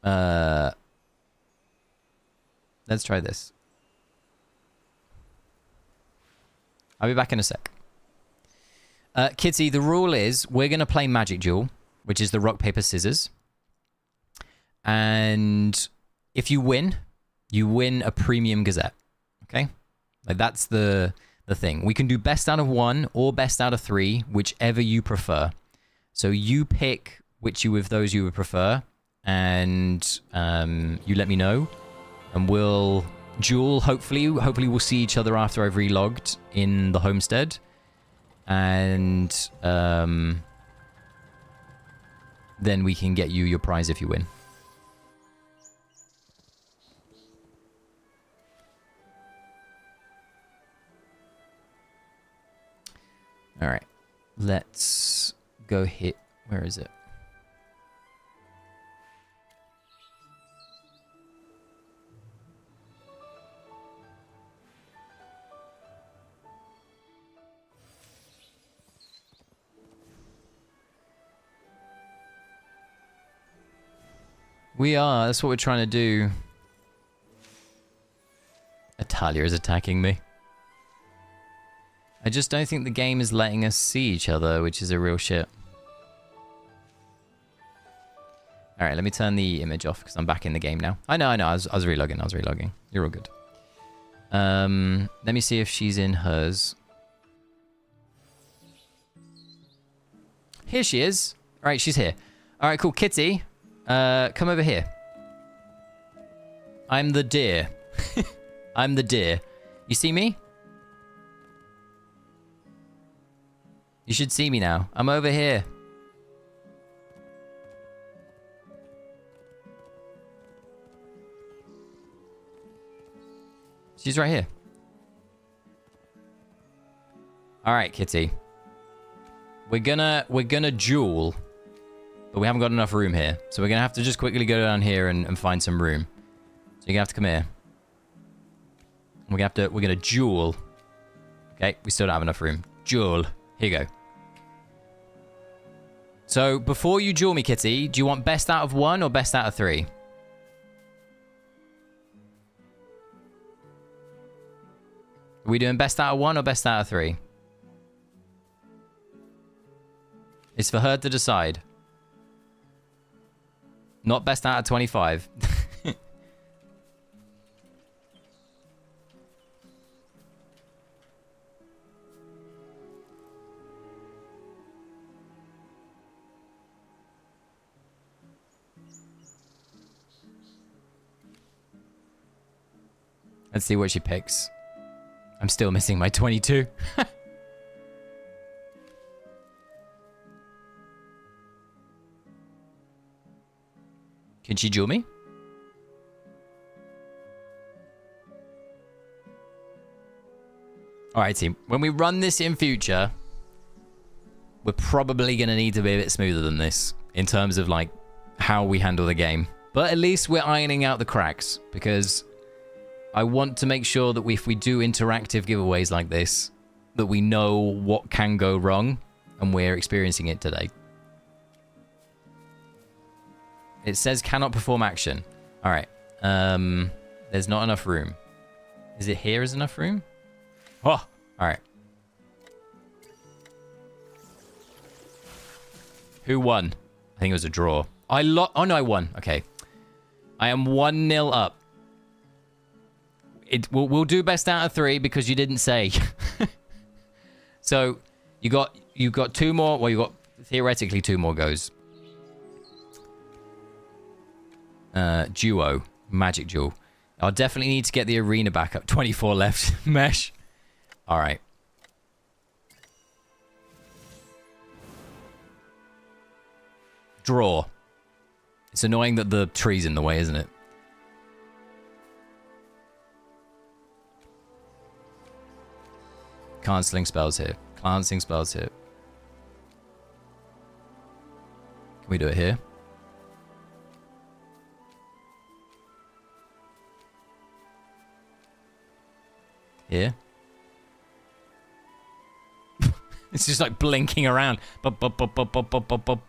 Let's try this. I'll be back in a sec. Kitty, the rule is we're going to play Magic Duel, which is the rock, paper, scissors. And if you win a premium Gazette. Okay? Like that's the thing. We can do best out of 1 or best out of 3, whichever you prefer. So you pick which of those you would prefer, and you let me know, and we'll duel. Hopefully we'll see each other after I've relogged in the homestead, and then we can get you your prize if you win. All right, let's go hit. Where is it? We are. That's what we're trying to do. Italia is attacking me. I just don't think the game is letting us see each other, which is a real shit. Alright, let me turn the image off because I'm back in the game now. I know. I was relogging. You're all good. Let me see if she's in hers. Here she is. Alright, she's here. Alright, cool. Kitty, come over here. I'm the deer. I'm the deer. You see me? You should see me now. I'm over here. She's right here. All right, Kitty. We're gonna duel, but we haven't got enough room here. So we're gonna have to just quickly go down here and find some room. So you're gonna have to come here. We're gonna duel. Okay, we still don't have enough room. Duel. Here you go. So, before you duel me, Kitty, do you want best out of 1 or best out of 3? Are we doing best out of 1 or best out of 3? It's for her to decide. Not best out of 25. Let's see what she picks. I'm still missing my 22. Can she duel me? Alright, team. When we run this in future, we're probably going to need to be a bit smoother than this in terms of, like, how we handle the game. But at least we're ironing out the cracks, because I want to make sure that if we do interactive giveaways like this, that we know what can go wrong, and we're experiencing it today. It says cannot perform action. Alright. There's not enough room. Is it here is enough room? Oh, alright. Who won? I think it was a draw. Oh no, I won. Okay. I am 1-0 up. We'll do best out of 3 because you didn't say. So you got 2 more. Well, you got theoretically 2 more goes. Duo, magic duel. I'll definitely need to get the arena back up. 24 left. Mesh. All right. Draw. It's annoying that the tree's in the way, isn't it? Cancelling spells here. Cancelling spells here. Can we do it here? Here? It's just like blinking around. Bup, bup, bup, bup, bup, bup, bup, bup.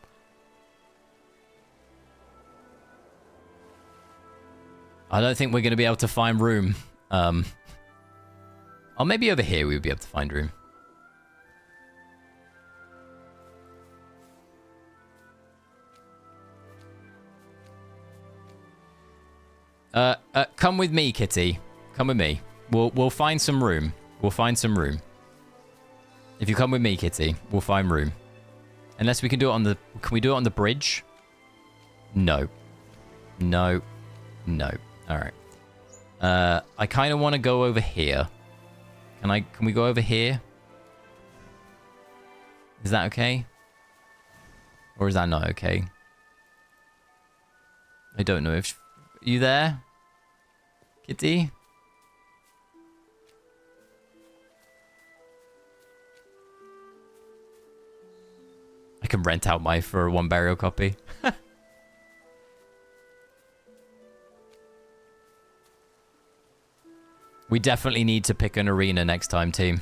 I don't think we're going to be able to find room. Or maybe over here we would be able to find room. Come with me, Kitty. Come with me. We'll find some room. We'll find some room. If you come with me, Kitty, we'll find room. Unless we can do it on the... Can we do it on the bridge? No. No. No. Alright. I kind of want to go over here. Can we go over here? Is that okay? Or is that not okay? I don't know if... Are you there? Kitty? I can rent out my for 1 burial copy. We definitely need to pick an arena next time, team.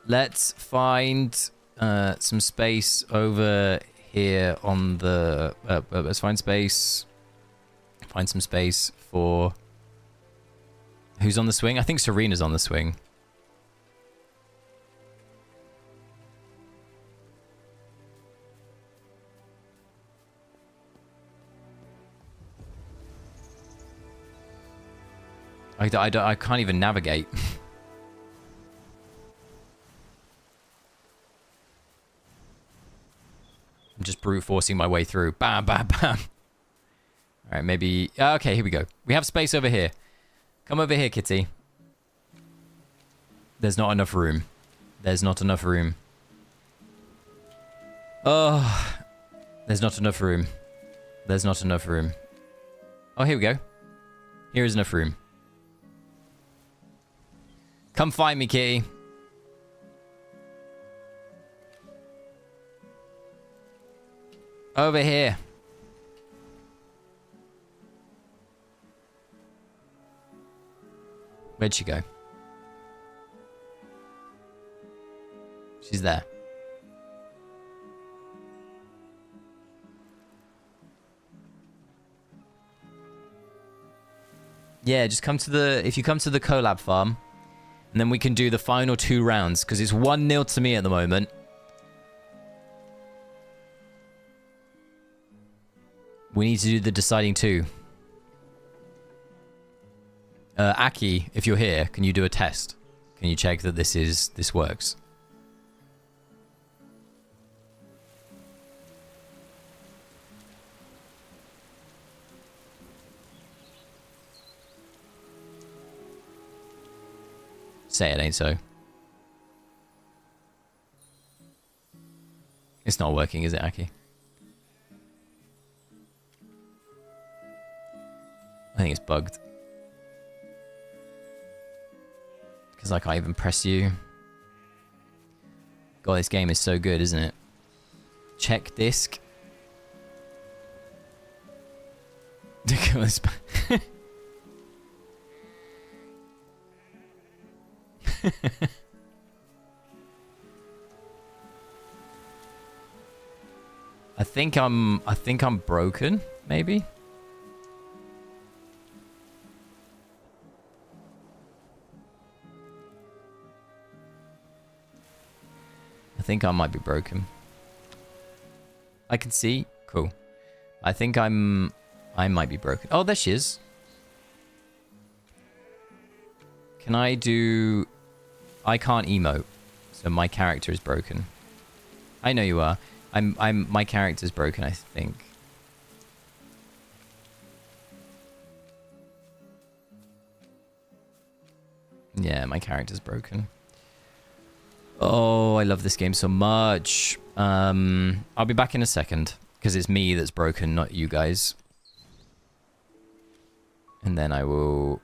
Let's find some space over here on the... let's find space. Find some space for... Who's on the swing? I think Serena's on the swing. I can't even navigate. I'm just brute forcing my way through. Bam, bam, bam. All right, maybe... Okay, here we go. We have space over here. Come over here, Kitty. There's not enough room. There's not enough room. Oh, there's not enough room. There's not enough room. Oh, here we go. Here is enough room. Come find me, Kitty. Over here. Where'd she go? She's there. Yeah, just come to the... If you come to the collab farm, and then we can do the final 2 rounds, because it's 1-0 to me at the moment. We need to do the deciding 2. Aki, if you're here, can you do a test? Can you check that this works? Say it ain't so. It's not working, is it, Aki? I think it's bugged. Because I can't even press you. God, this game is so good, isn't it? Check disc. I think I'm broken, maybe. I think I might be broken. I can see. Cool. I think I might be broken. Oh, there she is. Can I do... I can't emote, so my character is broken. I know you are. My character's broken, I think. Yeah, my character's broken. Oh, I love this game so much. I'll be back in a second, because it's me that's broken, not you guys. And then I will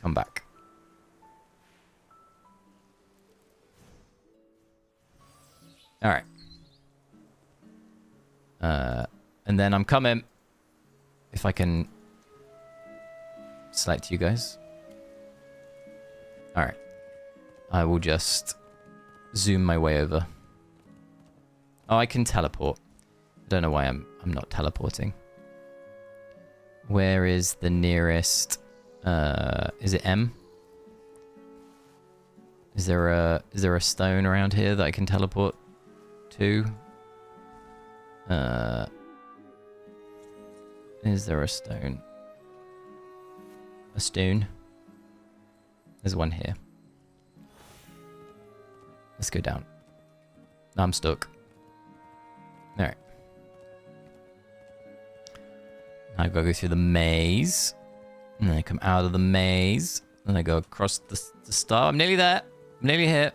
come back. All right. And then I'm coming. If I can select you guys. All right. I will just zoom my way over. Oh, I can teleport. I don't know why I'm not teleporting. Where is the nearest? Is it M? Is there a stone around here that I can teleport to? Is there a stone? A stone? There's one here. Let's go down. I'm stuck. Alright. Now I've got to go through the maze. And then I come out of the maze. And I go across the star. I'm nearly there. I'm nearly here.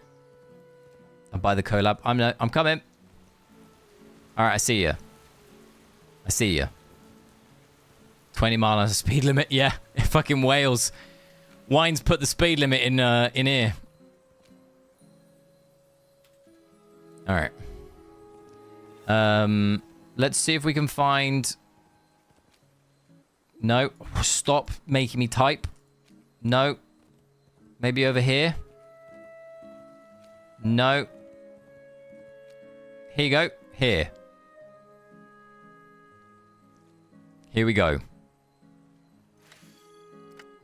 I'll buy the collab. I'm coming. Alright, I see ya. I see ya. 20 mile an hour speed limit. Yeah, fucking Wales. Wine's put the speed limit in here. Alright. Let's see if we can find... No. Stop making me type. No. Maybe over here. No. Here you go. Here. Here we go.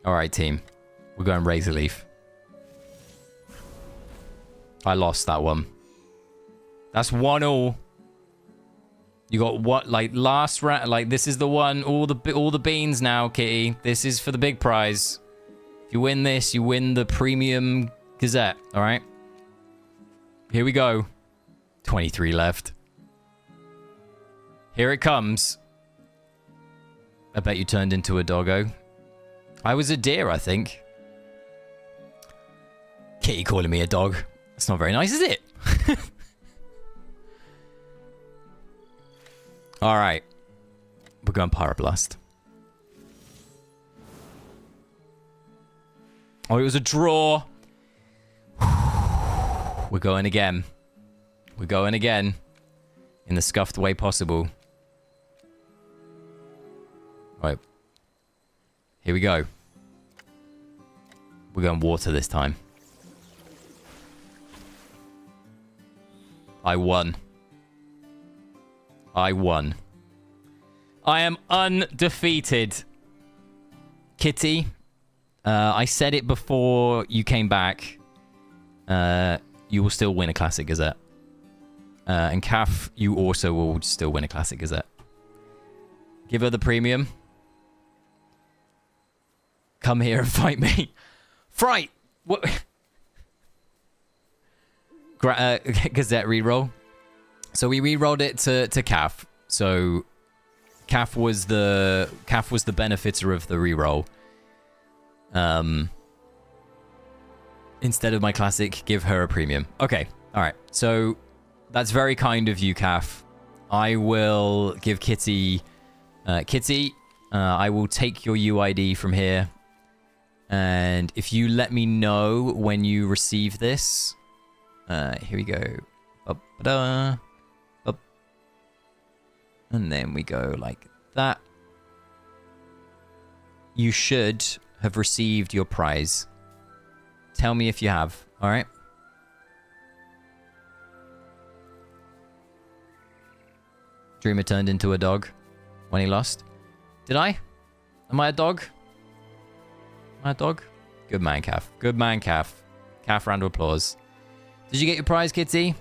Alright, team. We're going Razor Leaf. I lost that one. That's 1-1. You got what? Like last round? Like this is the one. All the beans now, Kitty. This is for the big prize. If you win this, you win the premium Gazette. All right. Here we go. 23 left. Here it comes. I bet you turned into a doggo. I was a deer, I think. Kitty calling me a dog. That's not very nice, is it? All right. We're going Pyroblast. Oh, it was a draw. We're going again. We're going again. In the scuffed way possible. All right. Here we go. We're going water this time. I won. I won. I am undefeated. Kitty, I said it before you came back. You will still win a Classic Gazette. And Calf, you also will still win a Classic Gazette. Give her the premium. Come here and fight me. Fright! What? Gazette reroll. So we re-rolled it to Calf. So Calf was the benefiter of the re-roll. Instead of my classic, give her a premium. Okay, all right. So that's very kind of you, Calf. I will give Kitty, I will take your UID from here, and if you let me know when you receive this, here we go. Up. And then we go like that. You should have received your prize. Tell me if you have, all right? Dreamer turned into a dog when he lost. Did I? Am I a dog? Am I a dog? Good man, Calf. Good man, Calf. Calf, round of applause. Did you get your prize, Kitty?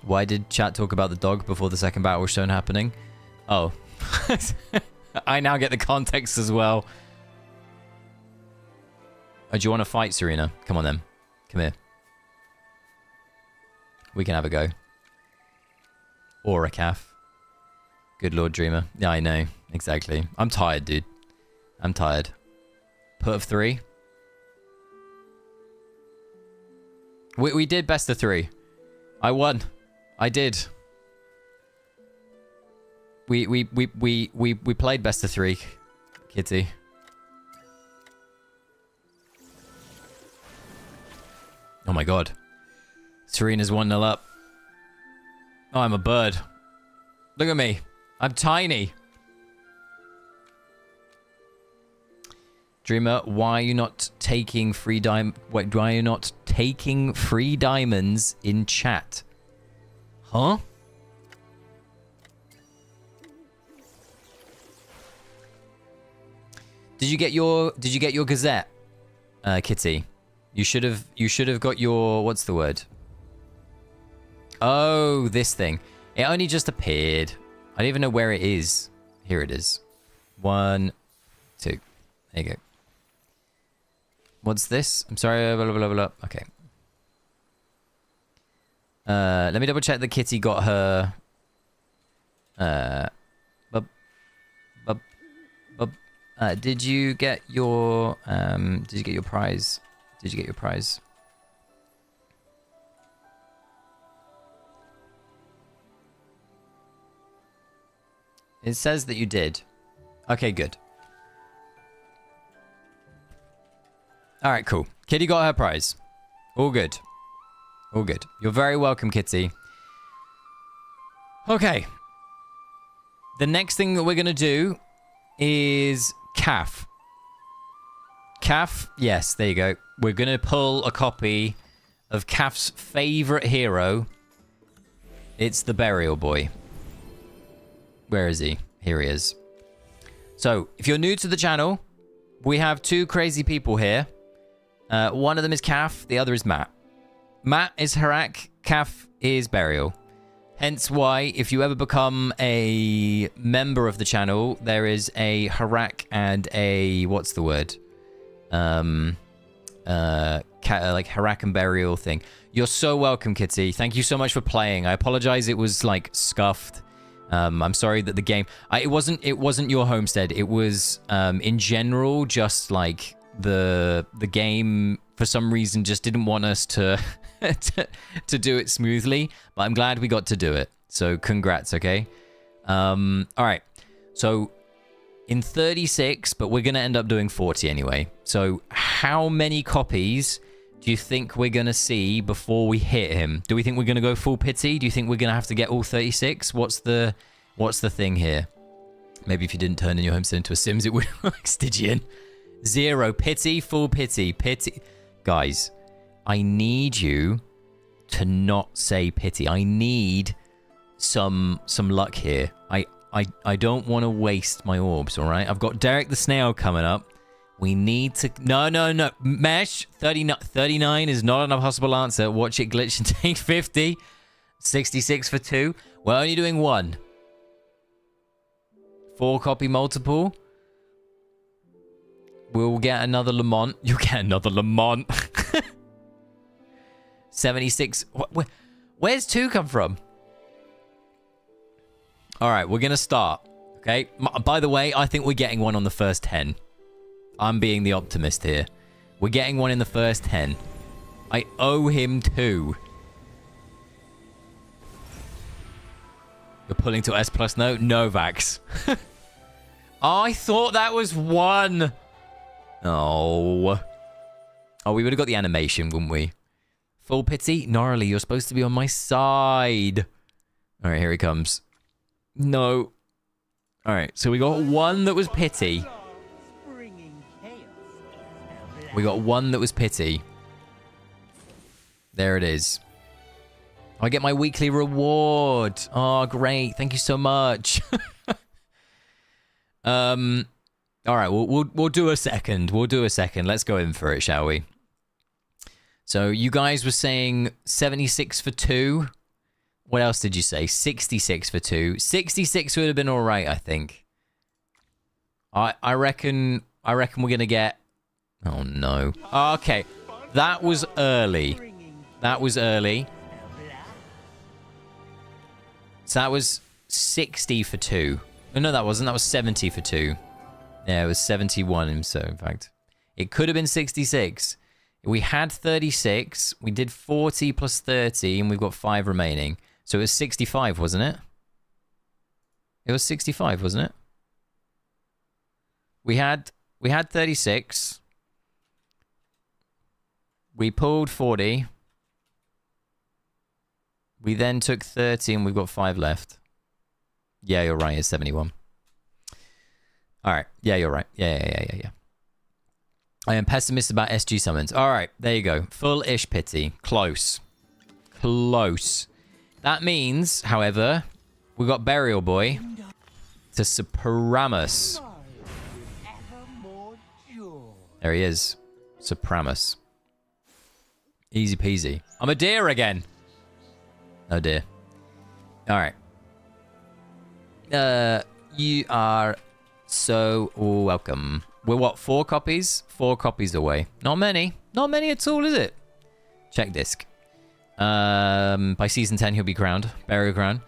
Why did chat talk about the dog before the second battle was shown happening? Oh. I now get the context as well. Oh, do you want to fight, Serena? Come on, then. Come here. We can have a go. Or a calf. Good Lord, Dreamer. Yeah, I know. Exactly. I'm tired, dude. I'm tired. Put of 3. We did best of 3. I won. I did. We played best of 3, Kitty. Oh my god. Serena's 1-0 up. Oh, I'm a bird. Look at me. I'm tiny. Dreamer, why are you not taking free why are you not taking free diamonds in chat? Huh? Did you get your Gazette, Kitty? You should have got your, what's the word? Oh, this thing. It only just appeared. I don't even know where it is. Here it is. 1, 2. There you go. What's this? I'm sorry. Blah, blah, blah, blah. Okay. Let me double check that Kitty got her. Did you get your prize? Did you get your prize? It says that you did. Okay, good. All right, cool. Kitty got her prize. All good. All good. You're very welcome, Kitty. Okay. The next thing that we're going to do is calf. Calf, yes, there you go. We're going to pull a copy of Calf's favorite hero. It's the Burial Boy. Where is he? Here he is. So, if you're new to the channel, we have 2 crazy people here. One of them is Calf, the other is Matt. Matt is Harak, Calf is Burial. Hence why, if you ever become a member of the channel, there is a Harak and a... what's the word? Like Harak and Burial thing. You're so welcome, Kitty. Thank you so much for playing. I apologize it was, like, scuffed. I'm sorry that the game... it wasn't your homestead. It was, in general, just, like, the game, for some reason, just didn't want us to... to do it smoothly, but I'm glad we got to do it. So congrats, okay? All right. So in 36, but we're going to end up doing 40 anyway. So how many copies do you think we're going to see before we hit him? Do we think we're going to go full pity? Do you think we're going to have to get all 36? What's the thing here? Maybe if you didn't turn in your homestead into a Sims, it would like Stygian. 0 pity, full pity, pity. Guys, I need you to not say pity. I need some luck here. I don't want to waste my orbs, all right? I've got Derek the Snail coming up. We need to... No. Mesh, 39 is not an impossible answer. Watch it glitch and take 50. 66 for 2. We're only doing 1. 4 copy multiple. We'll get another Lamont. You'll get another Lamont. 76. Where's 2 come from? All right, we're going to start. Okay. By the way, I think we're getting 1 on the first 10. I'm being the optimist here. We're getting 1 in the first 10. I owe him 2. You're pulling to S plus no? Novax. Oh, I thought that was 1. Oh. Oh, we would have got the animation, wouldn't we? Full pity? Gnarly, you're supposed to be on my side. All right, here he comes. No. All right, so we got 1 that was pity. We got 1 that was pity. There it is. I get my weekly reward. Oh, great. Thank you so much. All right, we'll do a second. We'll do a second. Let's go in for it, shall we? So you guys were saying 76 for 2. What else did you say? 66 for 2. 66 would have been all right, I think. I reckon we're going to get... Oh, no. Okay. That was early. That was early. So that was 60 for 2. Oh, no, that wasn't. That was 70 for 2. Yeah, it was 71, so in fact. It could have been 66. We had 36. We did 40 plus 30, and we've got 5 remaining. So it was 65, wasn't it? It was 65, wasn't it? We had 36. We pulled 40. We then took 30, and we've got 5 left. Yeah, you're right. It's 71. All right. Yeah, you're right. Yeah. I am pessimist about SG summons. All right, there you go. Full-ish pity. Close. Close. That means, however, we got Burial Boy to Supramus. There he is. Supramus. Easy peasy. I'm a deer again. Oh, dear. All right. You are so welcome. We're what, 4 copies? 4 copies away. Not many. Not many at all, is it? Check disc. By season 10, he'll be crowned. Burial crown.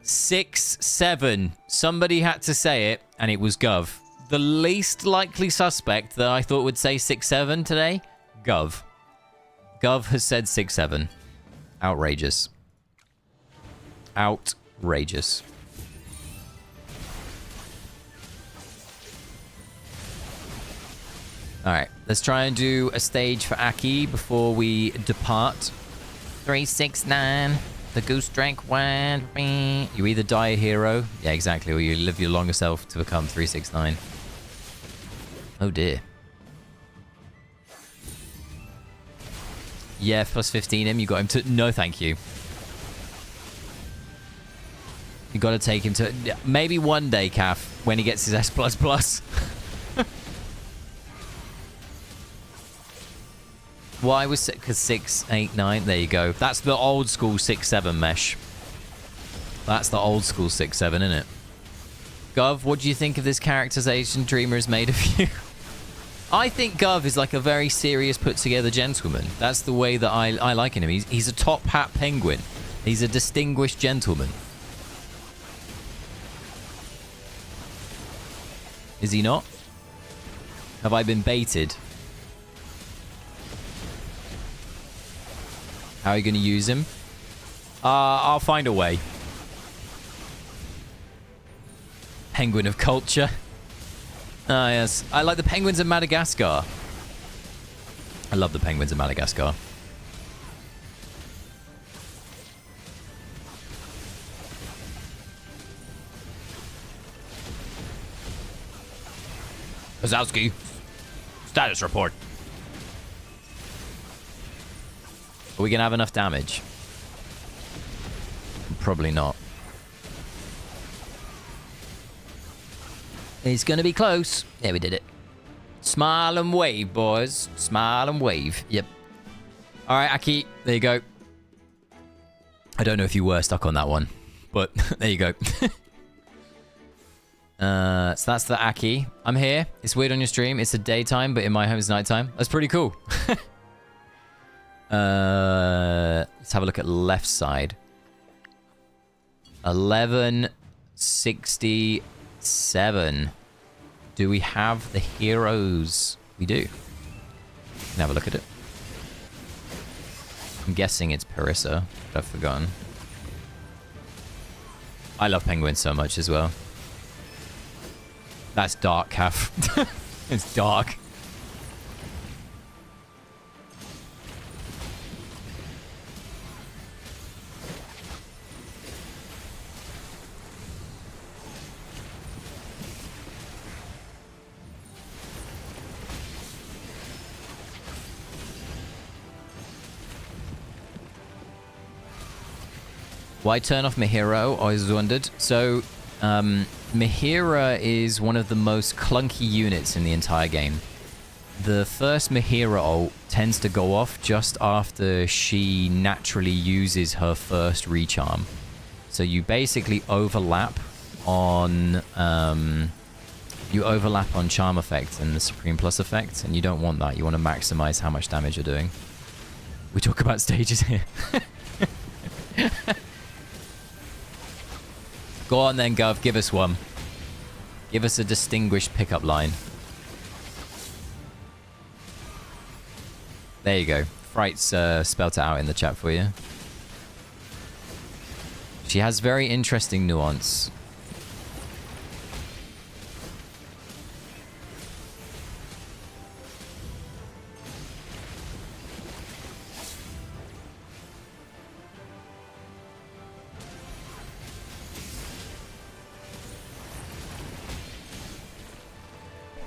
6-7. Somebody had to say it, and it was Gov. The least likely suspect that I thought would say 6-7 today, Gov. Gov has said 6-7. Outrageous. Outrageous. Alright, let's try and do a stage for Aki before we depart. 369, the goose drank wine. You either die a hero, yeah, exactly, or you live your longer self to become 369. Oh dear. Yeah, plus 15 him, you got him to... No, thank you. You gotta take him to... Maybe one day, Calf, when he gets his S++. Why was it? Because 6, 8, 9. There you go. That's the old school 6-7 mesh. That's the old school 6-7, isn't it? Gov, what do you think of this characterization Dreamer has made of you? I think Gov is like a very serious, put-together gentleman. That's the way that I like him. He's a top-hat penguin. He's a distinguished gentleman. Is he not? Have I been baited? How are you going to use him? I'll find a way. Penguin of culture. Ah, yes. I like the penguins of Madagascar. I love the penguins of Madagascar. Wazowski, status report. Are we going to have enough damage? Probably not. It's going to be close. Yeah, we did it. Smile and wave, boys. Smile and wave. Yep. All right, Aki. There you go. I don't know if you were stuck on that one, but there you go. So that's the Aki. I'm here. It's weird on your stream. It's a daytime, but in my home it's nighttime. That's pretty cool. Let's have a look at left side. 1167. Do we have the heroes? We do. Can have a look at it. I'm guessing it's Parissa, but I've forgotten. I love penguins so much as well. That's dark, Calf. It's dark. Why turn off Mihiro? I always wondered. So, Mihira is one of the most clunky units in the entire game. The first Mihira ult tends to go off just after she naturally uses her first recharm. So you basically overlap on charm effect and the Supreme Plus effect, and you don't want that. You want to maximize how much damage you're doing. We talk about stages here. Go on then, Gov. Give us one. Give us a distinguished pickup line. There you go. Fright's spelt it out in the chat for you. She has very interesting nuance.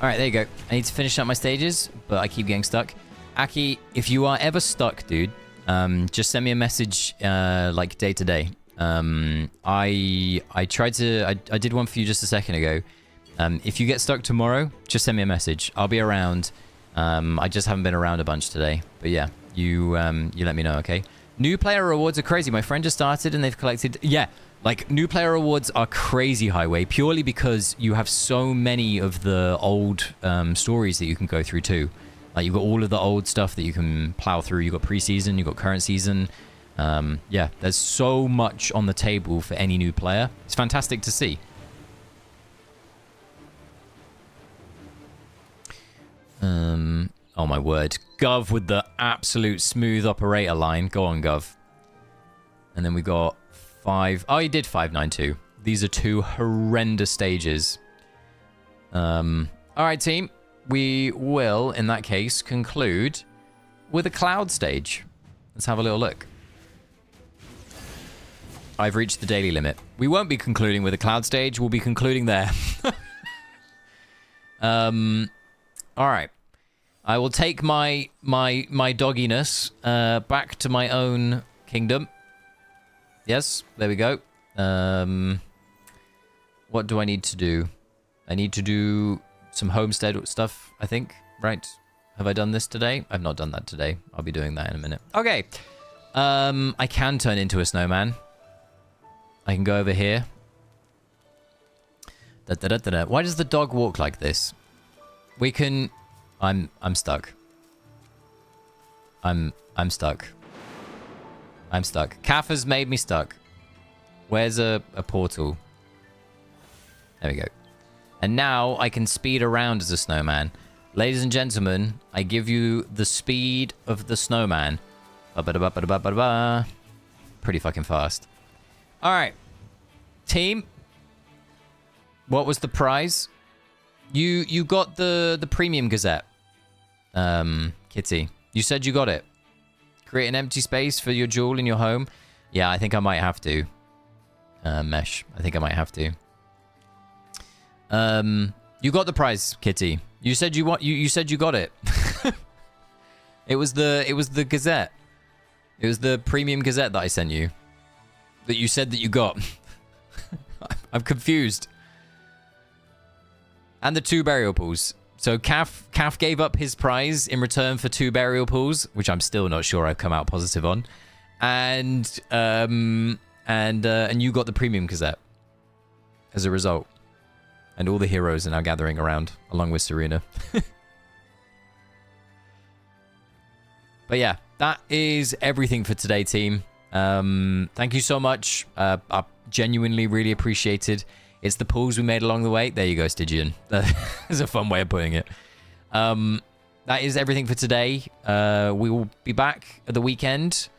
Alright, there you go. I need to finish up my stages, but I keep getting stuck. Aki, if you are ever stuck, dude, just send me a message, like, day to day. I did one for you just a second ago. If you get stuck tomorrow, just send me a message. I'll be around. I just haven't been around a bunch today. But yeah, you let me know, okay? New player rewards are crazy. My friend just started and they've collected... Yeah, like, new player rewards are crazy, Highway, purely because you have so many of the old stories that you can go through too. Like, you've got all of the old stuff that you can plow through. You've got pre-season, you've got current season. Yeah, there's so much on the table for any new player. It's fantastic to see. Oh my word. Gov with the absolute smooth operator line. Go on, Gov. And then we got 5... Oh, he did 592. These are 2 horrendous stages. Alright, team. We will, in that case, conclude with a cloud stage. Let's have a little look. I've reached the daily limit. We won't be concluding with a cloud stage. We'll be concluding there. Alright. I will take my dogginess back to my own kingdom. Yes, there we go. What do I need to do? I need to do some homestead stuff, I think. Right. Have I done this today? I've not done that today. I'll be doing that in a minute. Okay. I can turn into a snowman. I can go over here. Why does the dog walk like this? We can... I'm stuck. I'm stuck. I'm stuck. Kaf has made me stuck. Where's a portal? There we go. And now I can speed around as a snowman. Ladies and gentlemen, I give you the speed of the snowman. Pretty fucking fast. Alright. Team. What was the prize? You got the Premium Gazette. Kitty. You said you got it. Create an empty space for your jewel in your home. Yeah, I think I might have to. Mesh. I think I might have to. You got the prize, Kitty. You said you said you got it. It was the Gazette. It was the Premium Gazette that I sent you. That you said that you got. I'm confused. And the 2 burial pools. So Kaf gave up his prize in return for 2 burial pools, which I'm still not sure I've come out positive on. And you got the Premium Gazette as a result. And all the heroes are now gathering around, along with Serena. But yeah, that is everything for today, team. Thank you so much. I genuinely really appreciate it. It's the pools we made along the way. There you go, Stygian. That's a fun way of putting it. That is everything for today. We will be back at the weekend.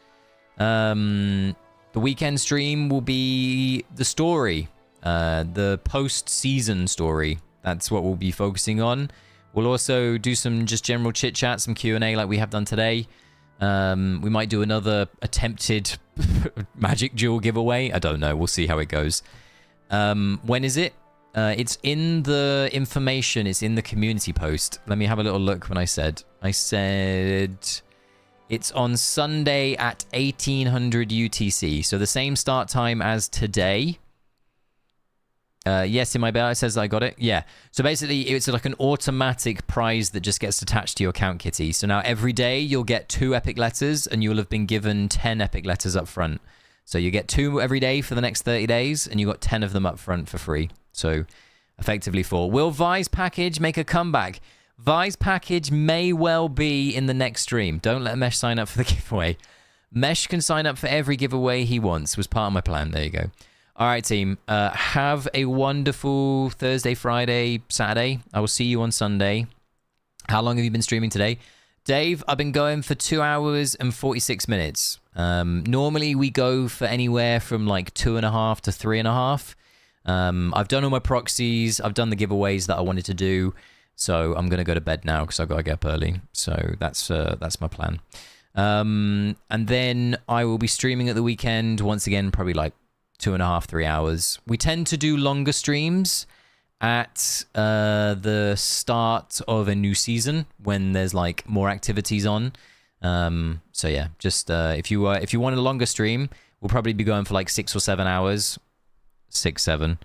The weekend stream will be the story. The post-season story. That's what we'll be focusing on. We'll also do some just general chit-chat, some Q&A like we have done today. We might do another attempted magic jewel giveaway. I don't know. We'll see how it goes. When is it? It's in the information. It's in the community post. Let me have a little look when I said. It's on Sunday at 1800 UTC. So the same start time as today. Yes, in my bell it says I got it. Yeah. So basically, it's like an automatic prize that just gets attached to your account, Kitty. So now every day you'll get 2 epic letters, and you'll have been given 10 epic letters up front. So you get 2 every day for the next 30 days, and you got 10 of them up front for free. So effectively 4. Will Vi's package make a comeback? Vi's package may well be in the next stream. Don't let Mesh sign up for the giveaway. Mesh can sign up for every giveaway he wants. Was part of my plan. There you go. All right, team. Have a wonderful Thursday, Friday, Saturday. I will see you on Sunday. How long have you been streaming today? Dave, I've been going for 2 hours and 46 minutes. Normally, we go for anywhere from like 2.5 to 3.5. I've done all my proxies. I've done the giveaways that I wanted to do. So I'm going to go to bed now because I've got to get up early. So that's my plan. And then I will be streaming at the weekend once again, probably like 2.5, 3 hours. We tend to do longer streams at the start of a new season when there's like more activities on. So yeah, just if you want a longer stream, we'll probably be going for like 6 or 7 hours, 6, 7.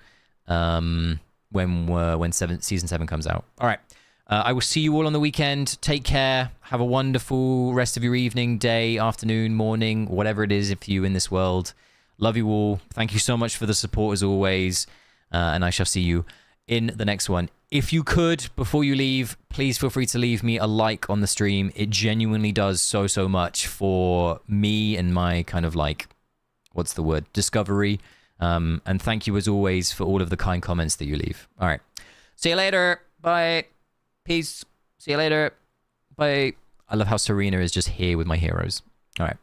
When season 7 comes out. All right. I will see you all on the weekend. Take care. Have a wonderful rest of your evening, day, afternoon, morning, whatever it is if you in this world. Love you all. Thank you so much for the support as always. And I shall see you in the next one. If you could, before you leave, please feel free to leave me a like on the stream. It genuinely does so much for me and my kind of like, what's the word? Discovery. And thank you as always for all of the kind comments that you leave. All right. See you later. Bye. Peace. See you later. Bye. I love how Serena is just here with my heroes. All right.